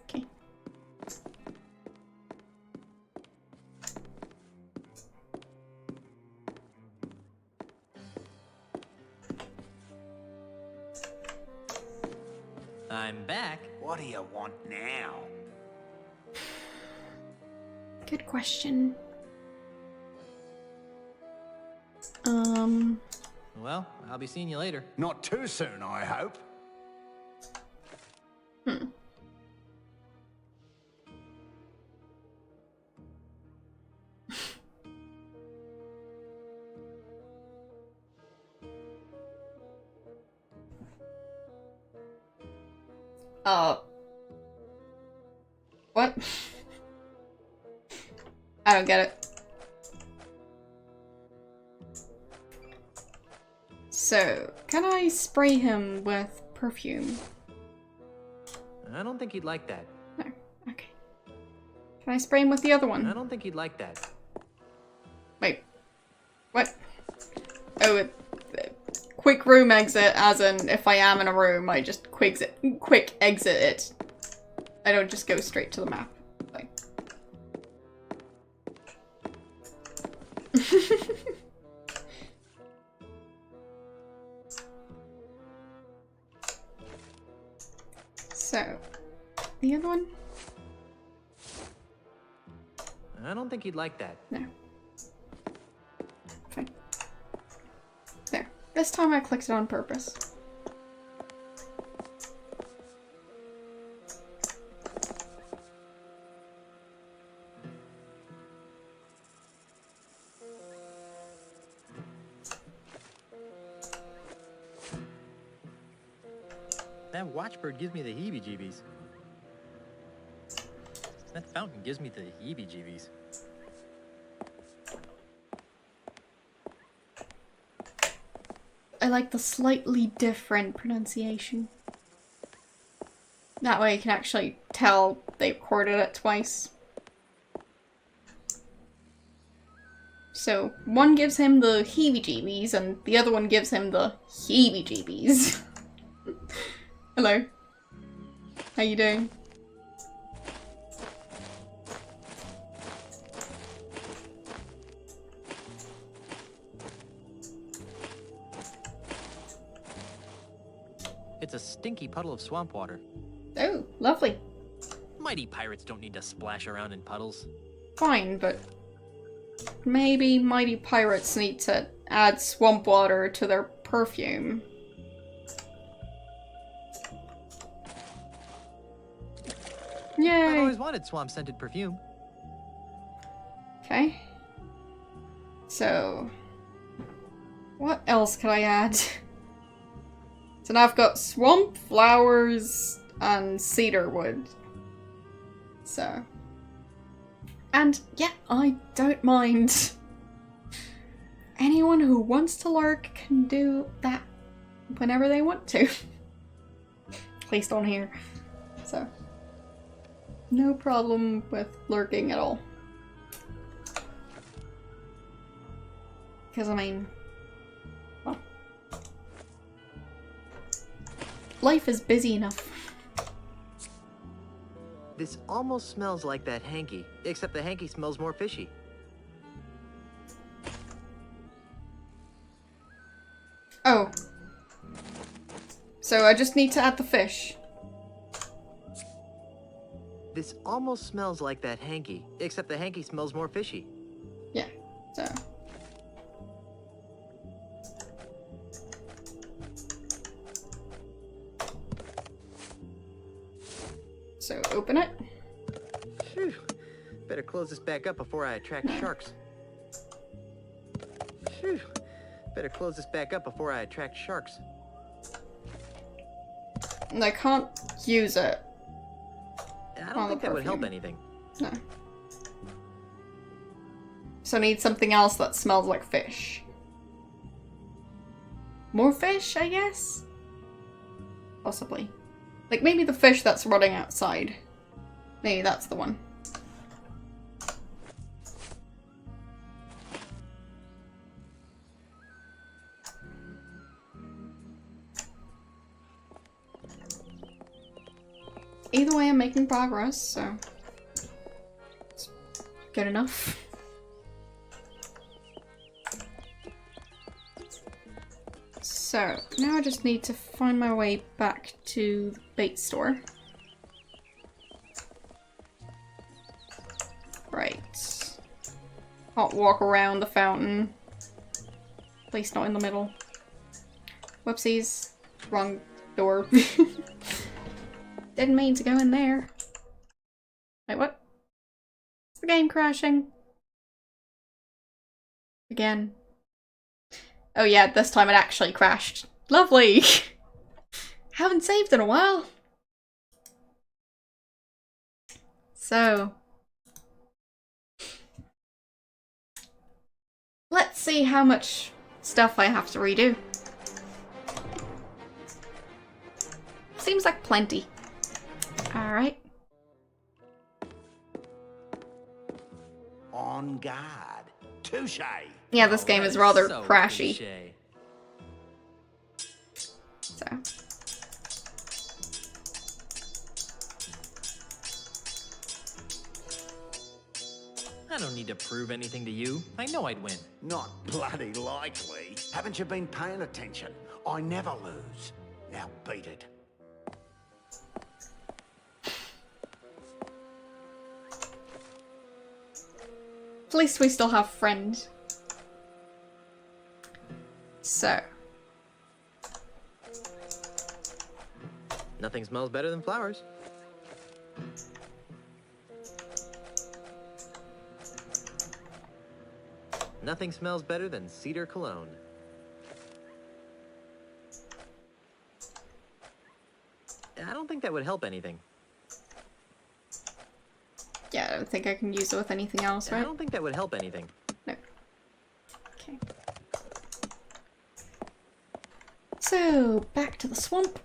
Okay. I'm back. What do you want now? Good question. Well, I'll be seeing you later. Not too soon, I hope. What? I don't get it. So, can I spray him with perfume? I don't think he'd like that. No. Okay. Can I spray him with the other one? I don't think he'd like that. Wait. What? Oh, quick room exit, as in if I am in a room, I just quick exit it. I don't just go straight to the map. Like. So, the other one? I don't think he'd like that. No. Fine. There. This time I clicked it on purpose. That watchbird gives me the heebie-jeebies. That fountain gives me the heebie-jeebies. I like the slightly different pronunciation. That way I can actually tell they recorded it twice. So, one gives him the heebie-jeebies, and the other one gives him the heebie-jeebies. Hello. How you doing? It's a stinky puddle of swamp water. Oh, lovely. Mighty pirates don't need to splash around in puddles. Fine, but maybe mighty pirates need to add swamp water to their perfume. Yay! I've always wanted swamp-scented perfume. Okay. So, what else could I add? So now I've got swamp, flowers, and cedar wood. So. And yeah, I don't mind. Anyone who wants to lurk can do that whenever they want to. At least on here. So. No problem with lurking at all. Because, I mean, well, life is busy enough. This almost smells like that hanky, except the hanky smells more fishy. Oh. So I just need to add the fish. This almost smells like that hanky, except the hanky smells more fishy. Yeah, so. So open it. Phew. Better close this back up before I attract sharks. Phew. Better close this back up before I attract sharks. And I can't use it. I don't think that would help anything. No. So I need something else that smells like fish. More fish, I guess? Possibly. Like maybe the fish that's rotting outside. Maybe that's the one. Either way, I'm making progress, so it's good enough. So, now I just need to find my way back to the bait store. Right. Can't walk around the fountain. At least not in the middle. Whoopsies. Wrong door. Didn't mean to go in there. Wait, what? Is the game crashing? Again. Oh yeah, this time it actually crashed. Lovely! Haven't saved in a while. So. Let's see how much stuff I have to redo. Seems like plenty. Alright. On guard. Touche. Yeah, this game is rather crashy. So. I don't need to prove anything to you. I know I'd win. Not bloody likely. Haven't you been paying attention? I never lose. Now beat it. At least we still have friends. So. Nothing smells better than flowers. Nothing smells better than cedar cologne. I don't think that would help anything. Yeah, I don't think I can use it with anything else, right? I don't think that would help anything. No. Okay. So, back to the swamp.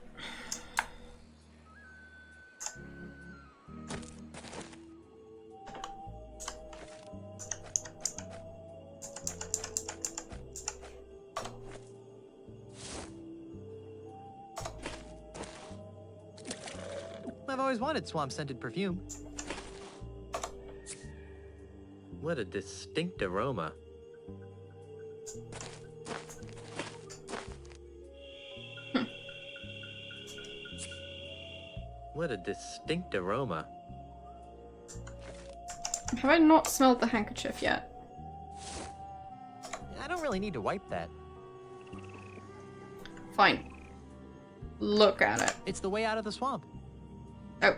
I've always wanted swamp-scented perfume. What a distinct aroma. What a distinct aroma. Have I not smelled the handkerchief yet? I don't really need to wipe that. Fine. Look at it. It's the way out of the swamp. Oh,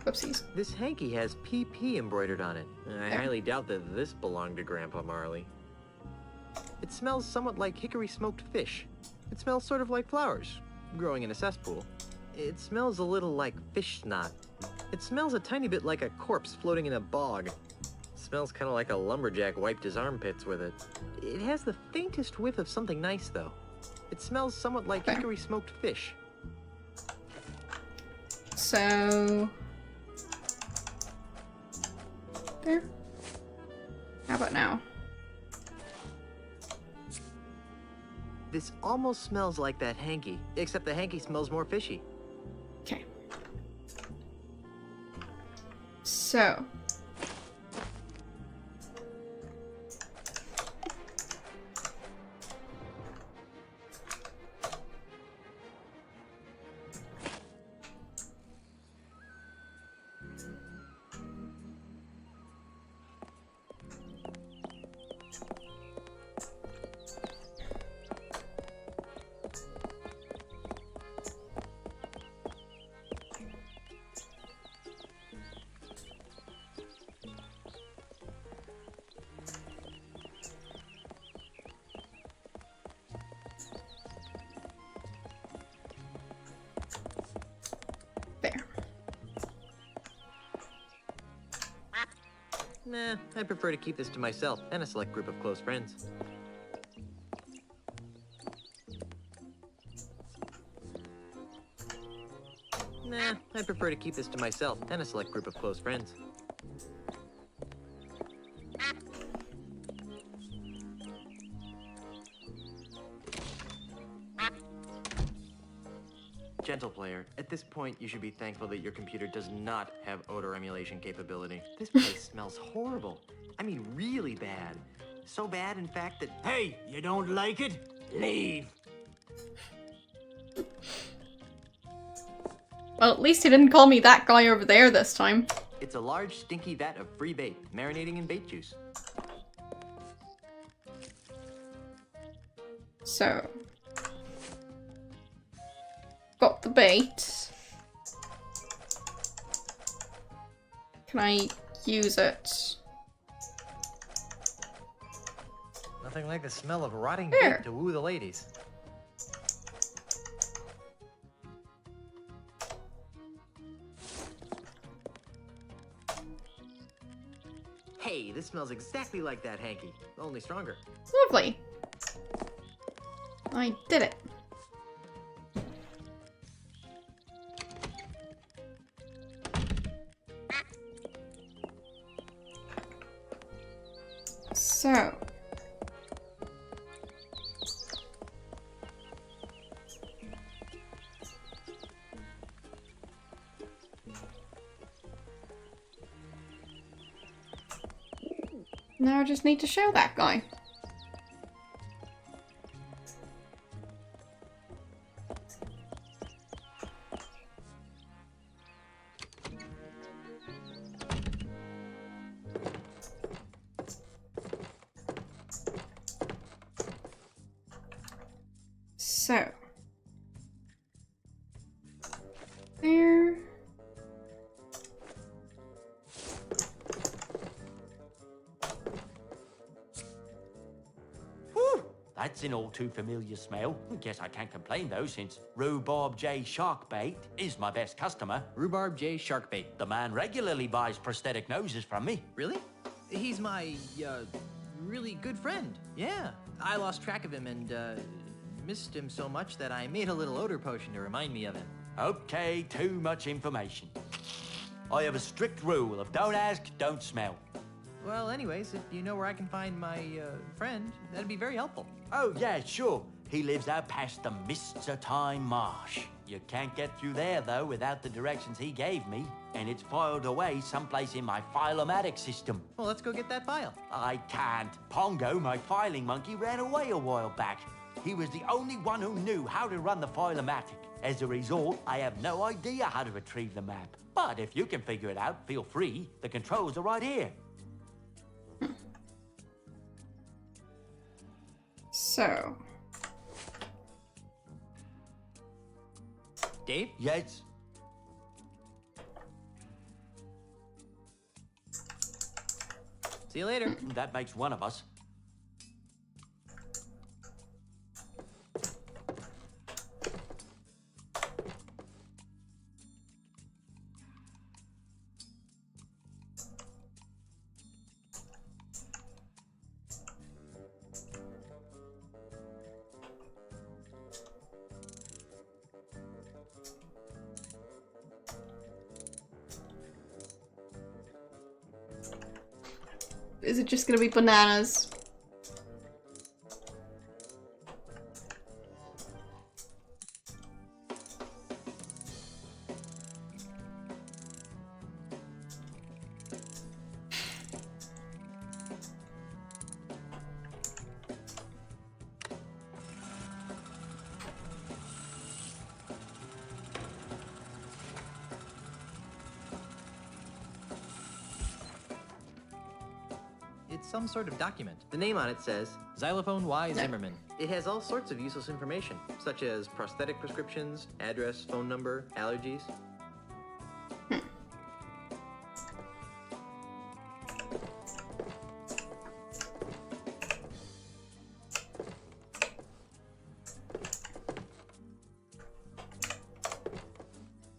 whoopsies. This hanky has PP embroidered on it. I highly doubt that this belonged to Grandpa Marley. It smells somewhat like hickory smoked fish. It smells sort of like flowers, growing in a cesspool. It smells a little like fish snot. It smells a tiny bit like a corpse floating in a bog. It smells kind of like a lumberjack wiped his armpits with it. It has the faintest whiff of something nice, though. It smells somewhat like hickory smoked fish. So... there. How about now? This almost smells like that hanky, except the hanky smells more fishy. Okay. So... Nah, I prefer to keep this to myself and a select group of close friends. Nah, I prefer to keep this to myself and a select group of close friends. Gentle player, at this point you should be thankful that your computer does not have odor emulation capability. This place smells horrible. I mean, really bad. So bad, in fact, that... Hey, you don't like it? Leave. Well, at least he didn't call me that guy over there this time. It's a large, stinky vat of free bait, marinating in bait juice. So... got the bait. Can I use it? Nothing like the smell of rotting There. bait to woo the ladies. Hey, this smells exactly like that hanky, only stronger. Lovely. I did it. So... now I just need to show that guy. So, there. Whew, that's an all too familiar smell. Guess I can't complain though, since Rhubarb J Sharkbait is my best customer. Rhubarb J Sharkbait. The man regularly buys prosthetic noses from me. Really? He's my, really good friend. Yeah, I lost track of him and, missed him so much that I made a little odor potion to remind me of him. Okay, too much information. I have a strict rule of don't ask, don't smell. Well, anyways, if you know where I can find my, friend, that'd be very helpful. Oh, yeah, sure. He lives out past the Mists of Time Marsh. You can't get through there, though, without the directions he gave me. And it's filed away someplace in my Filomatic system. Well, let's go get that file. I can't. Pongo, my filing monkey, ran away a while back. He was the only one who knew how to run the Filomatic. As a result, I have no idea how to retrieve the map. But if you can figure it out, feel free. The controls are right here. So. Dave? Yes? See you later. That makes one of us. Is it just gonna be bananas? It's some sort of document. The name on it says Xylophone Y. Zimmerman. it has all sorts of useless information, such as prosthetic prescriptions, address, phone number, allergies.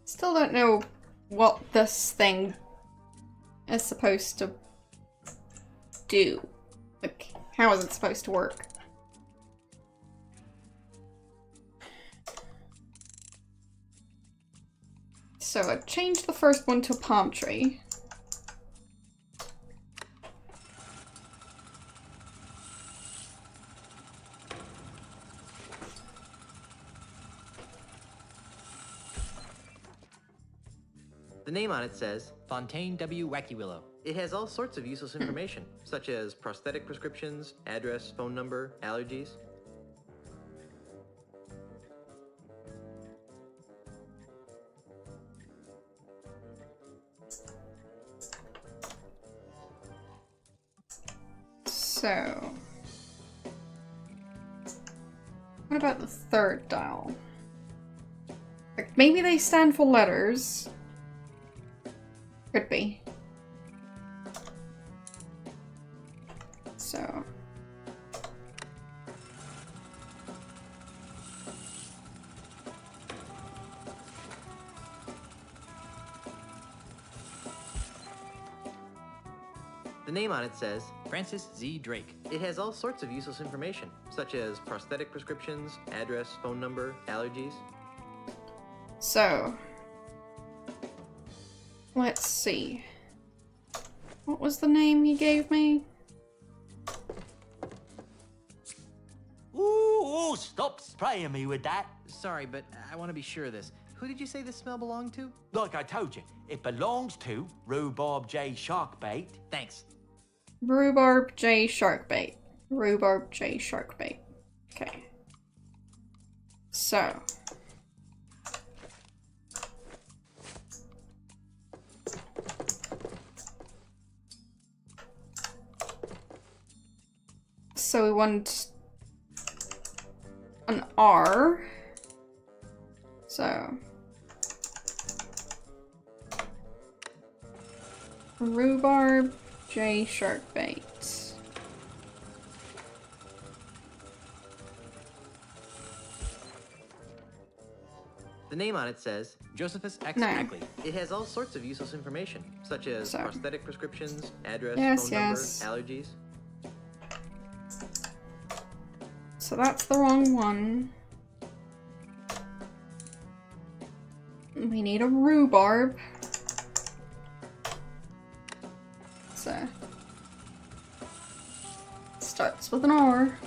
Still don't know what this thing is supposed to do. Like, how is it supposed to work? So I changed the first one to a palm tree. The name on it says Fontaine W. Wacky Willow. it has all sorts of useless information, such as prosthetic prescriptions, address, phone number, allergies. So, what about the third dial? Like, maybe they stand for letters. Could be. So. The name on it says Francis Z. Drake. it has all sorts of useless information, such as prosthetic prescriptions, address, phone number, allergies. So. Let's see. What was the name you gave me? Ooh, stop spraying me with that. Sorry, but I want to be sure of this. Who did you say this smell belonged to? Like I told you, it belongs to Rhubarb J. Sharkbait. Thanks. Rhubarb J. Sharkbait. Rhubarb J. Sharkbait. Okay. So. So we want an R. So. Rhubarb J. Sharkbait. The name on it says Josephus X. No. Buckley. it has all sorts of useless information, such as So. prosthetic prescriptions, address, Yes, phone number, yes. allergies. So that's the wrong one. We need a rhubarb. So. Starts with an R.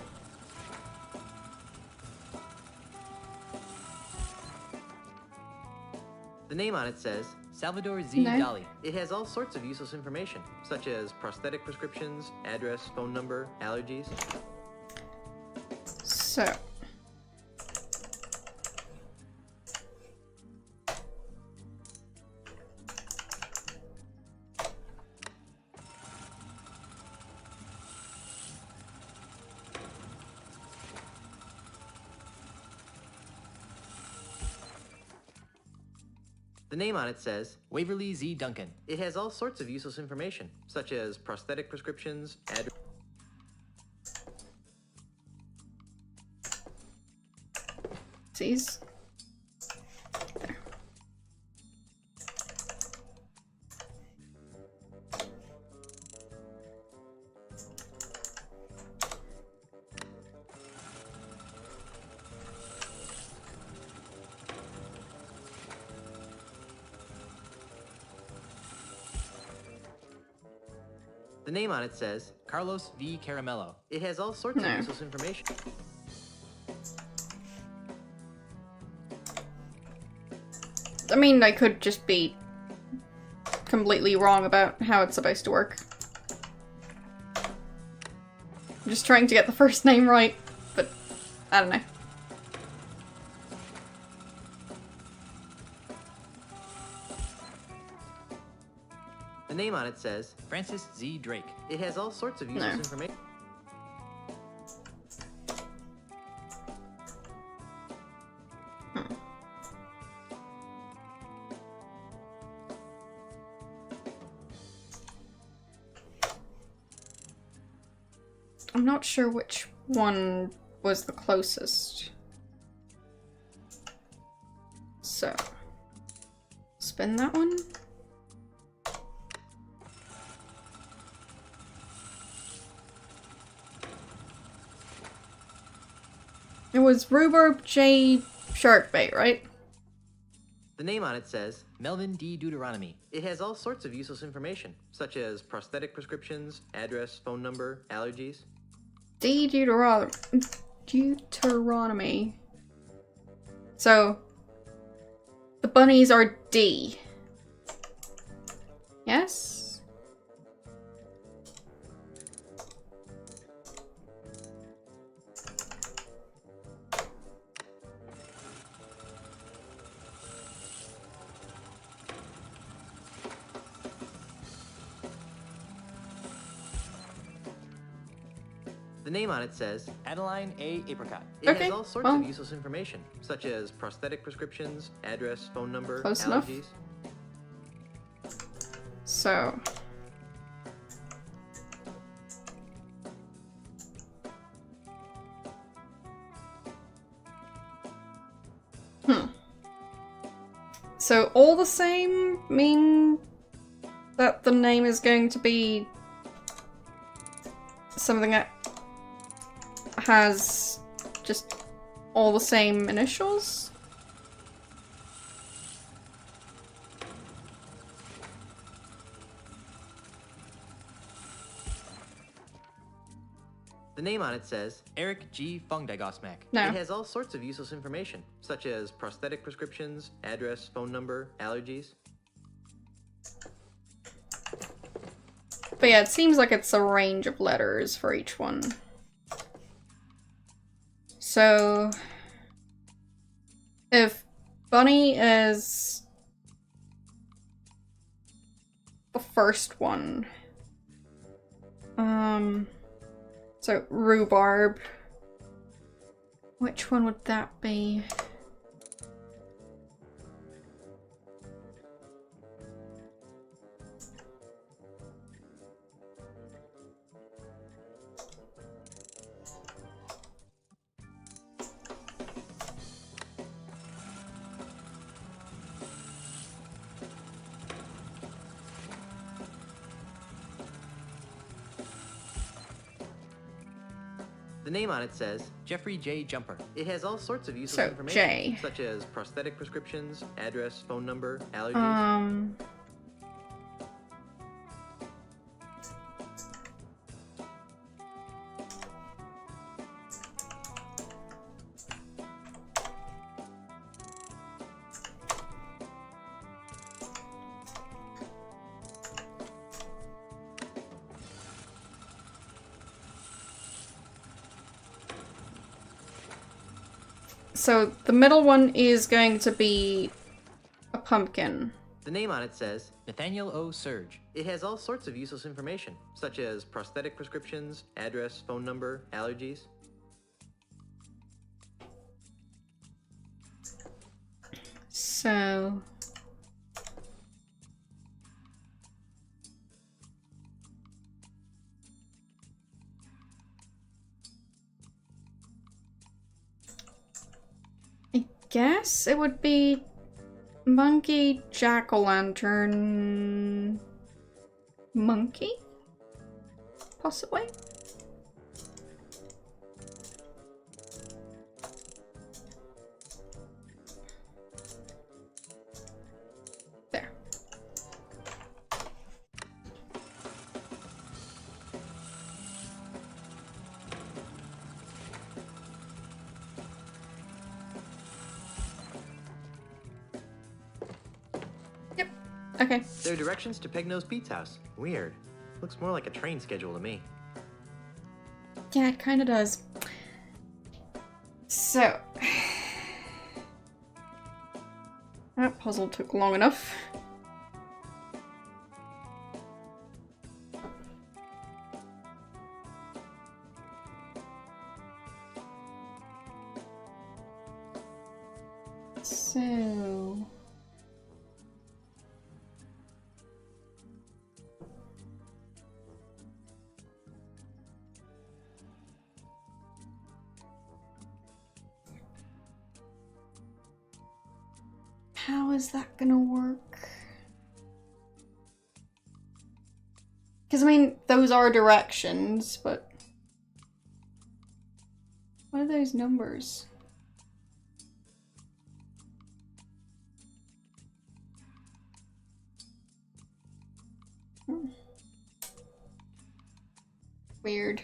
The name on it says Salvador Z. No. Dali. it has all sorts of useless information, such as prosthetic prescriptions, address, phone number, allergies. So. The name on it says Waverly Z. Duncan. it has all sorts of useless information, such as prosthetic prescriptions, Sees. The name on it says Carlos V. Caramello. it has all sorts of No. useless information. I mean, I could just be completely wrong about how it's supposed to work. I'm just trying to get the first name right, but I don't know. The name on it says Francis Z. Drake. it has all sorts of useless No. information. I'm not sure which one was the closest. So, spin that one. It was rhubarb J sharkbait, right? The name on it says Melvin D. Deuteronomy. it has all sorts of useless information, such as prosthetic prescriptions, address, phone number, allergies. D Deuteronomy. So, the bunnies are D. Yes? The name on it says Adeline A. Apricot. it Okay, has all sorts well. of useless information, such as prosthetic prescriptions, address, phone number, Close enough. allergies. So. So all the same mean that the name is going to be something that has just all the same initials? The name on it says Eric G. Fungdagosmak. No. it has all sorts of useless information, such as prosthetic prescriptions, address, phone number, allergies. But yeah, it seems like it's a range of letters for each one. So, if Bunny is the first one, so rhubarb, which one would that be? The name on it says Jeffrey J. Jumper. it has all sorts of useless So, information, J. such as prosthetic prescriptions, address, phone number, allergies. So the middle one is going to be a pumpkin. The name on it says Nathaniel O. Surge. it has all sorts of useless information, such as prosthetic prescriptions, address, phone number, allergies. So guess it would be monkey, jack-o'-lantern, monkey? Possibly? There. Yep. Okay. There are directions to Peg-Nosed Pete's house. Weird. Looks more like a train schedule to me. Yeah, it kind of does. So, that puzzle took long enough. So... how is that gonna work? Because, I mean, those are directions, but... what are those numbers? Weird.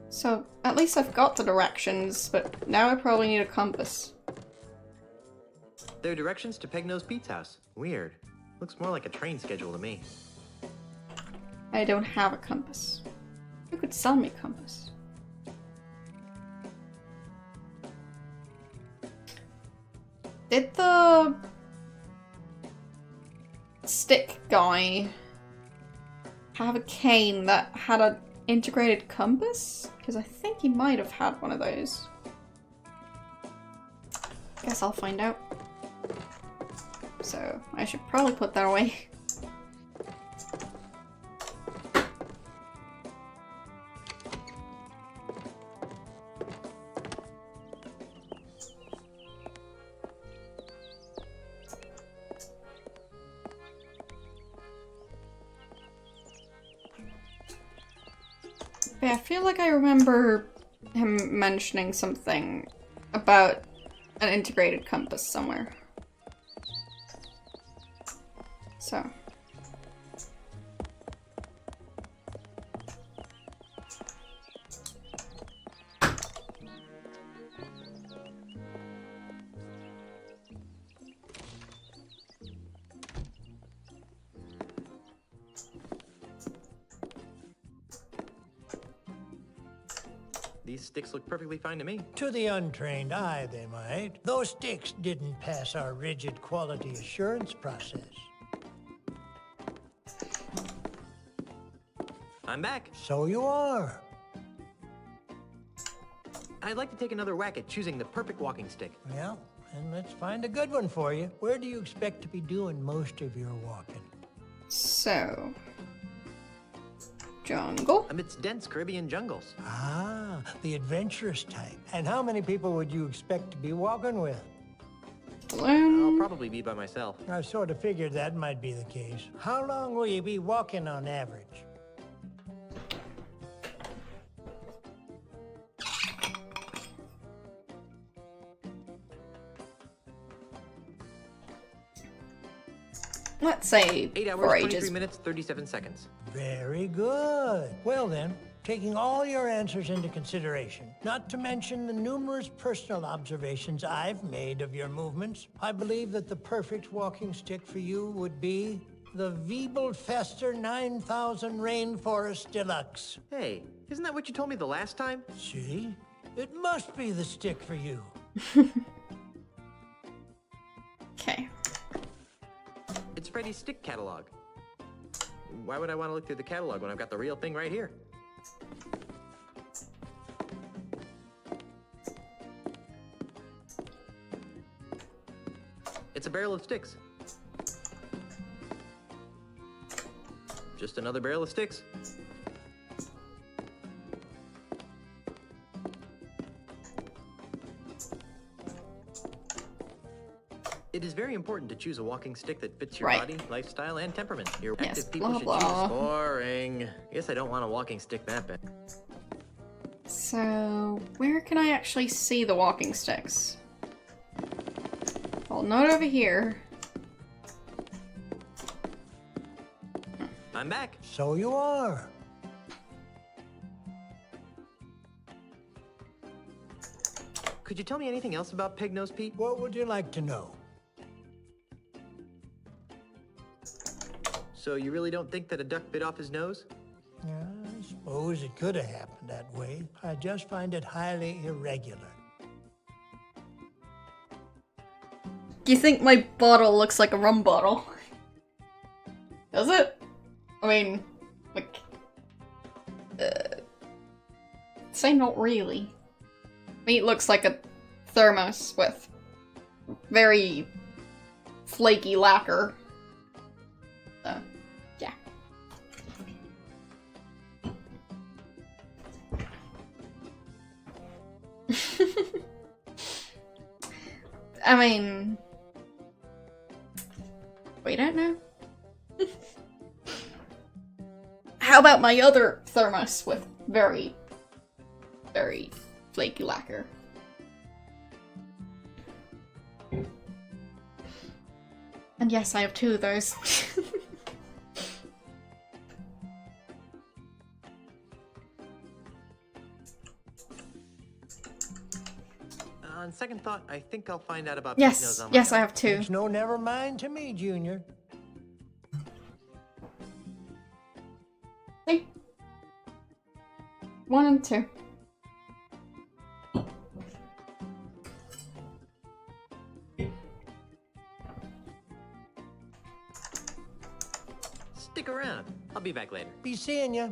So, at least I've got the directions, but now I probably need a compass. There are directions to Peg-Nosed Pete's house. Weird. Looks more like a train schedule to me. I don't have a compass. You could sell me a compass. Did the stick guy have a cane that had an integrated compass? Because I think he might have had one of those. Guess I'll find out. So I should probably put that away. Yeah, I feel like I remember him mentioning something about an integrated compass somewhere. So. These sticks look perfectly fine to me. To the untrained eye, they might. Those sticks didn't pass our rigid quality assurance process. I'm back. So you are. I'd like to take another whack at choosing the perfect walking stick. Well, and let's find a good one for you. Where do you expect to be doing most of your walking? So. Jungle? Amidst dense Caribbean jungles. Ah, the adventurous type. And how many people would you expect to be walking with? I'll probably be by myself. I sort of figured that might be the case. How long will you be walking on average? Let's say 8 hours, 23 minutes, 37 seconds. Very good. Well then, taking all your answers into consideration, not to mention the numerous personal observations I've made of your movements, I believe that the perfect walking stick for you would be the Wiebelfester 9000 Rainforest Deluxe. Hey, isn't that what you told me the last time? See? It must be the stick for you. Okay. It's Freddy's stick catalog. Why would I want to look through the catalog when I've got the real thing right here? It's a barrel of sticks. just another barrel of sticks. It is very important to choose a walking stick that fits your body, lifestyle, and temperament. Your active people should choose. Boring. Guess I don't want a walking stick that bad. So, where can I actually see the walking sticks? Well, not over here. I'm back. So you are. Could you tell me anything else about Pig-Nosed Pete? What would you like to know? So you really don't think that a duck bit off his nose? Yeah, I suppose it could have happened that way. I just find it highly irregular. Do you think my bottle looks like a rum bottle? Does it? I mean, like... say not really. I mean, it looks like a thermos with very flaky lacquer. So, yeah. I mean... we don't know. How about my other thermos with very, very flaky lacquer? And yes, I have two of those. On second thought, I think I'll find out about yes, Pig-Nose on my yes, own. I have two. It's no never mind to me, Junior. See? 1 and 2. Stick around. I'll be back later. Be seeing ya.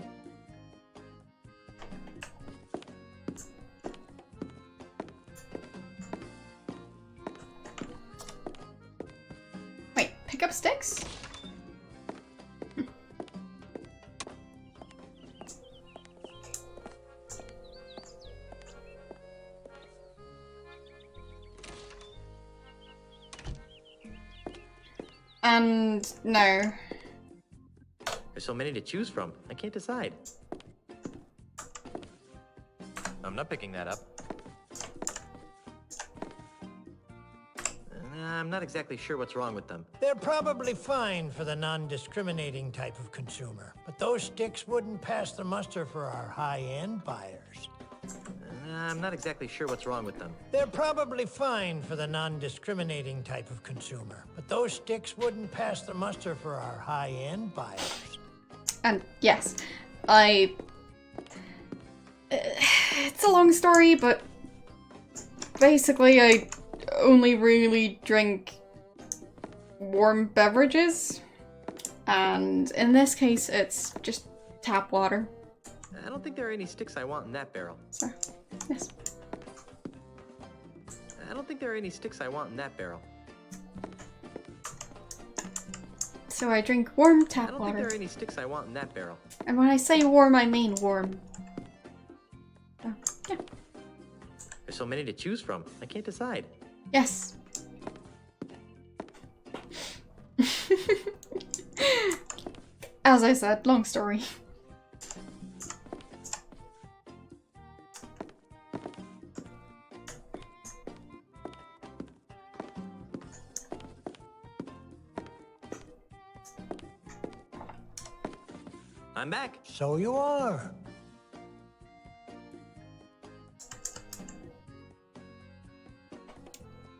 Wait, pick up sticks? And no. There's so many to choose from. I can't decide. I'm not picking that up. I'm not exactly sure what's wrong with them. They're probably fine for the non-discriminating type of consumer, but those sticks wouldn't pass the muster for our high-end buyers. I'm not exactly sure what's wrong with them. They're probably fine for the non-discriminating type of consumer, but those sticks wouldn't pass the muster for our high-end buyers. And yes, it's a long story, but basically I only really drink warm beverages. And in this case, it's just tap water. I don't think there are any sticks I want in that barrel. So, yes. I don't think there are any sticks I want in that barrel. So I drink warm tap I don't water. think there are any sticks I want in that barrel. And when I say warm, I mean warm. So, yeah. There's so many to choose from. I can't decide. Yes. As I said, long story. I'm back. So you are.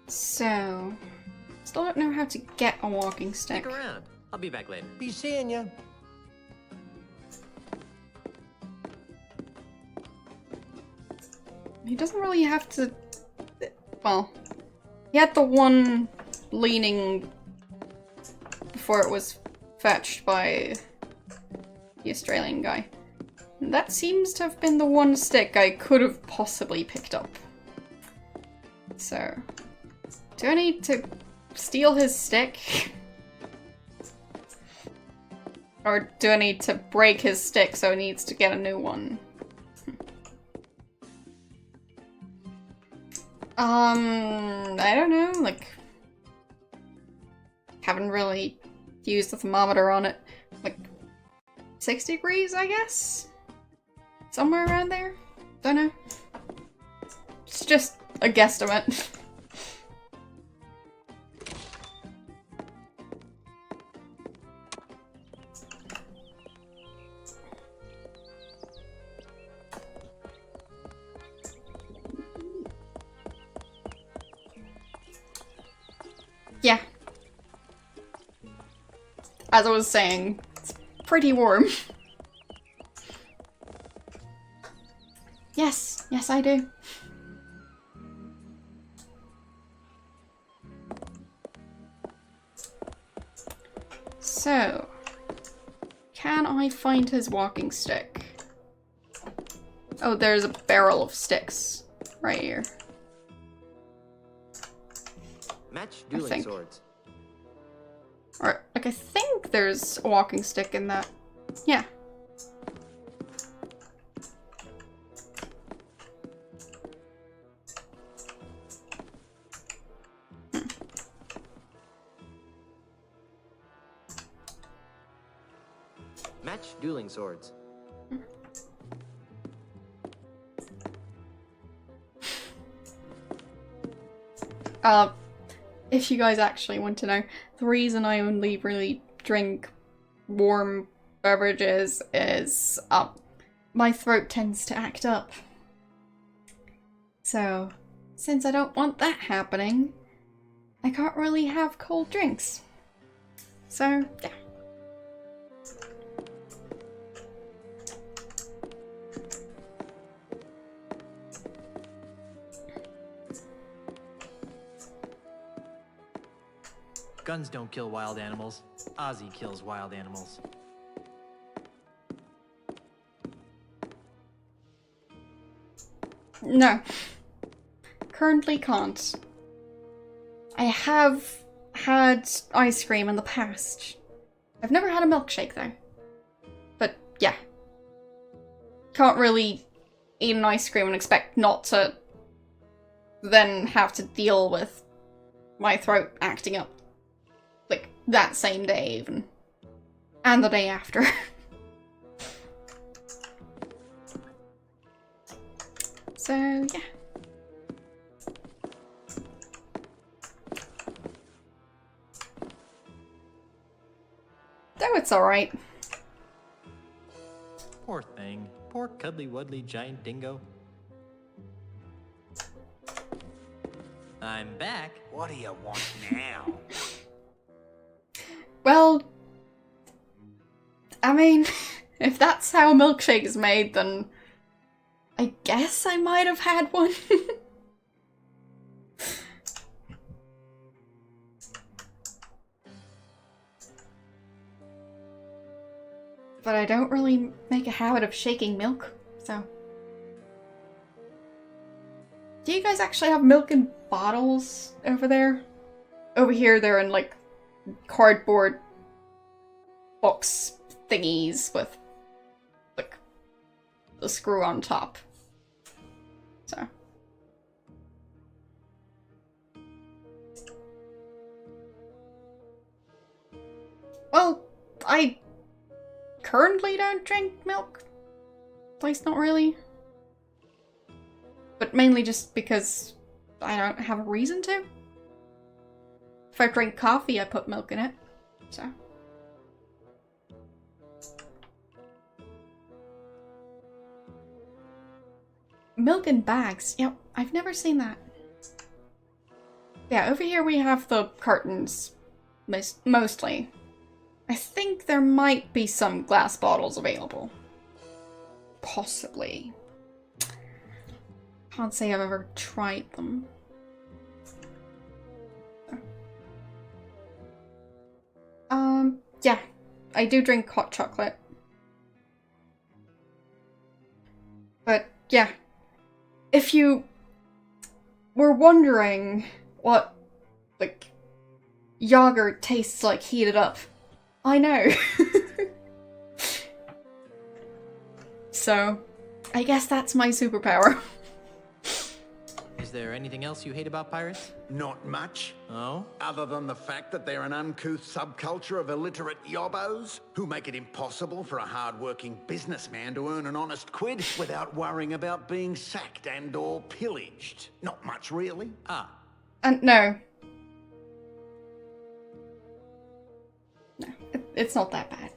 So, still don't know how to get a walking stick. Stick around. I'll be back later. Be seeing ya. He doesn't really have to... well, he had the one leaning before it was fetched by the Australian guy. And that seems to have been the one stick I could have possibly picked up. So, do I need to steal his stick? Or do I need to break his stick so he needs to get a new one? I don't know, like... Haven't really used the thermometer on it. Like, 6 degrees, I guess? Somewhere around there? Don't know. It's just a guesstimate. Yeah. As I was saying, it's pretty warm. Yes, yes I do. So, can I find his walking stick? Oh, there's a barrel of sticks right here. Match dueling swords. Or, like, I think there's a walking stick in that. Yeah. Match dueling swords. If you guys actually want to know, the reason I only really drink warm beverages is, my throat tends to act up. So, since I don't want that happening, I can't really have cold drinks. So, yeah. Guns don't kill wild animals. Ozzy kills wild animals. No. Currently can't. I have had ice cream in the past. I've never had a milkshake though. But yeah. Can't really eat an ice cream and expect not to then have to deal with my throat acting up. Like, that same day even. And the day after. So, yeah. Though it's alright. Poor thing. Poor cuddly-wuddly giant dingo. I'm back. What do you want now? Well, I mean, if that's how a milkshake is made, then I guess I might have had one. But I don't really make a habit of shaking milk, so. Do you guys actually have milk in bottles over there? Over here, they're in, like, cardboard box thingies with, like, the screw on top. So. Well, I currently don't drink milk. At least not really. But mainly just because I don't have a reason to. If I drink coffee, I put milk in it. So. Milk in bags. Yep, I've never seen that. Yeah, over here we have the cartons. Mostly. I think there might be some glass bottles available. Possibly. Can't say I've ever tried them. Yeah. I do drink hot chocolate. But, yeah. If you were wondering what, like, yogurt tastes like heated up, I know. so I guess that's my superpower. Is there anything else you hate about pirates? Not much. Oh? Other than the fact that they're an uncouth subculture of illiterate yobbos who make it impossible for a hard-working businessman to earn an honest quid without worrying about being sacked and or pillaged. Not much, really. Ah. No. No, it's not that bad.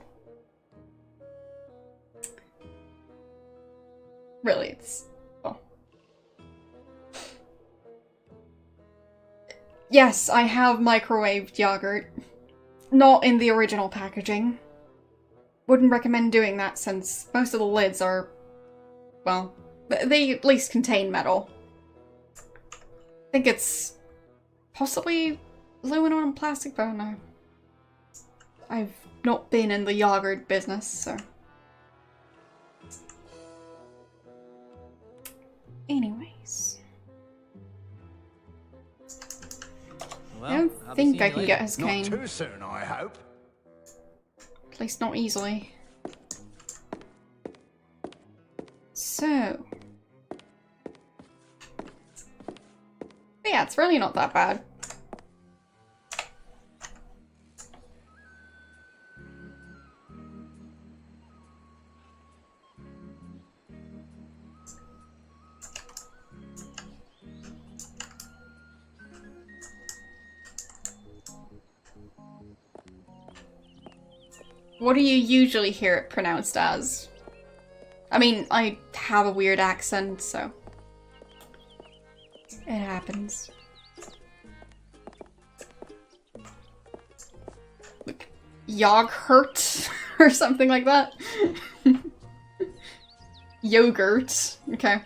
Really, it's... well. Yes, I have microwaved yogurt. Not in the original packaging. Wouldn't recommend doing that since most of the lids are... well, they at least contain metal. I think it's possibly aluminum or plastic, but I don't know. I've not been in the yogurt business, so... anyways. Well, I don't think I can get his cane. Not too soon, I hope. At least not easily. So... but yeah, it's really not that bad. What do you usually hear it pronounced as? I mean, I have a weird accent, so... it happens. Like, yogurt or something like that? Yogurt. Okay.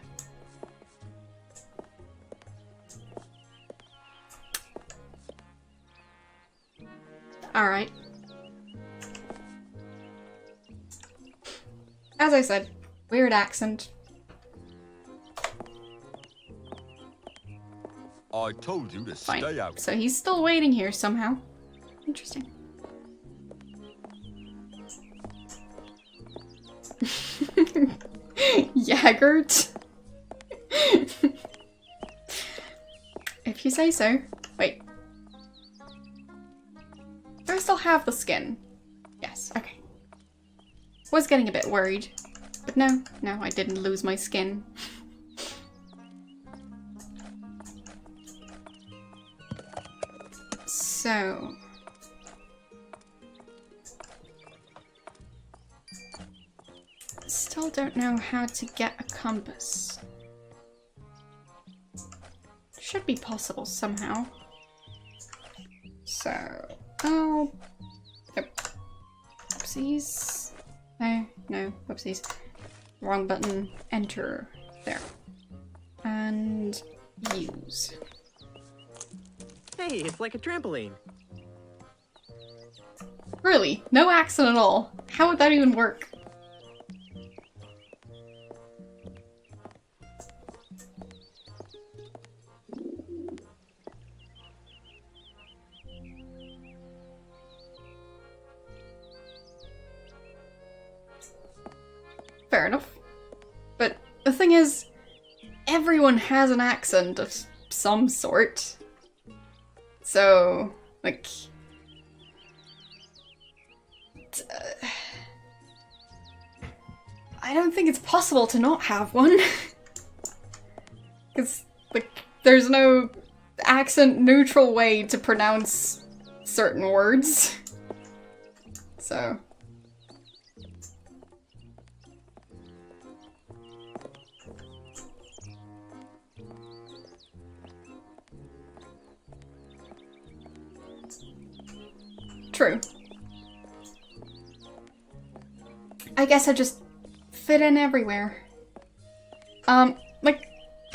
Alright. As I said, weird accent. I told you to Fine. stay out. So he's still waiting here somehow. Interesting. Yagurt? If you say so. Wait. Do I still have the skin? Yes, okay. Was getting a bit worried. But no, I didn't lose my skin. So... still don't know how to get a compass. Should be possible somehow. So... oh... nope. Oopsies. No, whoopsies. Wrong button. Enter. There. And... use. Hey, it's like a trampoline. Really? No accent at all? How would that even work? Fair enough. But the thing is, everyone has an accent of some sort. So, like... I don't think it's possible to not have one. Because, like, there's no accent-neutral way to pronounce certain words. So... true. I guess I just fit in everywhere. Like,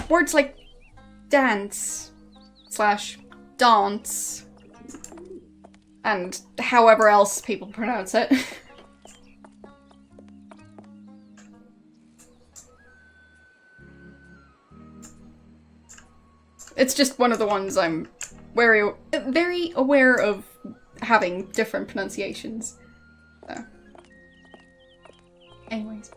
words like dance, / dance, and however else people pronounce it. It's just one of the ones I'm very aware of having different pronunciations. So. Anyways.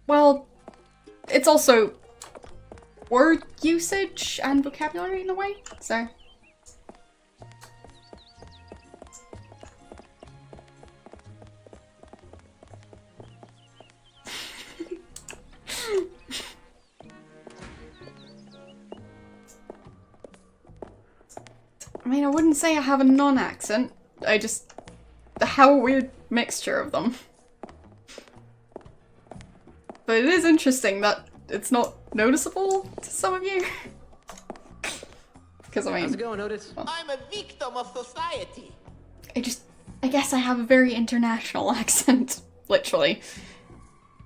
well, it's also word usage and vocabulary in a way, so. I mean, I wouldn't say I have a non-accent. I just have a weird mixture of them. But it is interesting that it's not noticeable to some of you. Because I mean... How's it going, Otis? Well, I'm a victim of society. I guess I have a very international accent. Literally.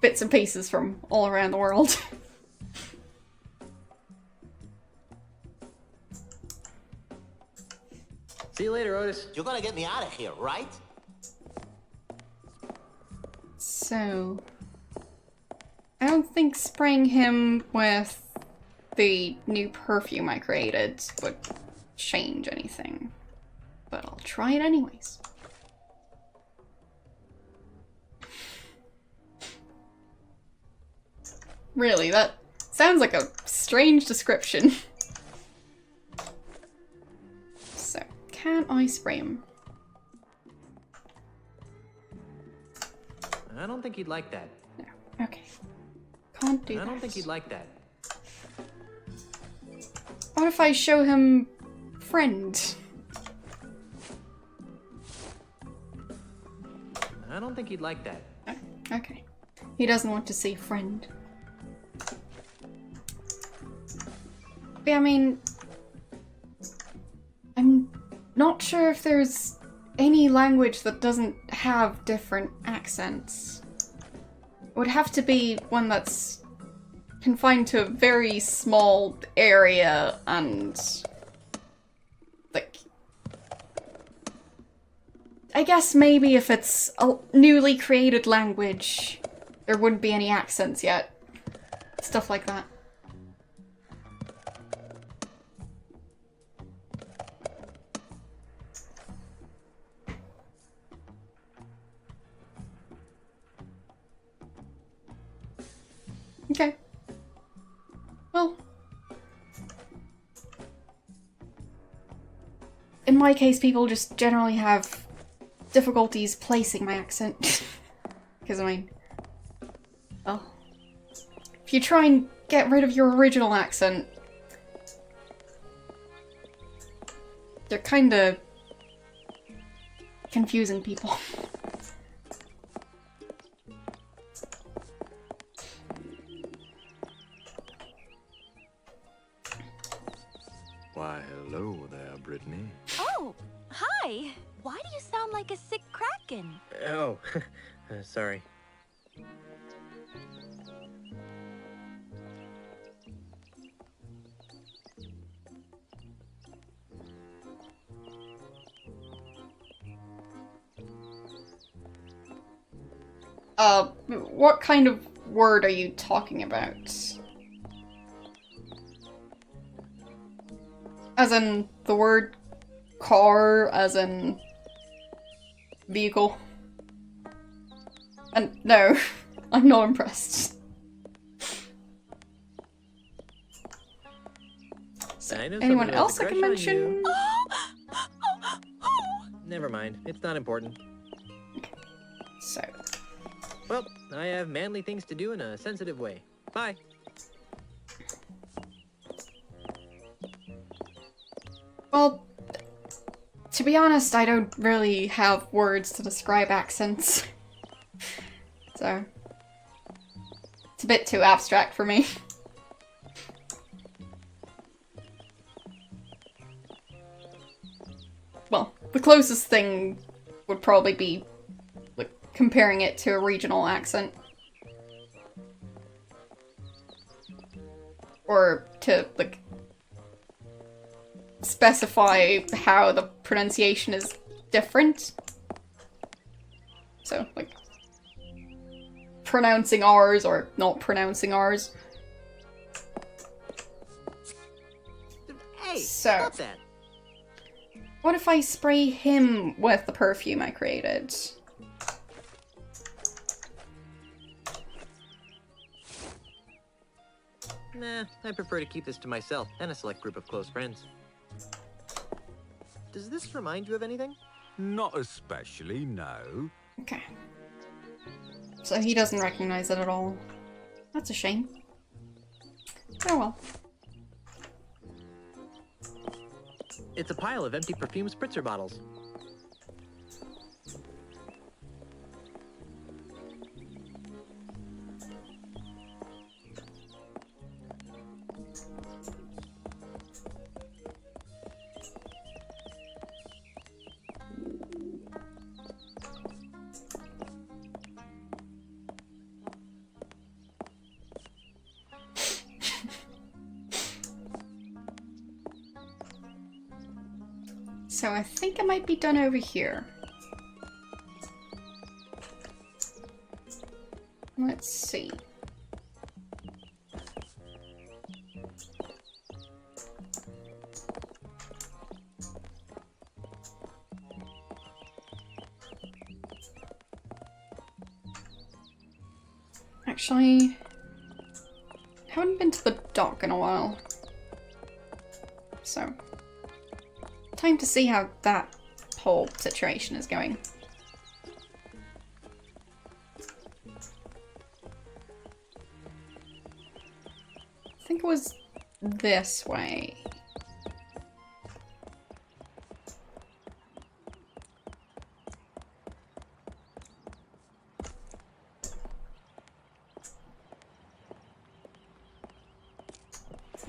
Bits and pieces from all around the world. See you later, Otis. You're gonna get me out of here, right? So... I don't think spraying him with the new perfume I created would change anything. But I'll try it anyways. Really, that sounds like a strange description. So, can I spray him? I don't think he'd like that. No. Okay. Can't do that. I don't think he'd like that. What if I show him friend? I don't think he'd like that. Oh, okay. He doesn't want to see friend. But yeah, I mean... I'm not sure if there's any language that doesn't have different accents. It would have to be one that's confined to a very small area and... like... I guess maybe if it's a newly created language, there wouldn't be any accents yet. Stuff like that. Okay. Well. In my case, people just generally have difficulties placing my accent. Because, I mean... well... if you try and get rid of your original accent... they're kinda... confusing people. Why, hello there, Brittany. Oh, hi. Why do you sound like a sick kraken? Oh, sorry. What kind of word are you talking about? As in the word car, as in vehicle? And no, I'm not impressed. So, anyone else I can mention? Never mind, it's not important. Okay. So. Well, I have manly things to do in a sensitive way. Bye. Well, to be honest, I don't really have words to describe accents. So, it's a bit too abstract for me. Well, the closest thing would probably be like comparing it to a regional accent. Or to like specify how the pronunciation is different. So, like, pronouncing R's or not pronouncing R's. Hey, so, stop that. What if I spray him with the perfume I created? Nah, I prefer to keep this to myself and a select group of close friends. Does this remind you of anything? Not especially, no. Okay. So he doesn't recognize it at all. That's a shame. Oh well. It's a pile of empty perfume spritzer bottles. So I think it might be done over here. Let's see. Actually, I haven't been to the dock in a while. So, time to see how that whole situation is going. I think it was this way.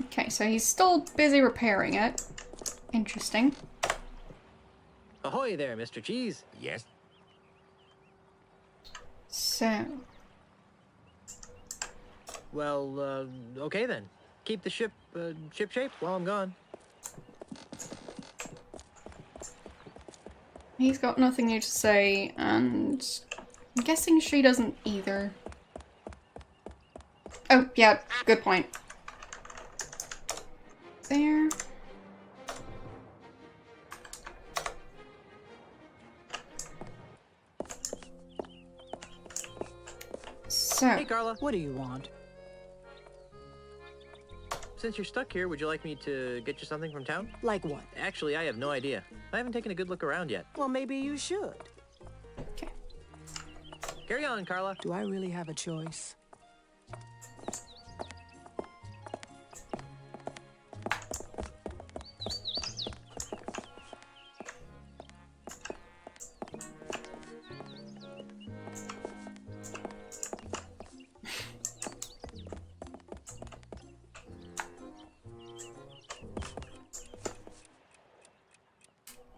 Okay, so he's still busy repairing it. Interesting. Ahoy there, Mr. Cheese. Yes? So... Well, okay then. Keep the ship shape while I'm gone. He's got nothing new to say, and I'm guessing she doesn't either. Oh, yeah, good point. There. So, Hey, Carla. What do you want? Since you're stuck here, would you like me to get you something from town? Like what? Actually, I have no idea. I haven't taken a good look around yet. Well, maybe you should. Okay. Carry on, Carla. Do I really have a choice?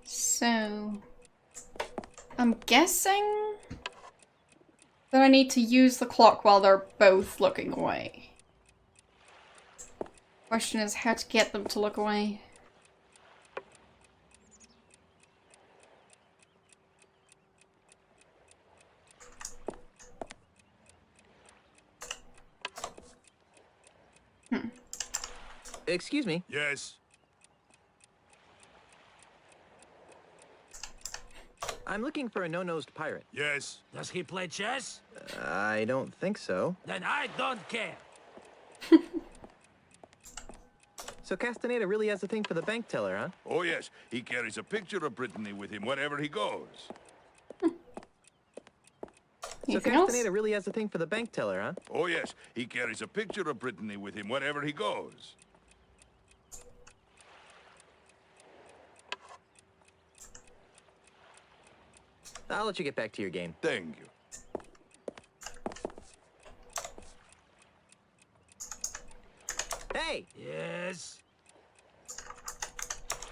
So, I'm guessing that I need to use the clock while they're both looking away. Question is how to get them to look away. Excuse me. Yes. I'm looking for a no-nosed pirate. Yes. Does he play chess? I don't think so. Then I don't care. So Castaneda really has a thing for the bank teller, huh? Oh, yes. He carries a picture of Brittany with him wherever he goes. So Anything else? Castaneda really has a thing for the bank teller, huh? Oh, yes. He carries a picture of Brittany with him wherever he goes. I'll let you get back to your game. Thank you. Hey! Yes?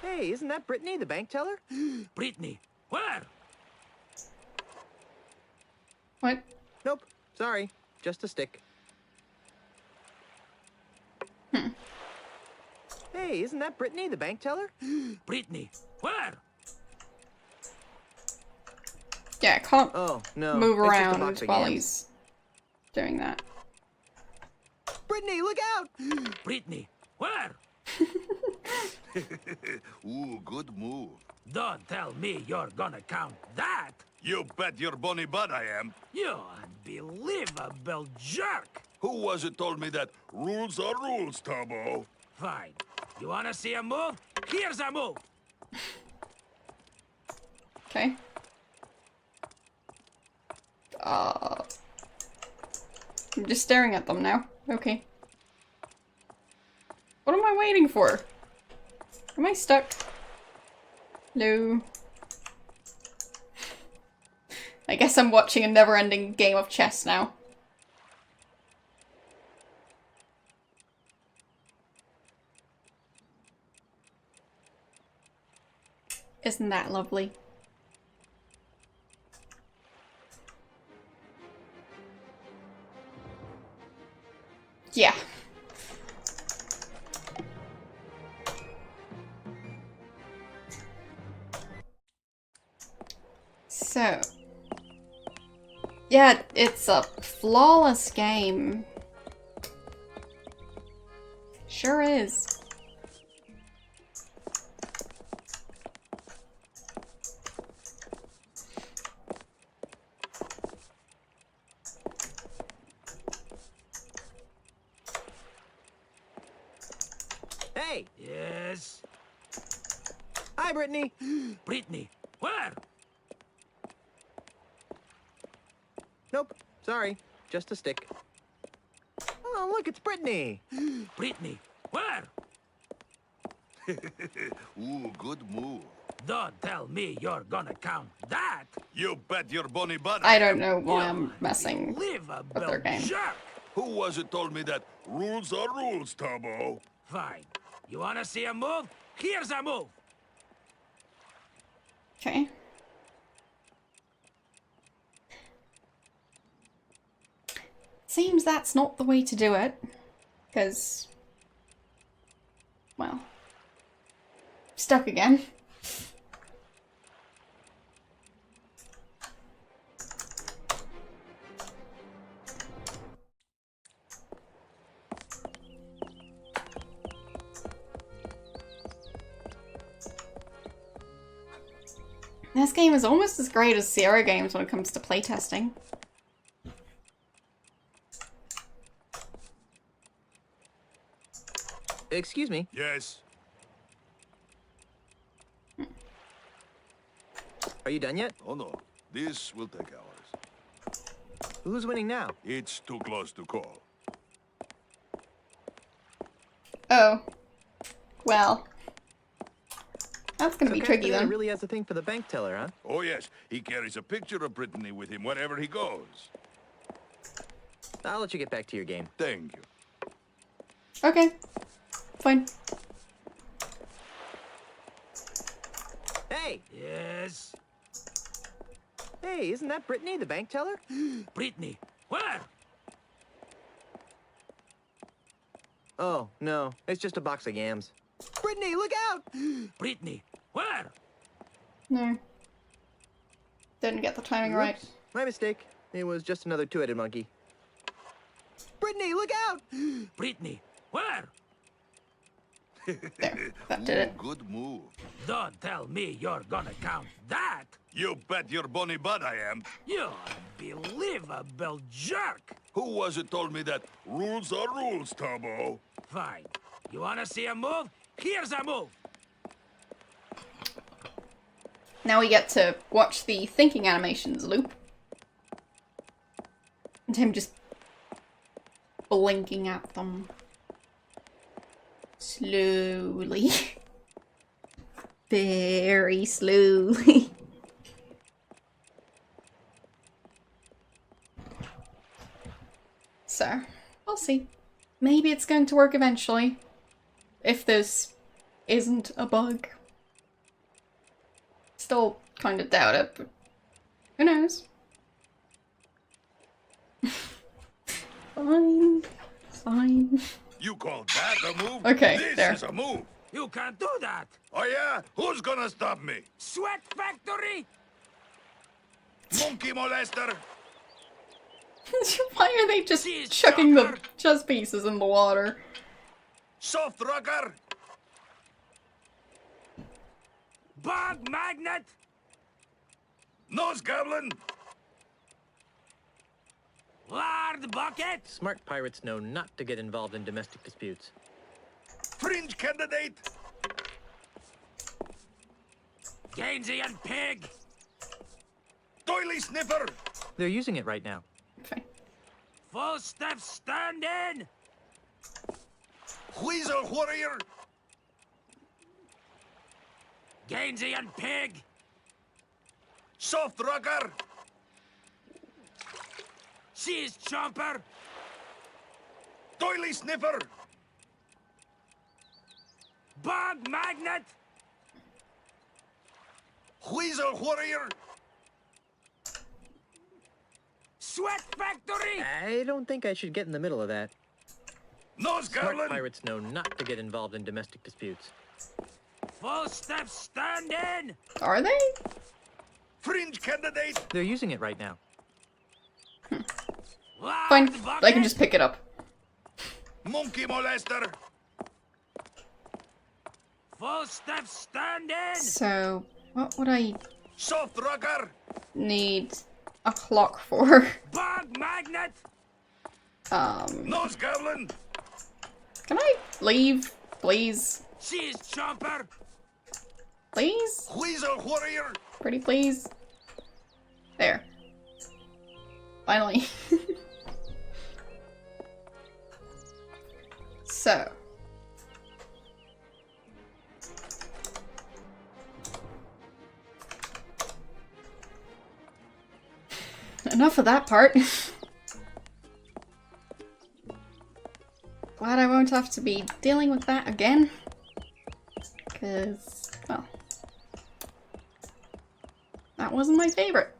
Hey, isn't that Brittany, the bank teller? Brittany, where? What? Nope. Sorry. Just a stick. Hey, isn't that Brittany, the bank teller? Brittany, where? Yeah, I can't Oh, no. move It's just a around box of while yams. he's doing that. Brittany, look out! Brittany, where? Ooh, good move. Don't tell me you're gonna count that. You bet your bonny butt I am. You unbelievable jerk. Who was it told me that rules are rules, Turbo? Fine. You wanna see a move? Here's a move! Okay. I'm just staring at them now. Okay. What am I waiting for? Am I stuck? Hello? I guess I'm watching a never-ending game of chess now. Isn't that lovely? Yeah. So. Yeah, it's a flawless game. Sure is. Hey! Yes? Hi, Brittany! Brittany, where? Nope, sorry. Just a stick. Oh, look, it's Brittany! Brittany, where? Ooh, good move. Don't tell me you're gonna count that! You bet your bonny butt. I don't know why I'm messing with Unbelievable their game. jerk! Who was it told me that rules are rules, Turbo? Fine. You wanna see a move? Here's a move! Okay. Seems that's not the way to do it. Because... well... stuck again. This game is almost as great as Sierra games when it comes to playtesting. Excuse me. Yes. Are you done yet? Oh no, this will take hours. Who's winning now? It's too close to call. Oh. Well. That's gonna So be tricky Castaneda then. really has a thing for the bank teller, huh? Oh yes, he carries a picture of Brittany with him wherever he goes. I'll let you get back to your game. Thank you. Okay. Fine. Hey! Yes? Hey, isn't that Brittany, the bank teller? Brittany, where? Oh, no. It's just a box of yams. Brittany, look out! Brittany, where? No. Didn't get the timing right. Oops, my mistake. It was just another two-headed monkey. Brittany, look out! Brittany, where? There, that did it. Good move. Don't tell me you're gonna count that! You bet your bonny butt I am. You unbelievable jerk! Who was it told me that rules are rules, Turbo? Fine. You wanna see a move? Here's a move! Now we get to watch the thinking animations loop. And him just blinking at them. Slowly. Very slowly. So, we'll see. Maybe it's going to work eventually. If this isn't a bug. Still kind of doubt it, but who knows? Fine. Fine. You call that a move? Okay, this there. is a move. You can't do that! Oh yeah? Who's gonna stop me? Sweat Factory! Monkey molester! Why are they just chucking the chess pieces in the water? Soft rocker! Bug magnet! Nose goblin! Lard bucket! Smart pirates know not to get involved in domestic disputes. Fringe candidate! Keynesian pig! Doily sniffer! They're using it right now. Full step standing! Weasel warrior! Keynesian pig! Soft rocker! Cheese chomper! Doily sniffer! Bug magnet! Weasel warrior! Sweat factory! I don't think I should get in the middle of that. Nose Smart goblin! pirates know not to get involved in domestic disputes. Full step standing! Are they? Fringe candidate! They're using it right now. Fine, I can just pick it up. Monkey molester! Full step standing! So, what would I Soft rocker! need a clock for? Bug magnet! Nose goblin! Can I leave, please? Cheese chomper! Please? Weasel warrior! Pretty please? There. Finally. So. Enough of that part. Glad I won't have to be dealing with that again. Because, well, that wasn't my favorite.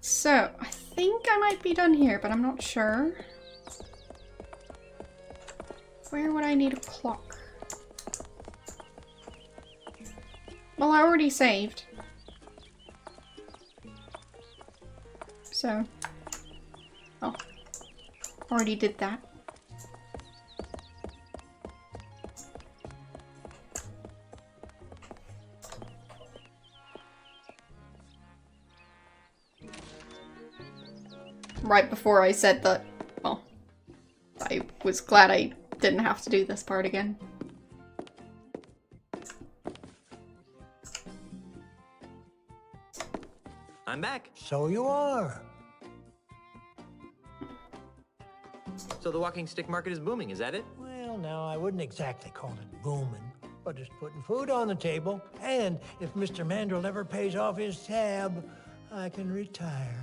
So, I think I might be done here, but I'm not sure. Where would I need a clock? Well, I already saved. So, oh, already did that. Right before I said that, well, I was glad I didn't have to do this part again. I'm back. So you are. So the walking stick market is booming, is that it? Well, no, I wouldn't exactly call it booming, but it's putting food on the table. And if Mr. Mandrill ever pays off his tab, I can retire.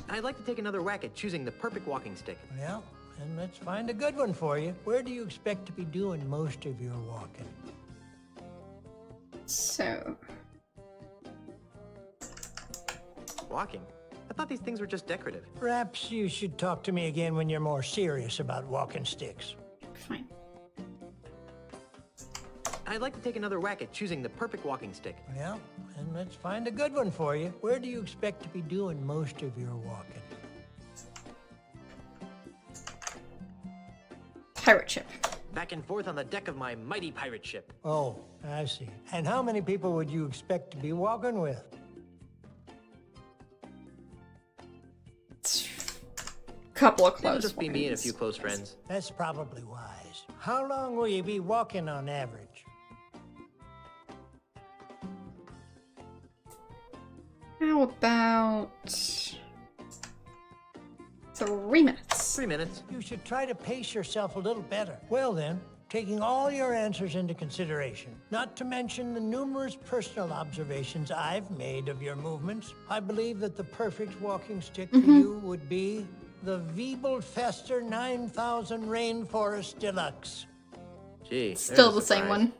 I'd like to take another whack at choosing the perfect walking stick. Well, and let's find a good one for you. Where do you expect to be doing most of your walking? So... Walking? I thought these things were just decorative. Perhaps you should talk to me again when you're more serious about walking sticks. Fine. I'd like to take another whack at choosing the perfect walking stick. Well, and let's find a good one for you. Where do you expect to be doing most of your walking? Pirate ship. Back and forth on the deck of my mighty pirate ship. Oh, I see. And how many people would you expect to be walking with? Couple of It'll close just be me and a friends. few close friends. That's probably wise. How long will you be walking on average? How about 3 minutes? 3 minutes. You should try to pace yourself a little better. Well then, taking all your answers into consideration, not to mention the numerous personal observations I've made of your movements, I believe that the perfect walking stick for you would be the Wiebelfester 9000 Rainforest Deluxe. Gee, Still there's the a same surprise. one.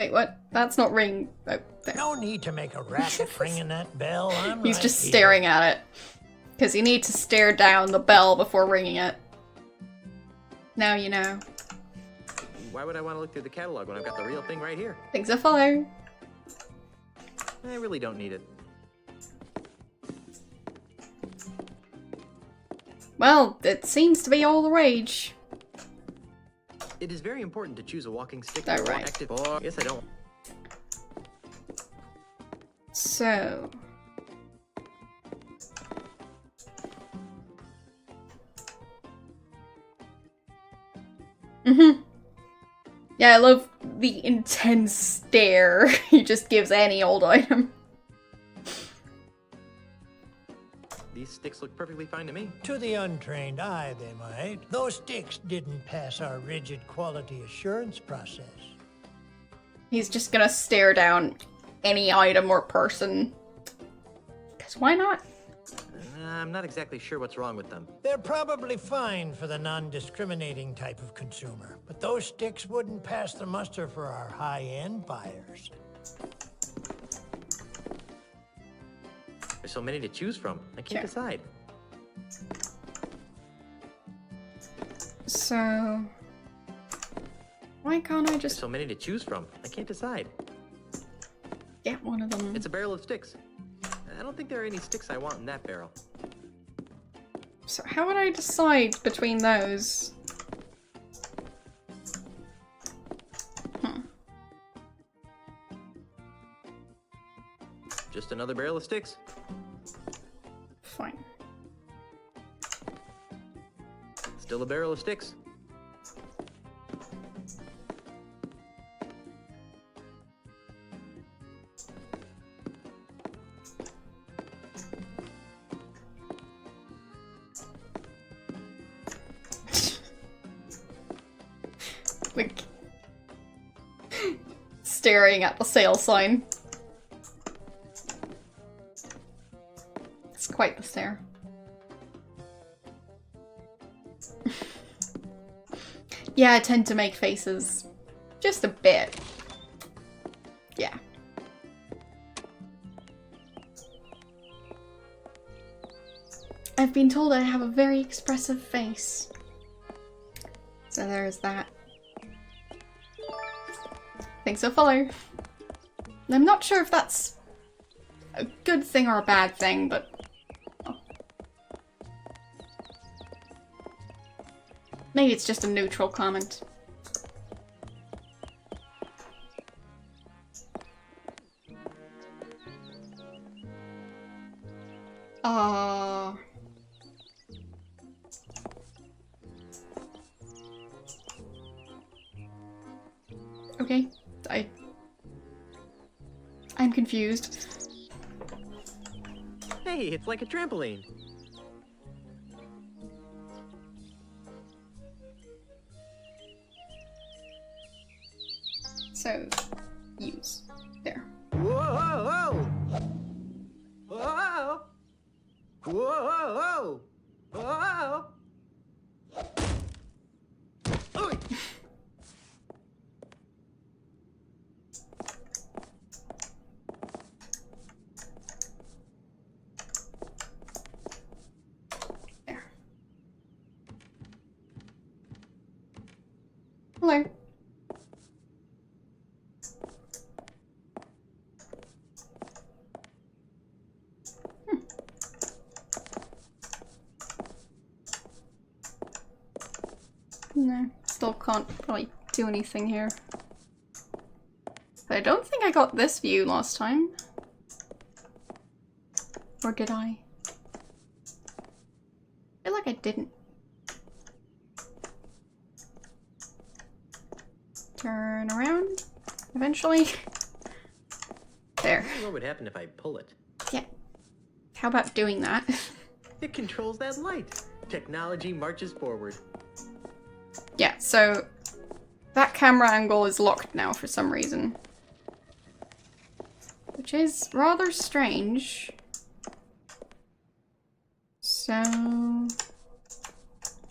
Wait, what? That's not ring. Oh, there. No need to make a racket ringing that bell. I'm He's right just here. staring at it. Because you need to stare down the bell before ringing it. Now you know. Why would I want to look through the catalog when I've got the real thing right here? Things that follow. I really don't need it. Well, it seems to be all the rage. It is very important to choose a walking stick That for right. active. Oh, yes, I don't. So... Yeah, I love the intense stare he just gives any old item. These sticks look perfectly fine to me. To the untrained eye, they might. Those sticks didn't pass our rigid quality assurance process. He's just gonna stare down any item or person. Because why not? I'm not exactly sure what's wrong with them. They're probably fine for the non-discriminating type of consumer, but those sticks wouldn't pass the muster for our high-end buyers. There's so many to choose from. I can't decide. So... why can't I just... There's so many to choose from. I can't decide. Get one of them. It's a barrel of sticks. I don't think there are any sticks I want in that barrel. So how would I decide between those? Just another barrel of sticks. Fine. Still a barrel of sticks. Like... staring at the sale sign. It's quite the stare. Yeah, I tend to make faces. Just a bit. Yeah. I've been told I have a very expressive face. So there's that. Thanks for follow. I'm not sure if that's a good thing or a bad thing, but... oh. Maybe it's just a neutral comment. Okay, I'm confused. Hey, it's like a trampoline. So, use. There. Whoa! Whoa! Whoa! Whoa! Oy! Hello. No, still can't really do anything here. But I don't think I got this view last time. Or did I? I feel like I didn't. Turn around, eventually. There. What would happen if I pull it? Yeah. How about doing that? It controls that light. Technology marches forward. Yeah, so that camera angle is locked now for some reason. Which is rather strange. So...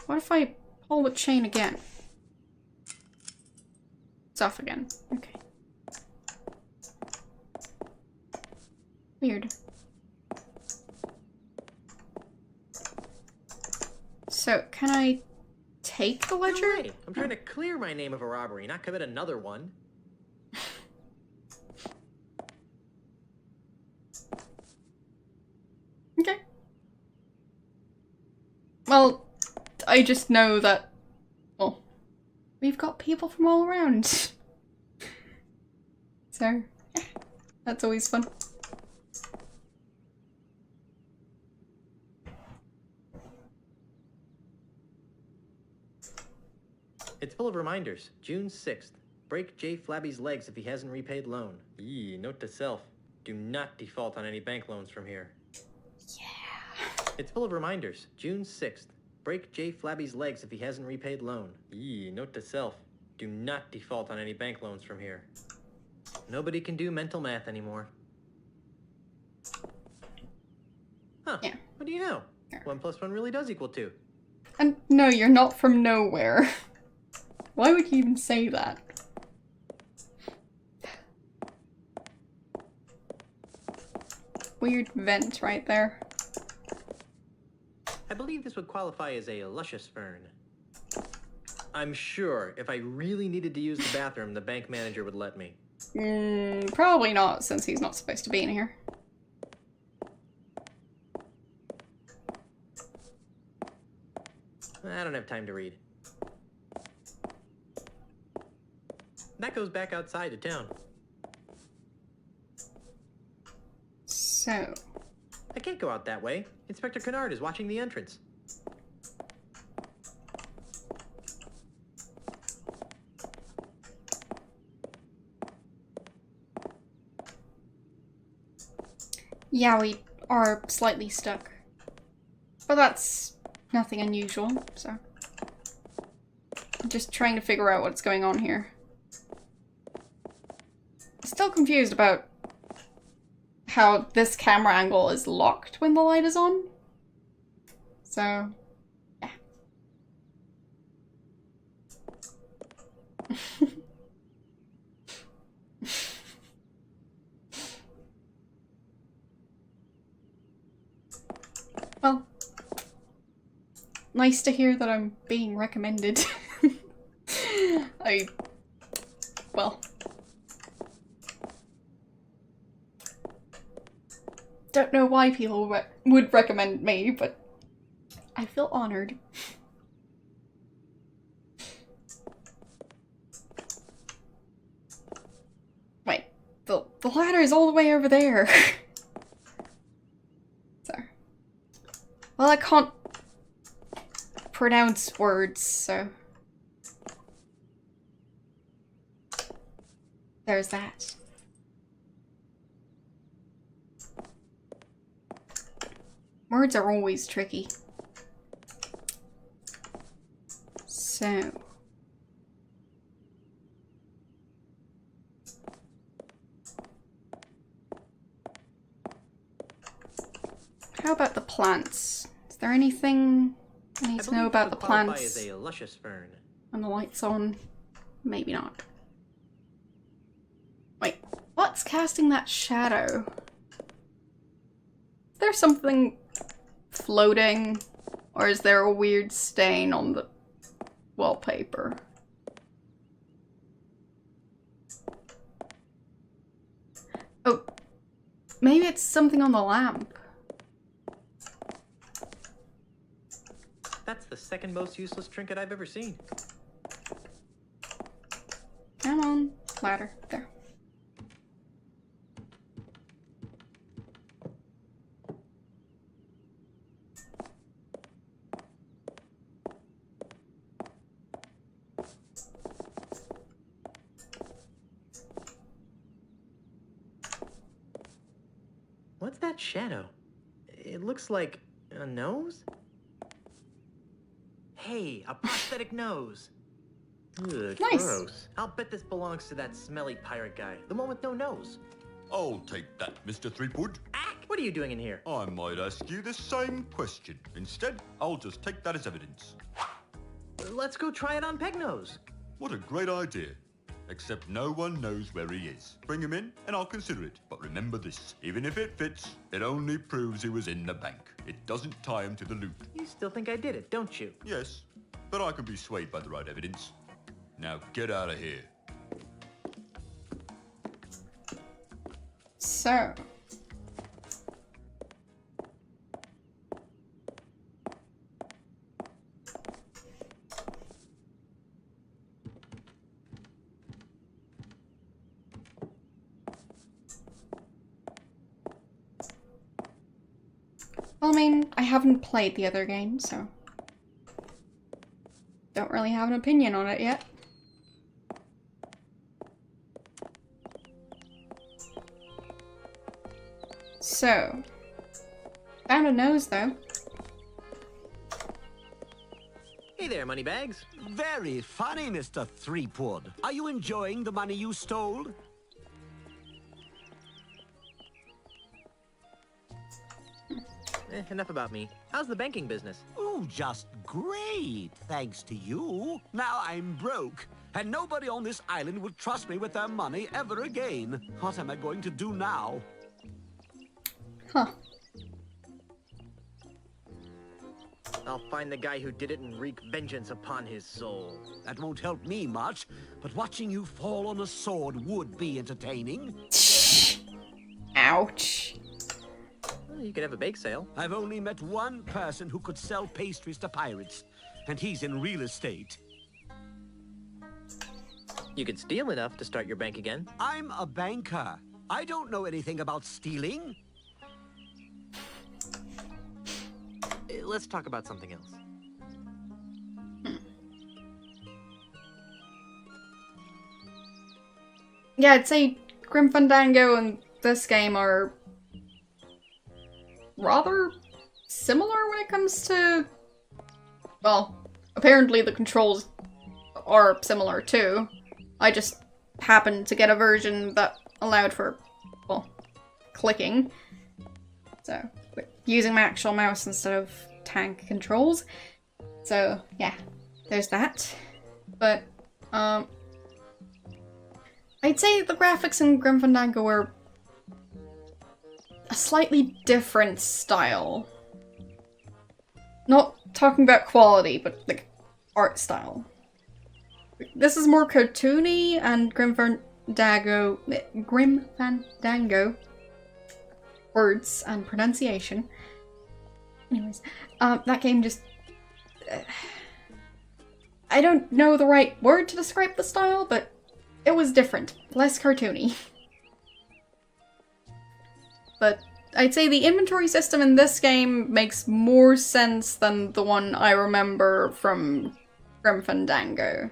what if I pull the chain again? It's off again. Okay. Weird. So, can I take the ledger? No way. I'm trying to clear my name of a robbery, not commit another one. Okay. Well, I just know that, well, we've got people from all around. So, yeah, that's always fun. It's full of reminders. June 6th. Break Jay Flabby's legs if he hasn't repaid loan. Eee, note to self. Do not default on any bank loans from here. Yeah. It's full of reminders. June 6th. Break Jay Flabby's legs if he hasn't repaid loan. Eee, note to self. Do not default on any bank loans from here. Nobody can do mental math anymore. Huh. Yeah. What do you know? 1 + 1 really does equal 2. And no, you're not from nowhere. Why would you even say that? Weird vent right there. I believe this would qualify as a luscious fern. I'm sure if I really needed to use the bathroom, the bank manager would let me. Probably not, since he's not supposed to be in here. I don't have time to read. That goes back outside to town. So... I can't go out that way. Inspector Kennard is watching the entrance. Yeah, we are slightly stuck. But that's nothing unusual, so... I'm just trying to figure out what's going on here. Still confused about how this camera angle is locked when the light is on. So, yeah. Well, nice to hear that I'm being recommended. Well... don't know why people would recommend me, but I feel honored. Wait, the ladder is all the way over there. So, well, I can't pronounce words, so there's that. Words are always tricky. So... how about the plants? Is there anything I need to know about the plants? As a luscious fern. And the lights on? Maybe not. Wait, what's casting that shadow? Is there something floating? Or is there a weird stain on the wallpaper? Oh, maybe it's something on the lamp. That's the second most useless trinket I've ever seen. Come on, ladder. There. What's that shadow? It looks like a nose? Hey, a prosthetic nose. Ugh, nice. Gross. I'll bet this belongs to that smelly pirate guy, the one with no nose. I'll take that, Mr. Threepwood. What are you doing in here? I might ask you the same question. Instead, I'll just take that as evidence. Let's go try it on Pegnose. What a great idea. Except no one knows where he is. Bring him in and I'll consider it. But remember this, even if it fits, it only proves he was in the bank. It doesn't tie him to the loot. You still think I did it, don't you? Yes, but I can be swayed by the right evidence. Now get out of here. So... ' Well, I mean, I haven't played the other game, so don't really have an opinion on it yet. So, found a nose though. Hey there, Moneybags. Very funny, Mr. Threepwood. Are you enjoying the money you stole? Enough about me. How's the banking business? Oh, just great, thanks to you. Now I'm broke, and nobody on this island will trust me with their money ever again. What am I going to do now? Huh. I'll find the guy who did it and wreak vengeance upon his soul. That won't help me much, but watching you fall on a sword would be entertaining. Ouch. Well, you could have a bake sale. I've only met one person who could sell pastries to pirates, and he's in real estate. You could steal enough to start your bank again. I'm a banker. I don't know anything about stealing. Let's talk about something else. Yeah, I'd say Grim Fandango and this game are rather similar when it comes to... Well, apparently the controls are similar too. I just happened to get a version that allowed for, well, clicking. So, using my actual mouse instead of tank controls. So, yeah, there's that. But, I'd say the graphics in Grim Fandango are a slightly different style. Not talking about quality, but like art style. This is more cartoony, and Grim Fandango, words and pronunciation. Anyways, that game just... I don't know the right word to describe the style, but it was different. Less cartoony. But I'd say the inventory system in this game makes more sense than the one I remember from Grim Fandango.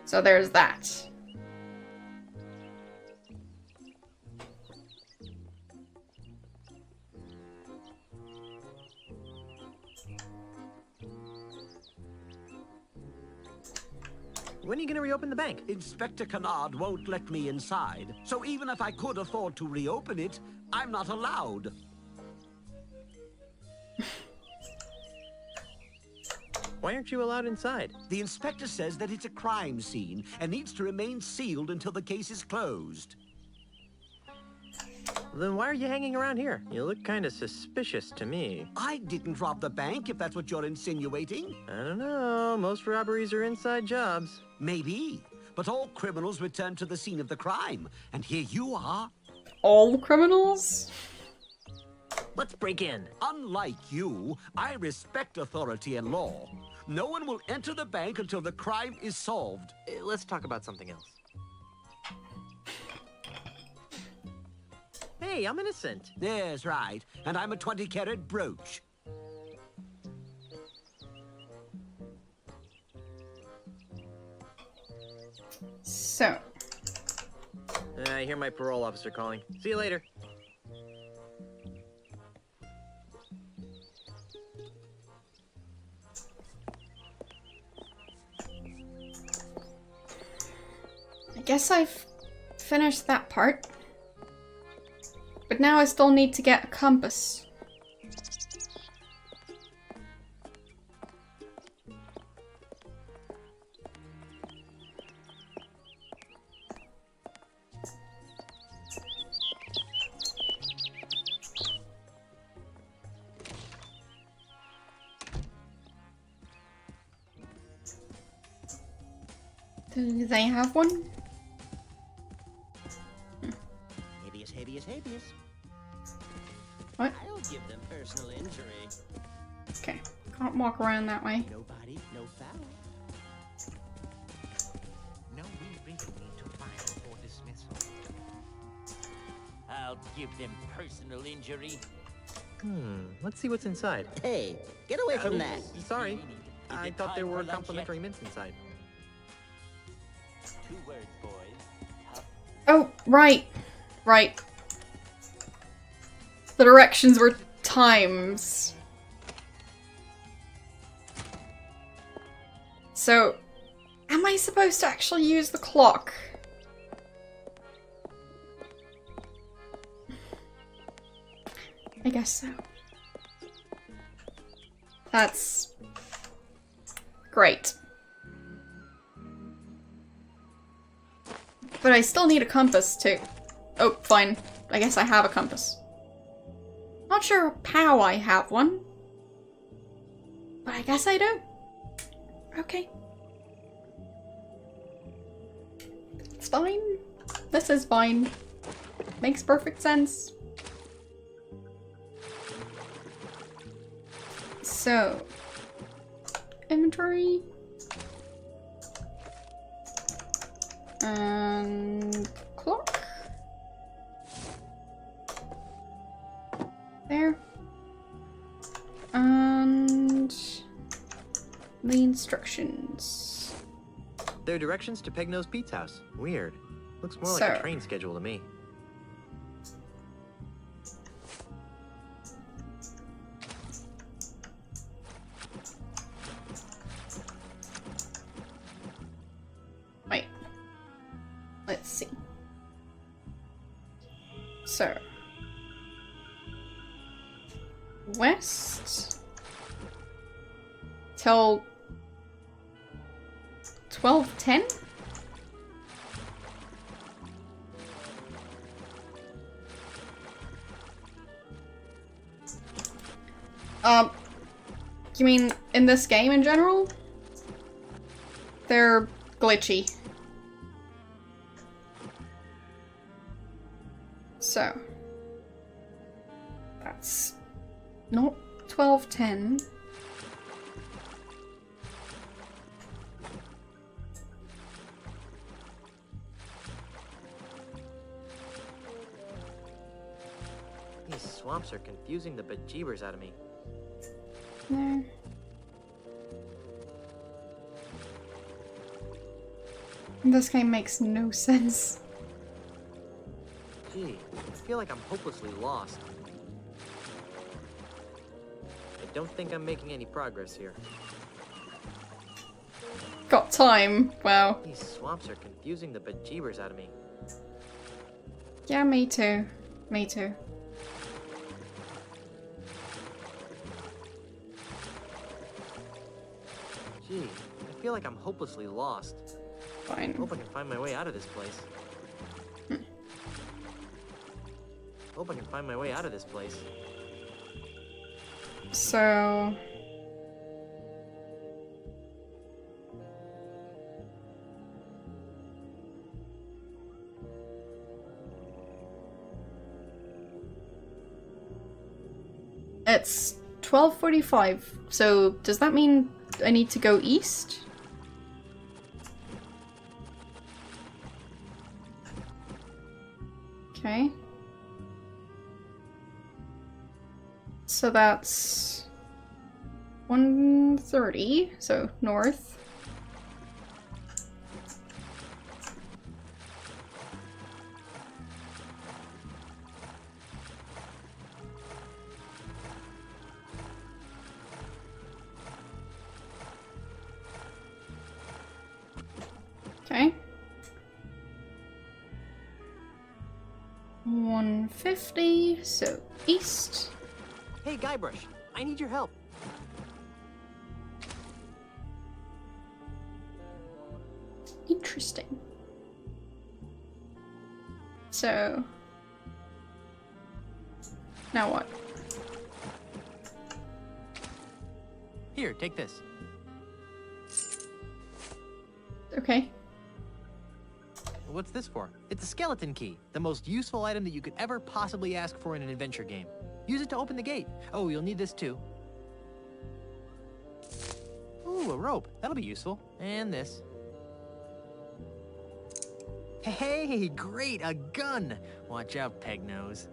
So there's that. When are you gonna reopen the bank? Inspector Kennard won't let me inside, so even if I could afford to reopen it, I'm not allowed. Why aren't you allowed inside? The inspector says that it's a crime scene and needs to remain sealed until the case is closed. Then why are you hanging around here? You look kind of suspicious to me. I didn't rob the bank, if that's what you're insinuating. I don't know. Most robberies are inside jobs. Maybe. But all criminals return to the scene of the crime. And here you are. All criminals? Let's break in. Unlike you, I respect authority and law. No one will enter the bank until the crime is solved. Let's talk about something else. Hey, I'm innocent. Yes, right. And I'm a 20-carat brooch. So. I hear my parole officer calling. See you later. I guess I've finished that part. But now I still need to get a compass. Do they have one? Habeas. What? I'll give them personal injury. Okay, can't walk around that way. No body, no foul. No, we really need to file for dismissal. I'll give them personal injury. Let's see what's inside. Hey, get away from that. Sorry. I thought there were complimentary mints inside. 2 words, boys. Oh, right. Right. The directions were times. So, am I supposed to actually use the clock? I guess so. That's great. But I still need a compass too. Oh, fine. I guess I have a compass. Not sure how I have one. But I guess I do. Okay. It's fine. This is fine. Makes perfect sense. So, inventory. And clock. There. And the instructions. They're directions to Pegnose Pete's house. Weird. Looks more like So- a train schedule to me. Wait. Let's see. So. West. Till 12:10? You mean in this game in general? They're glitchy. So. That's not 12:10. These swamps are confusing the bejeebers out of me. No. This game makes no sense. Gee, I feel like I'm hopelessly lost. I don't think I'm making any progress here. Got time. Wow. These swamps are confusing the bejeebers out of me. Yeah, me too. Me too. Gee, I feel like I'm hopelessly lost. Fine. Hope I can find my way out of this place. Hope I can find my way out of this place. So. It's 12:45. So does that mean I need to go east? Okay. So that's 1:30, so north. Okay. 150, so east. Hey, Guybrush, I need your help. Interesting. So, now what? Here, take this. Okay. What's this for? It's a skeleton key, the most useful item that you could ever possibly ask for in an adventure game. Use it to open the gate. Oh, you'll need this too. Ooh, a rope. That'll be useful. And this. Hey, great, a gun! Watch out, Pegnose.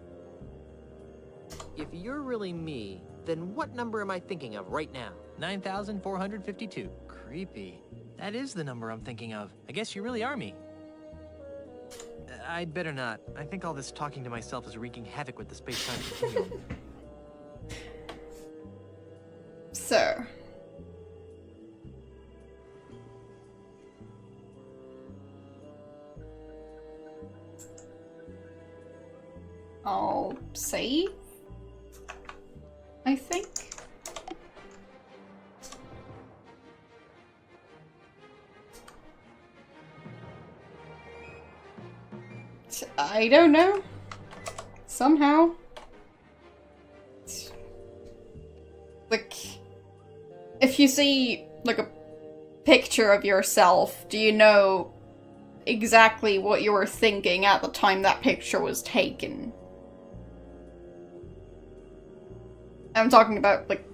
If you're really me, then what number am I thinking of right now? 9,452. Creepy. That is the number I'm thinking of. I guess you really are me. I'd better not. I think all this talking to myself is wreaking havoc with the space-time continuum. So. I'll save, I think. I don't know. Somehow. Like, if you see, like, a picture of yourself, do you know exactly what you were thinking at the time that picture was taken? I'm talking about, like,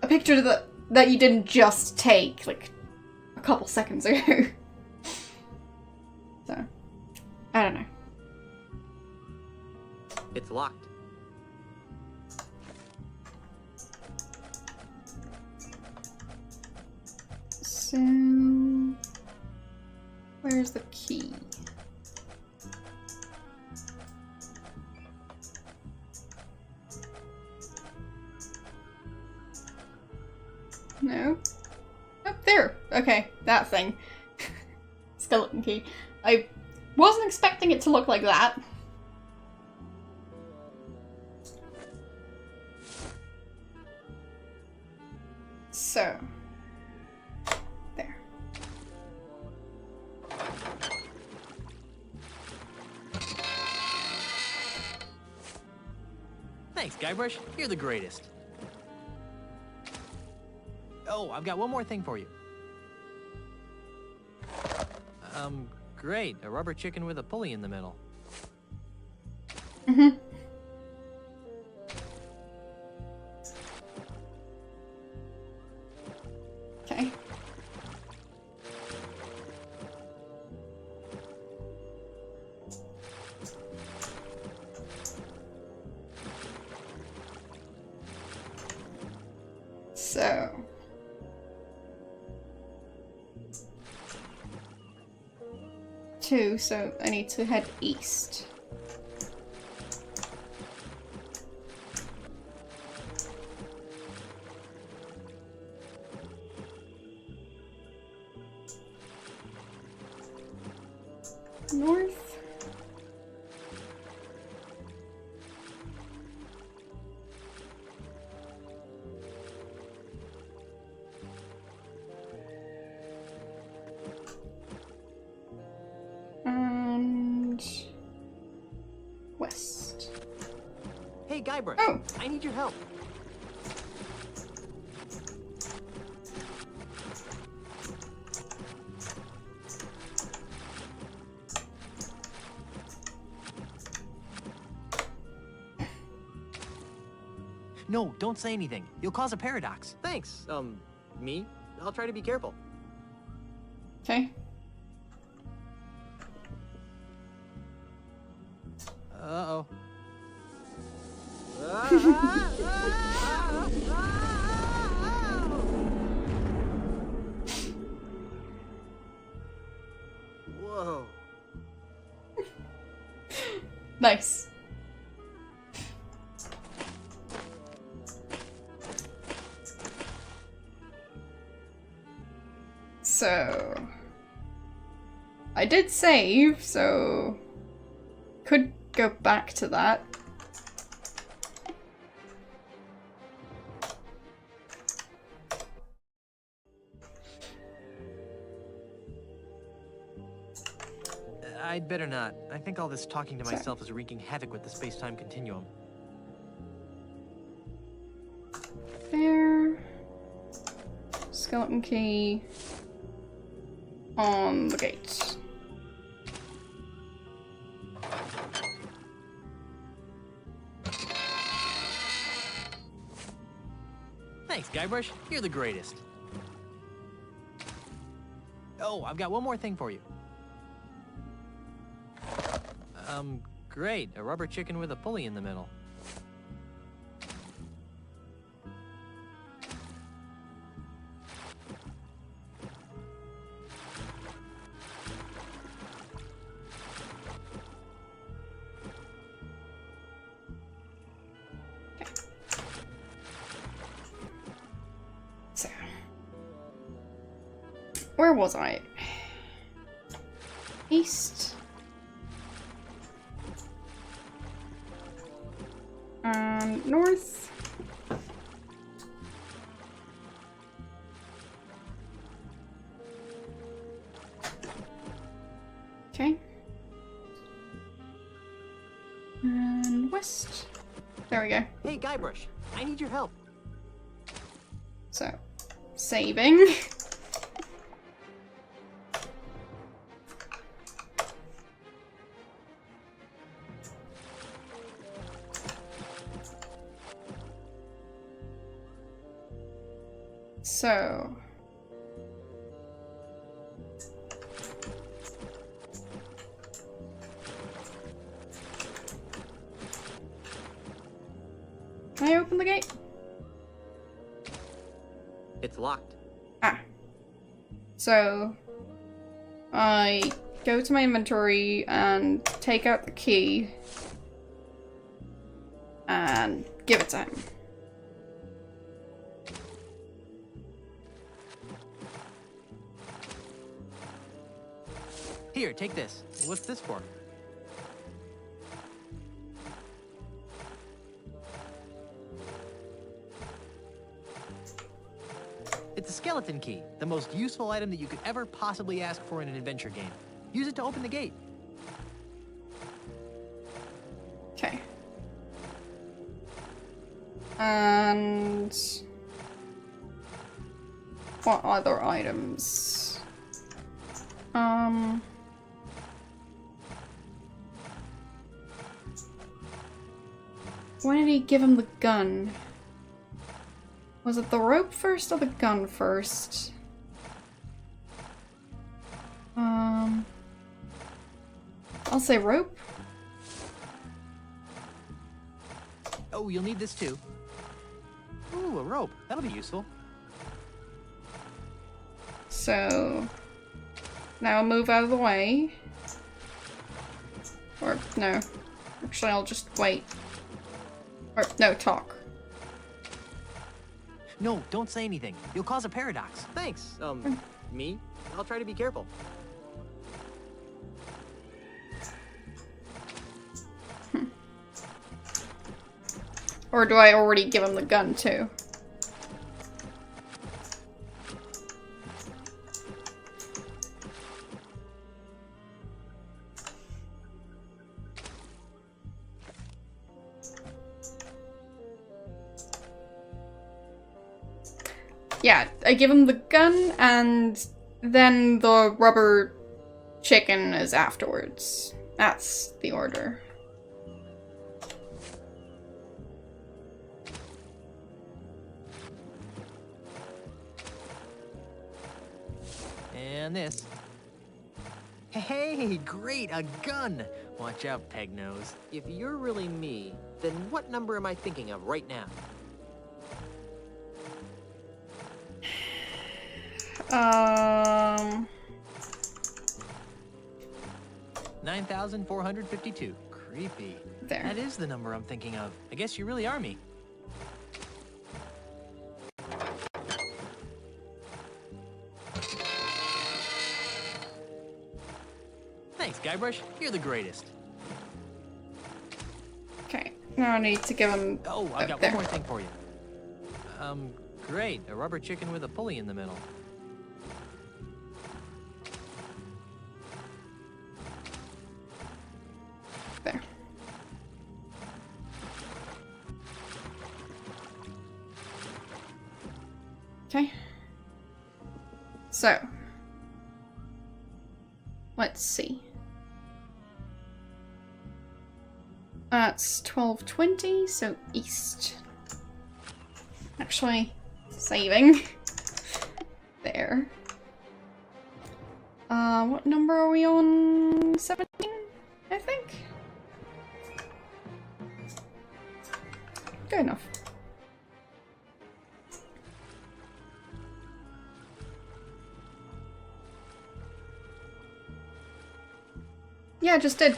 a picture that you didn't just take, like, a couple seconds ago. So, I don't know. It's locked. So, where's the key? No. Up there. Okay, that thing. Skeleton key. I wasn't expecting it to look like that. So. There. Thanks, Guybrush. You're the greatest. Oh, I've got one more thing for you. Great. A rubber chicken with a pulley in the middle. Mm-hmm. Okay. So. Two, so I need to head east. North. And west. Hey, Guybrush. Oh. I need your help. No, don't say anything. You'll cause a paradox. Thanks. Me? I'll try to be careful. Okay. Uh-oh. Whoa. Nice. So, I did save, so could go back to that. I'd better not. I think all this talking to myself is wreaking havoc with the space-time continuum. There. Skeleton key. On the gate. Thanks, Guybrush. You're the greatest. Oh, I've got one more thing for you. Great. A rubber chicken with a pulley in the middle. Where was I? East. North. Okay. And west. There we go. Hey, Guybrush, I need your help. So, saving. So, can I open the gate? It's locked. Ah. So, I go to my inventory and take out the key and give it to him. Here, take this. What's this for? It's a skeleton key, the most useful item that you could ever possibly ask for in an adventure game. Use it to open the gate. Okay. And what other items? When did he give him the gun? Was it the rope first or the gun first? I'll say rope. Oh, you'll need this too. Ooh, a rope. That'll be useful. So now move out of the way. Or no. Actually, I'll just wait. Or no, talk. No, don't say anything. You'll cause a paradox. Thanks. Me? I'll try to be careful. Or do I already give him the gun too? Yeah, I give him the gun and then the rubber chicken is afterwards. That's the order. And this. Hey, great, a gun! Watch out, Pegnose. If you're really me, then what number am I thinking of right now? 9,452. Creepy. There. That is the number I'm thinking of. I guess you really are me. Thanks, Guybrush. You're the greatest. Okay, now I need to give him. Oh, I've got there. one more thing for you. Great. A rubber chicken with a pulley in the middle. There. Okay. So, let's see. That's 12:20, so east. Actually, saving. There. What number are we on? 17, I think? Good enough. Yeah, just did.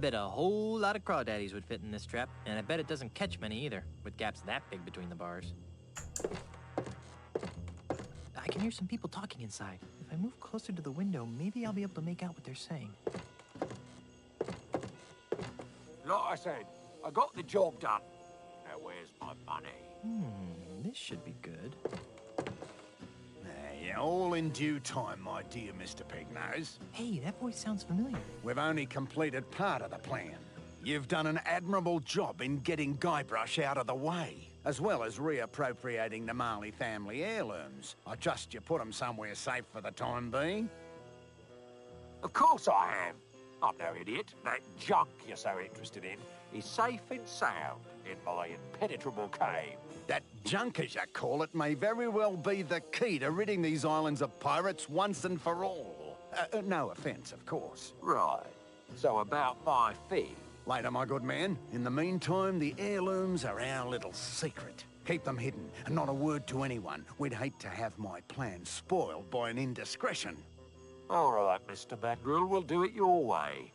bet a whole lot of crawdaddies would fit in this trap, and I bet it doesn't catch many either, with gaps that big between the bars. I can hear some people talking inside. If I move closer to the window, maybe I'll be able to make out what they're saying. Like I said, I got the job done. Now where's my money? This should be good. Yeah, all in due time, my dear Mr. Pignose. Hey, that voice sounds familiar. We've only completed part of the plan. You've done an admirable job in getting Guybrush out of the way, as well as reappropriating the Marley family heirlooms. I trust you put them somewhere safe for the time being. Of course I am. I'm no idiot. That junk you're so interested in is safe and sound in my impenetrable cave. That junk, as you call it, may very well be the key to ridding these islands of pirates once and for all. No offense, of course. Right. So about my fee. Later, my good man. In the meantime, the heirlooms are our little secret. Keep them hidden, and not a word to anyone. We'd hate to have my plan spoiled by an indiscretion. All right, Mr. Mandrill, we'll do it your way.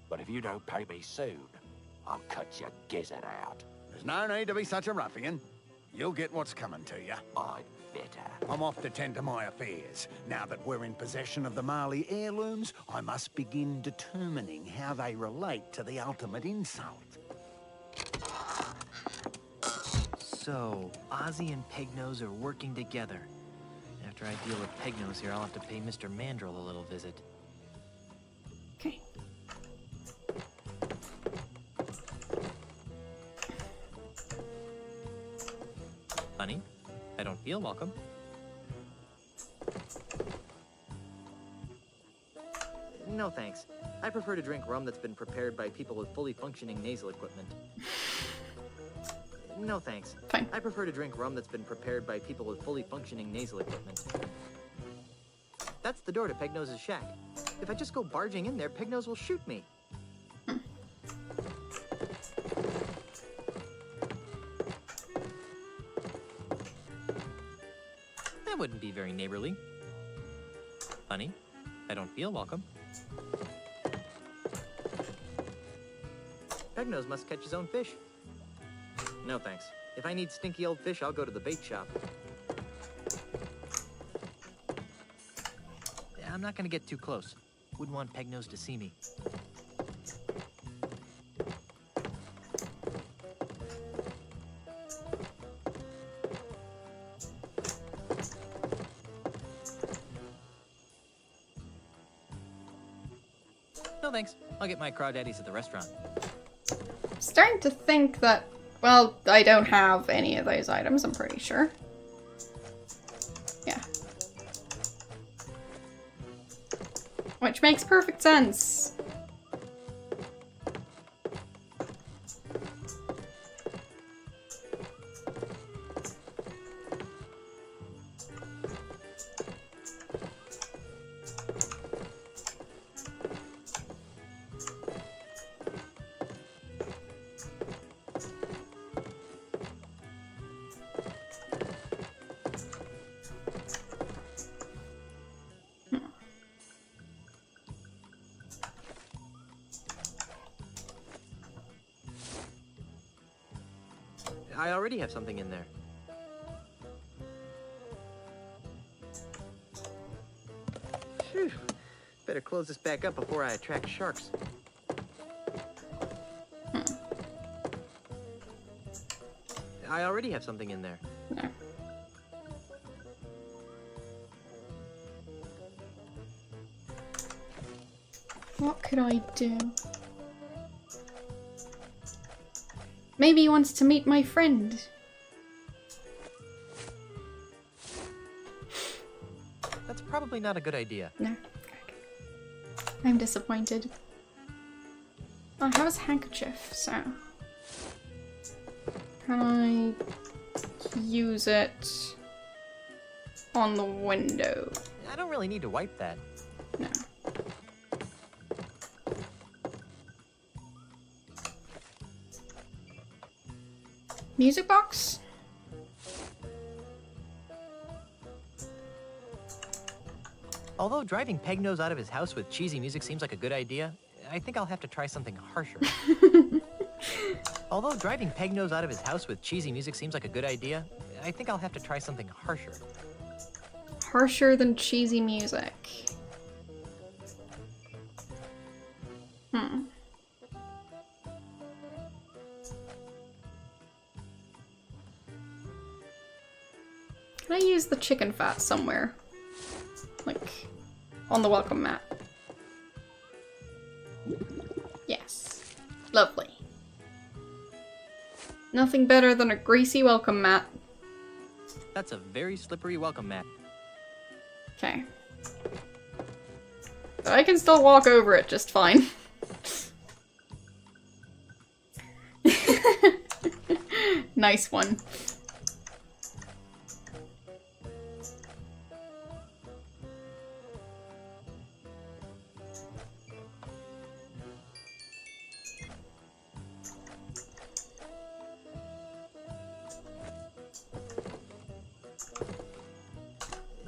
But if you don't pay me soon, I'll cut your gizzard out. There's no need to be such a ruffian. You'll get what's coming to you. I'd better. I'm off to tend to my affairs. Now that we're in possession of the Marley heirlooms, I must begin determining how they relate to the ultimate insult. So, Ozzy and Pegnose are working together. After I deal with Pegnose here, I'll have to pay Mr. Mandrill a little visit. Okay. Honey, I don't feel welcome. No thanks. I prefer to drink rum that's been prepared by people with fully functioning nasal equipment. No thanks. Fine. I prefer to drink rum that's been prepared by people with fully functioning nasal equipment. That's the door to Pegnose's shack. If I just go barging in there, Pegnose will shoot me. That wouldn't be very neighborly. Honey, I don't feel welcome. Pegnose must catch his own fish. No thanks. If I need stinky old fish, I'll go to the bait shop. I'm not gonna get too close. Wouldn't want Pegnose to see me. No thanks. I'll get my crawdaddies at the restaurant. I'm starting to think that, well, I don't have any of those items, I'm pretty sure. Yeah. Which makes perfect sense. I already have something in there. Phew. Better close this back up before I attract sharks. I already have something in there. No. What could I do? Maybe he wants to meet my friend. That's probably not a good idea. No. I'm disappointed. Oh, I have his handkerchief, so... Can I use it on the window? I don't really need to wipe that. No. Music box? Although driving Pegnose out of his house with cheesy music seems like a good idea, I think I'll have to try something harsher. Although driving Pegnose out of his house with cheesy music seems like a good idea, I think I'll have to try something harsher. Harsher than cheesy music. Hmm. Can I use the chicken fat somewhere? Like, on the welcome mat. Yes. Lovely. Nothing better than a greasy welcome mat. That's a very slippery welcome mat. Okay. But I can still walk over it just fine. Nice one.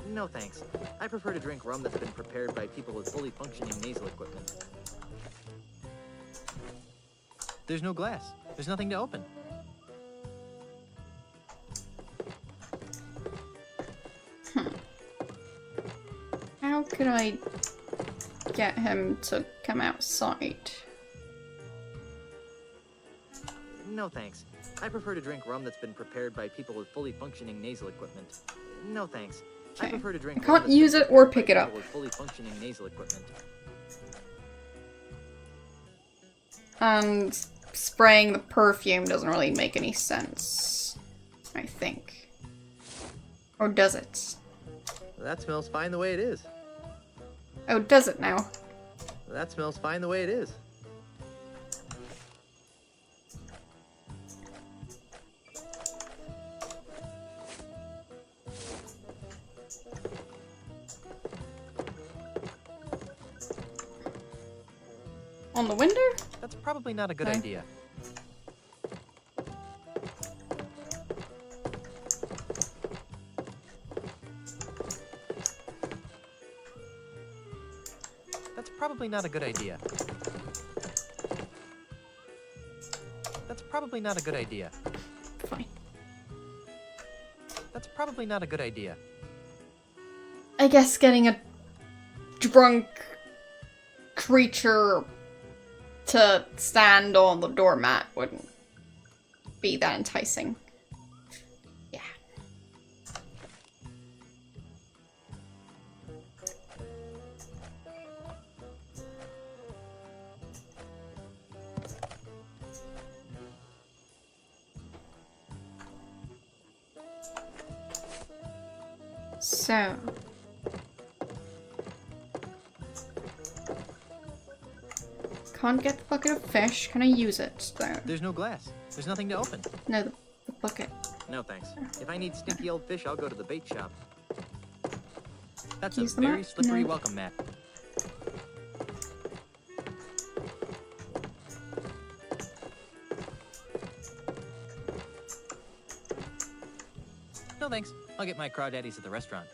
No thanks. I prefer to drink rum that's been prepared by people with fully functioning nasal equipment. There's no glass. There's nothing to open. How could I get him to come outside? No thanks. I prefer to drink rum that's been prepared by people with fully functioning nasal equipment. No thanks. I prefer to drink I can't use it or pick it up. with fully functioning nasal equipment. And spraying the perfume doesn't really make any sense, I think. Or does it? That smells fine the way it is. Oh, does it now? That smells fine the way it is. On the window? That's probably not a good Okay. idea. That's probably not a good idea. That's probably not a good idea. Fine. That's probably not a good idea. I guess getting a drunk creature to stand on the doormat wouldn't be that enticing. Yeah. So. Can't get the bucket of fish. Can I use it, though? There's no glass. There's nothing to open. No, the bucket. No thanks. If I need stinky old fish, I'll go to the bait shop. That's Use a the very mat? slippery No. welcome mat. No thanks. I'll get my crawdaddies at the restaurant.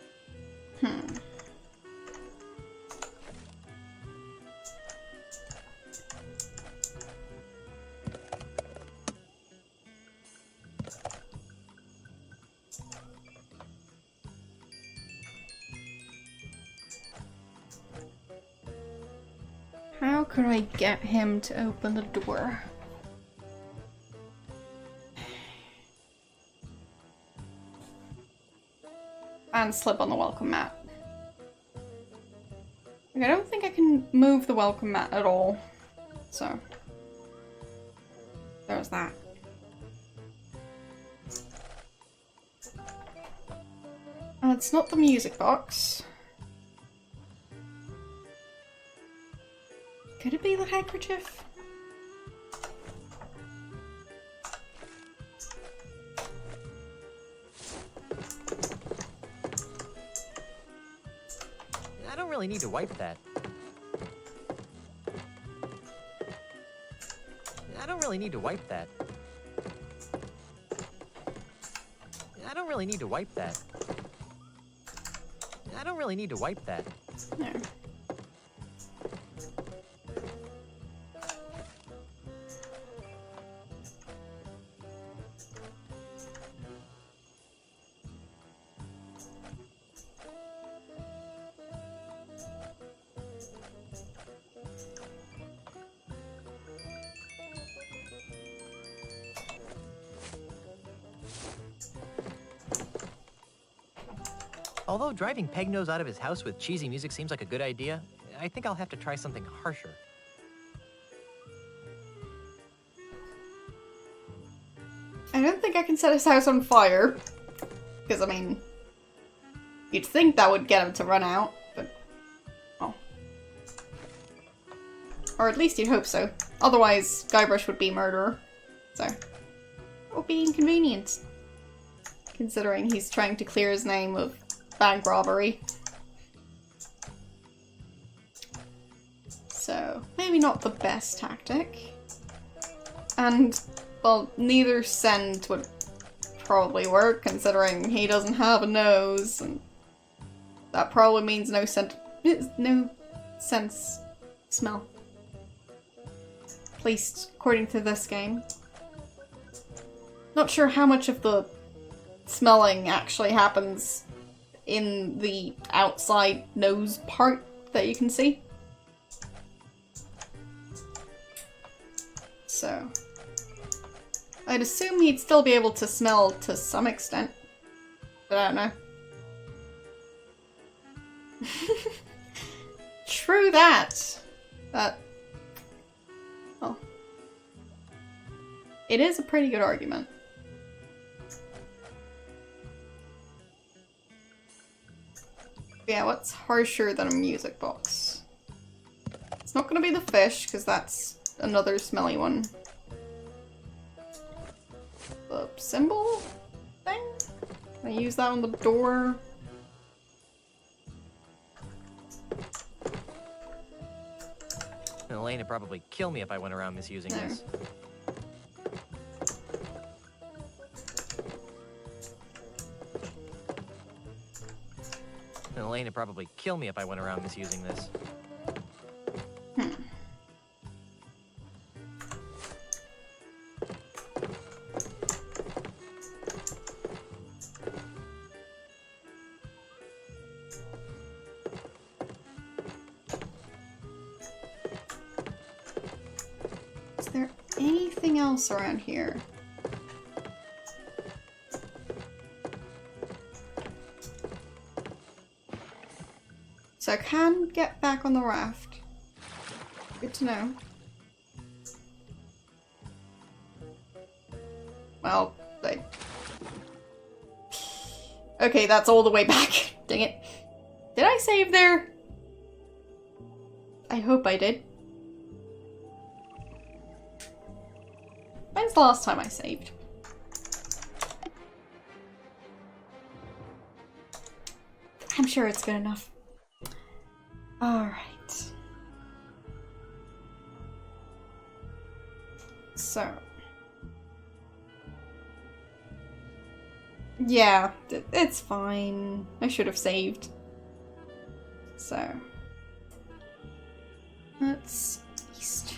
How could I get him to open the door? And slip on the welcome mat. I don't think I can move the welcome mat at all. So, there's that. It's not the music box. Could it be the handkerchief? I don't really need to wipe that. I don't really need to wipe that. I don't really need to wipe that. I don't really need to wipe that. No. Although driving Pegnose out of his house with cheesy music seems like a good idea, I think I'll have to try something harsher. I don't think I can set his house on fire. Because, I mean, you'd think that would get him to run out, but... oh. Or at least you'd hope so. Otherwise, Guybrush would be murderer. So, it would be inconvenient. Considering he's trying to clear his name of bank robbery. So, maybe not the best tactic. And, well, neither send would probably work, considering he doesn't have a nose, and that probably means no sense smell. At least, according to this game. Not sure how much of the smelling actually happens in the outside nose part that you can see. So, I'd assume he'd still be able to smell to some extent, but I don't know. True that. Oh. It is a pretty good argument. Yeah, what's harsher than a music box? It's not gonna be the fish, because that's another smelly one. The symbol thing? Can I use that on the door? Elaine would probably kill me if I went around misusing this. Elaine would probably kill me if I went around misusing this. Is there anything else around here? So I can get back on the raft. Good to know. Well, okay, that's all the way back. Dang it. Did I save there? I hope I did. When's the last time I saved? I'm sure it's good enough. Alright. So. Yeah, it's fine. I should have saved. So. That's east.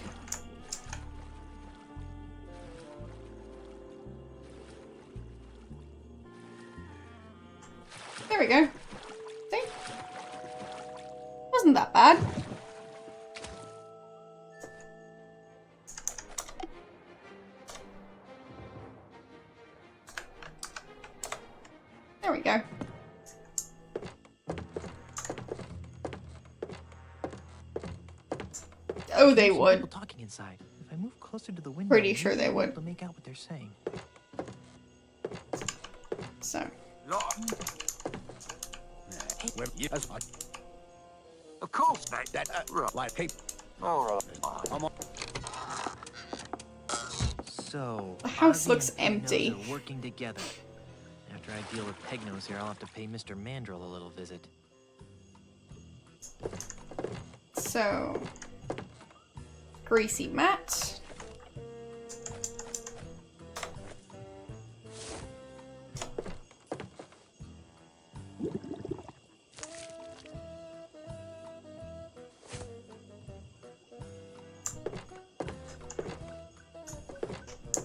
There we go. See? Wasn't that bad. There we go. Oh, they would. People talking inside. If I move closer to the window, Pretty sure they I'll be able would. to make out what they're saying. So. Of course, mate. Like, keep. All right. I'm on. So, The house Harvey looks and empty. Pegnose are working together. After I deal with Pegnose here, I'll have to pay Mr. Mandrill a little visit. So. Greasy mat.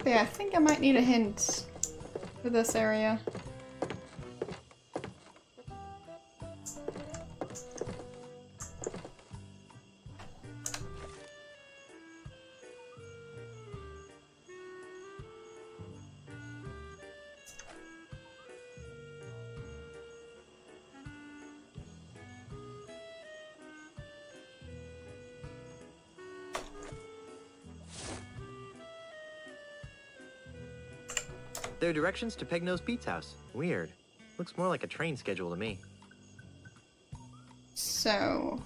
Yeah, I think I might need a hint for this area. There are directions to Pegnose Pete's house. Weird. Looks more like a train schedule to me. So...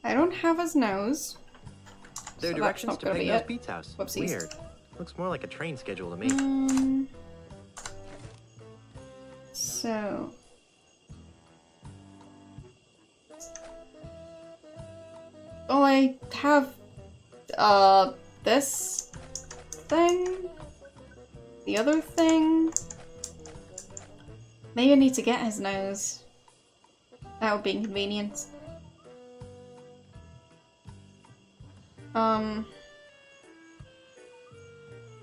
I don't have his nose. There are So directions that's to not gonna be Pegnose it. Pete's house. Whoopsies. Weird. Looks more like a train schedule to me. So... Well, I have, this thing, the other thing. Maybe I need to get his nose. That would be inconvenient.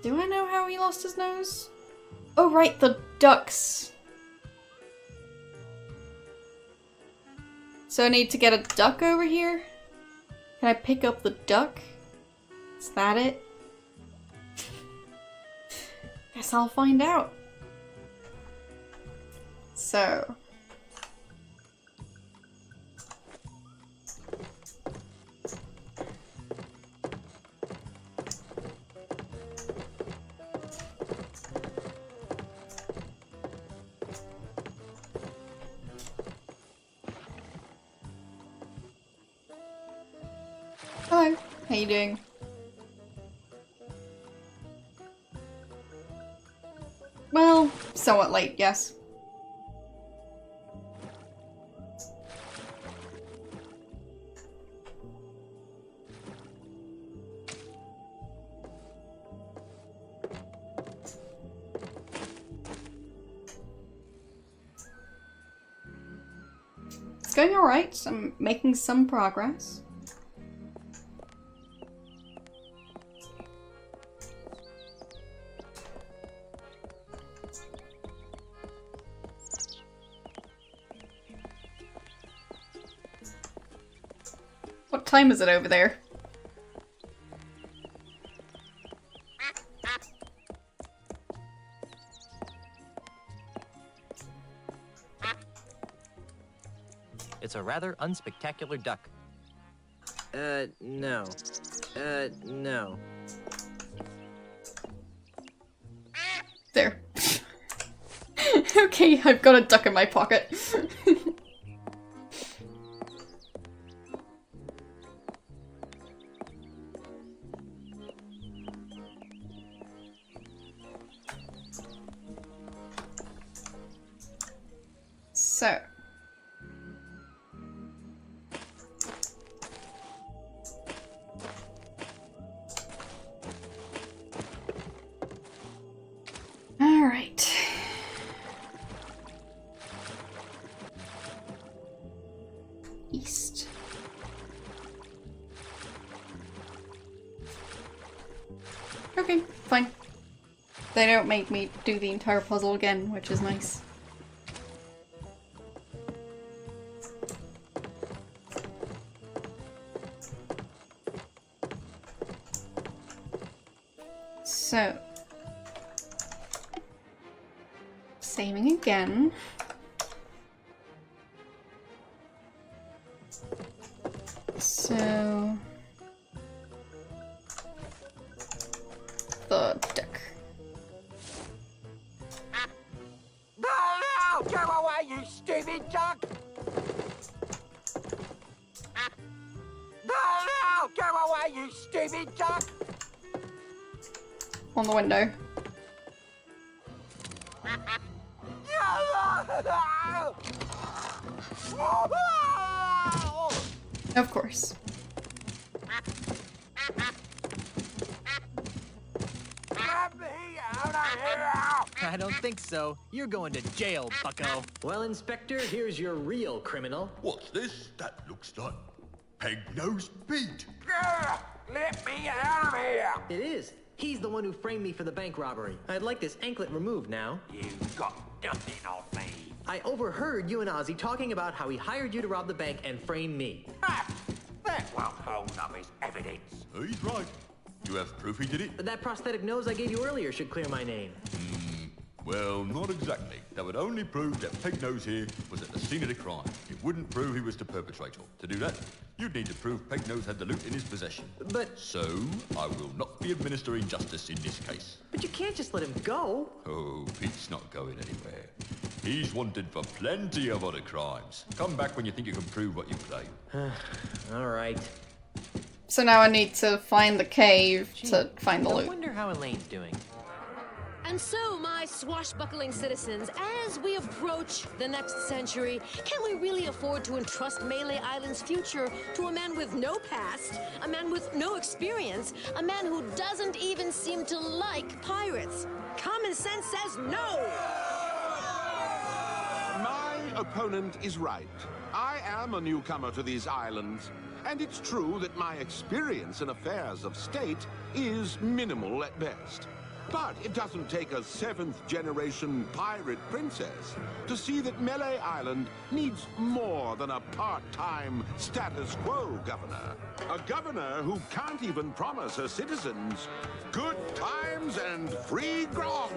Do I know how he lost his nose? Oh right, the ducks. So I need to get a duck over here? Can I pick up the duck? Is that it? Guess I'll find out. So... Hello, how you doing? Well, somewhat late, yes. It's going alright, I'm making some progress. What time is it over there? It's a rather unspectacular duck. No. No. There. Okay, I've got a duck in my pocket. So. All right. East. Okay, fine. They don't make me do the entire puzzle again, which is nice. So, saving again. So, the duck. No! Go away, you stupid duck! No! Go away, you stupid duck! On the window. Of course. I don't think so. You're going to jail, bucko. Well, Inspector, here's your real criminal. What's this? That looks like Peg-Nosed Pete. Let me out of here! It is. He's the one who framed me for the bank robbery. I'd like this anklet removed now. You've got nothing on me. I overheard you and Ozzy talking about how he hired you to rob the bank and frame me. That won't hold up as evidence. He's right. Do you have proof he did it? That prosthetic nose I gave you earlier should clear my name. Well, not exactly. That would only prove that Peg-Nose here was at the scene of the crime. It wouldn't prove he was the perpetrator. To do that, You'd need to prove Pegnose had the loot in his possession. But... So, I will not be administering justice in this case. But you can't just let him go. Oh, Pete's not going anywhere. He's wanted for plenty of other crimes. Come back when you think you can prove what you claim. All right. So now I need to find the cave to find the I loot. wonder how Elaine's doing. And so, my swashbuckling citizens, as we approach the next century, can we really afford to entrust Melee Island's future to a man with no past, a man with no experience, a man who doesn't even seem to like pirates? Common sense says no! My opponent is right. I am a newcomer to these islands, and it's true that my experience in affairs of state is minimal at best. But it doesn't take a 7th-generation pirate princess to see that Melee Island needs more than a part-time status quo governor. A governor who can't even promise her citizens good times and free grog.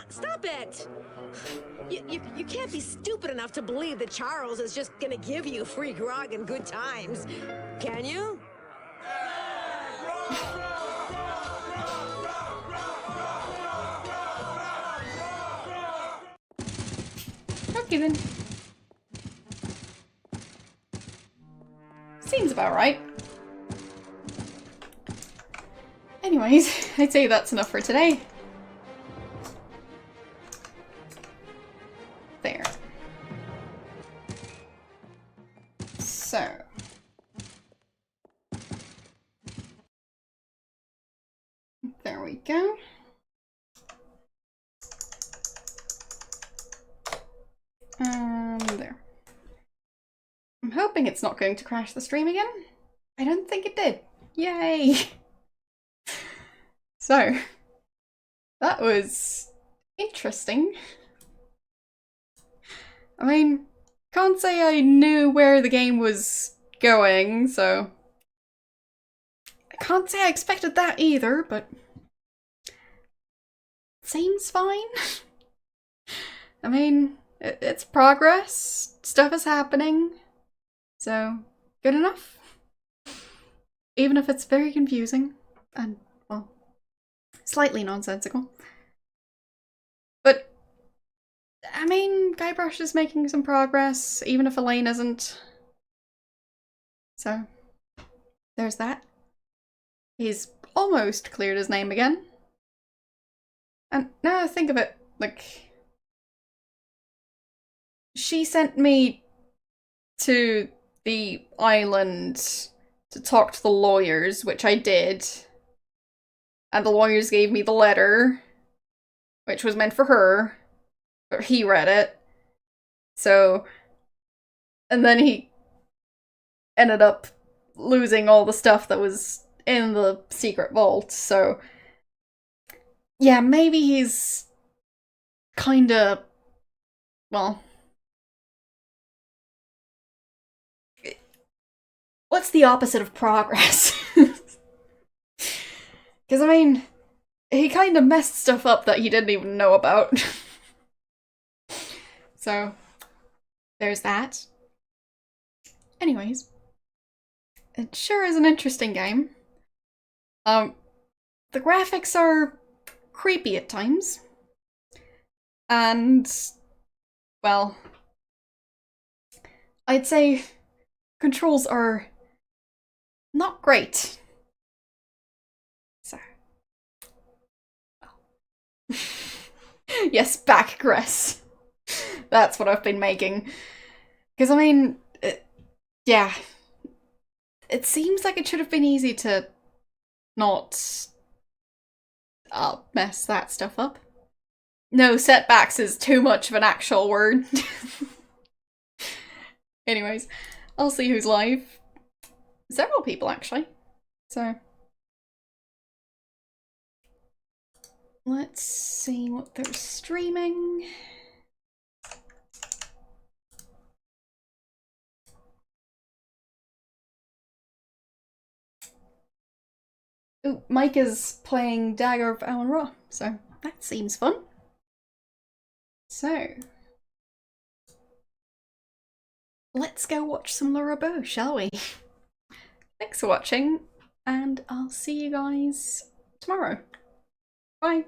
Stop it! You can't be stupid enough to believe that Charles is just gonna give you free grog and good times, can you? Okay then. Seems about right. Anyways, I'd say that's enough for today. There. So. There we go. There. I'm hoping it's not going to crash the stream again. I don't think it did. Yay! So, that was interesting. I mean, can't say I knew where the game was going, so I can't say I expected that either, but seems fine. I mean, it's progress, stuff is happening, so good enough. Even if it's very confusing and, well, slightly nonsensical. But I mean, Guybrush is making some progress, even if Elaine isn't. So, there's that. He's almost cleared his name again. And now I think of it, like, she sent me to the island to talk to the lawyers, which I did. And the lawyers gave me the letter, which was meant for her. But he read it. So, and then he ended up losing all the stuff that was in the secret vault. So, yeah, maybe he's kinda, well, what's the opposite of progress? Because, I mean, he kind of messed stuff up that he didn't even know about. So, there's that. Anyways, it sure is an interesting game. The graphics are creepy at times. And, well, I'd say controls are not great. So, well. Yes, backgress. That's what I've been making. Because, I mean, yeah. It seems like it should have been easy to not mess that stuff up. No, setbacks is too much of an actual word. Anyways, I'll see who's live. Several people, actually. So, let's see what they're streaming. Ooh, Mike is playing Dagger of Alan Ra, so that seems fun. So, let's go watch some Laura Bow, shall we? Thanks for watching, and I'll see you guys tomorrow. Bye.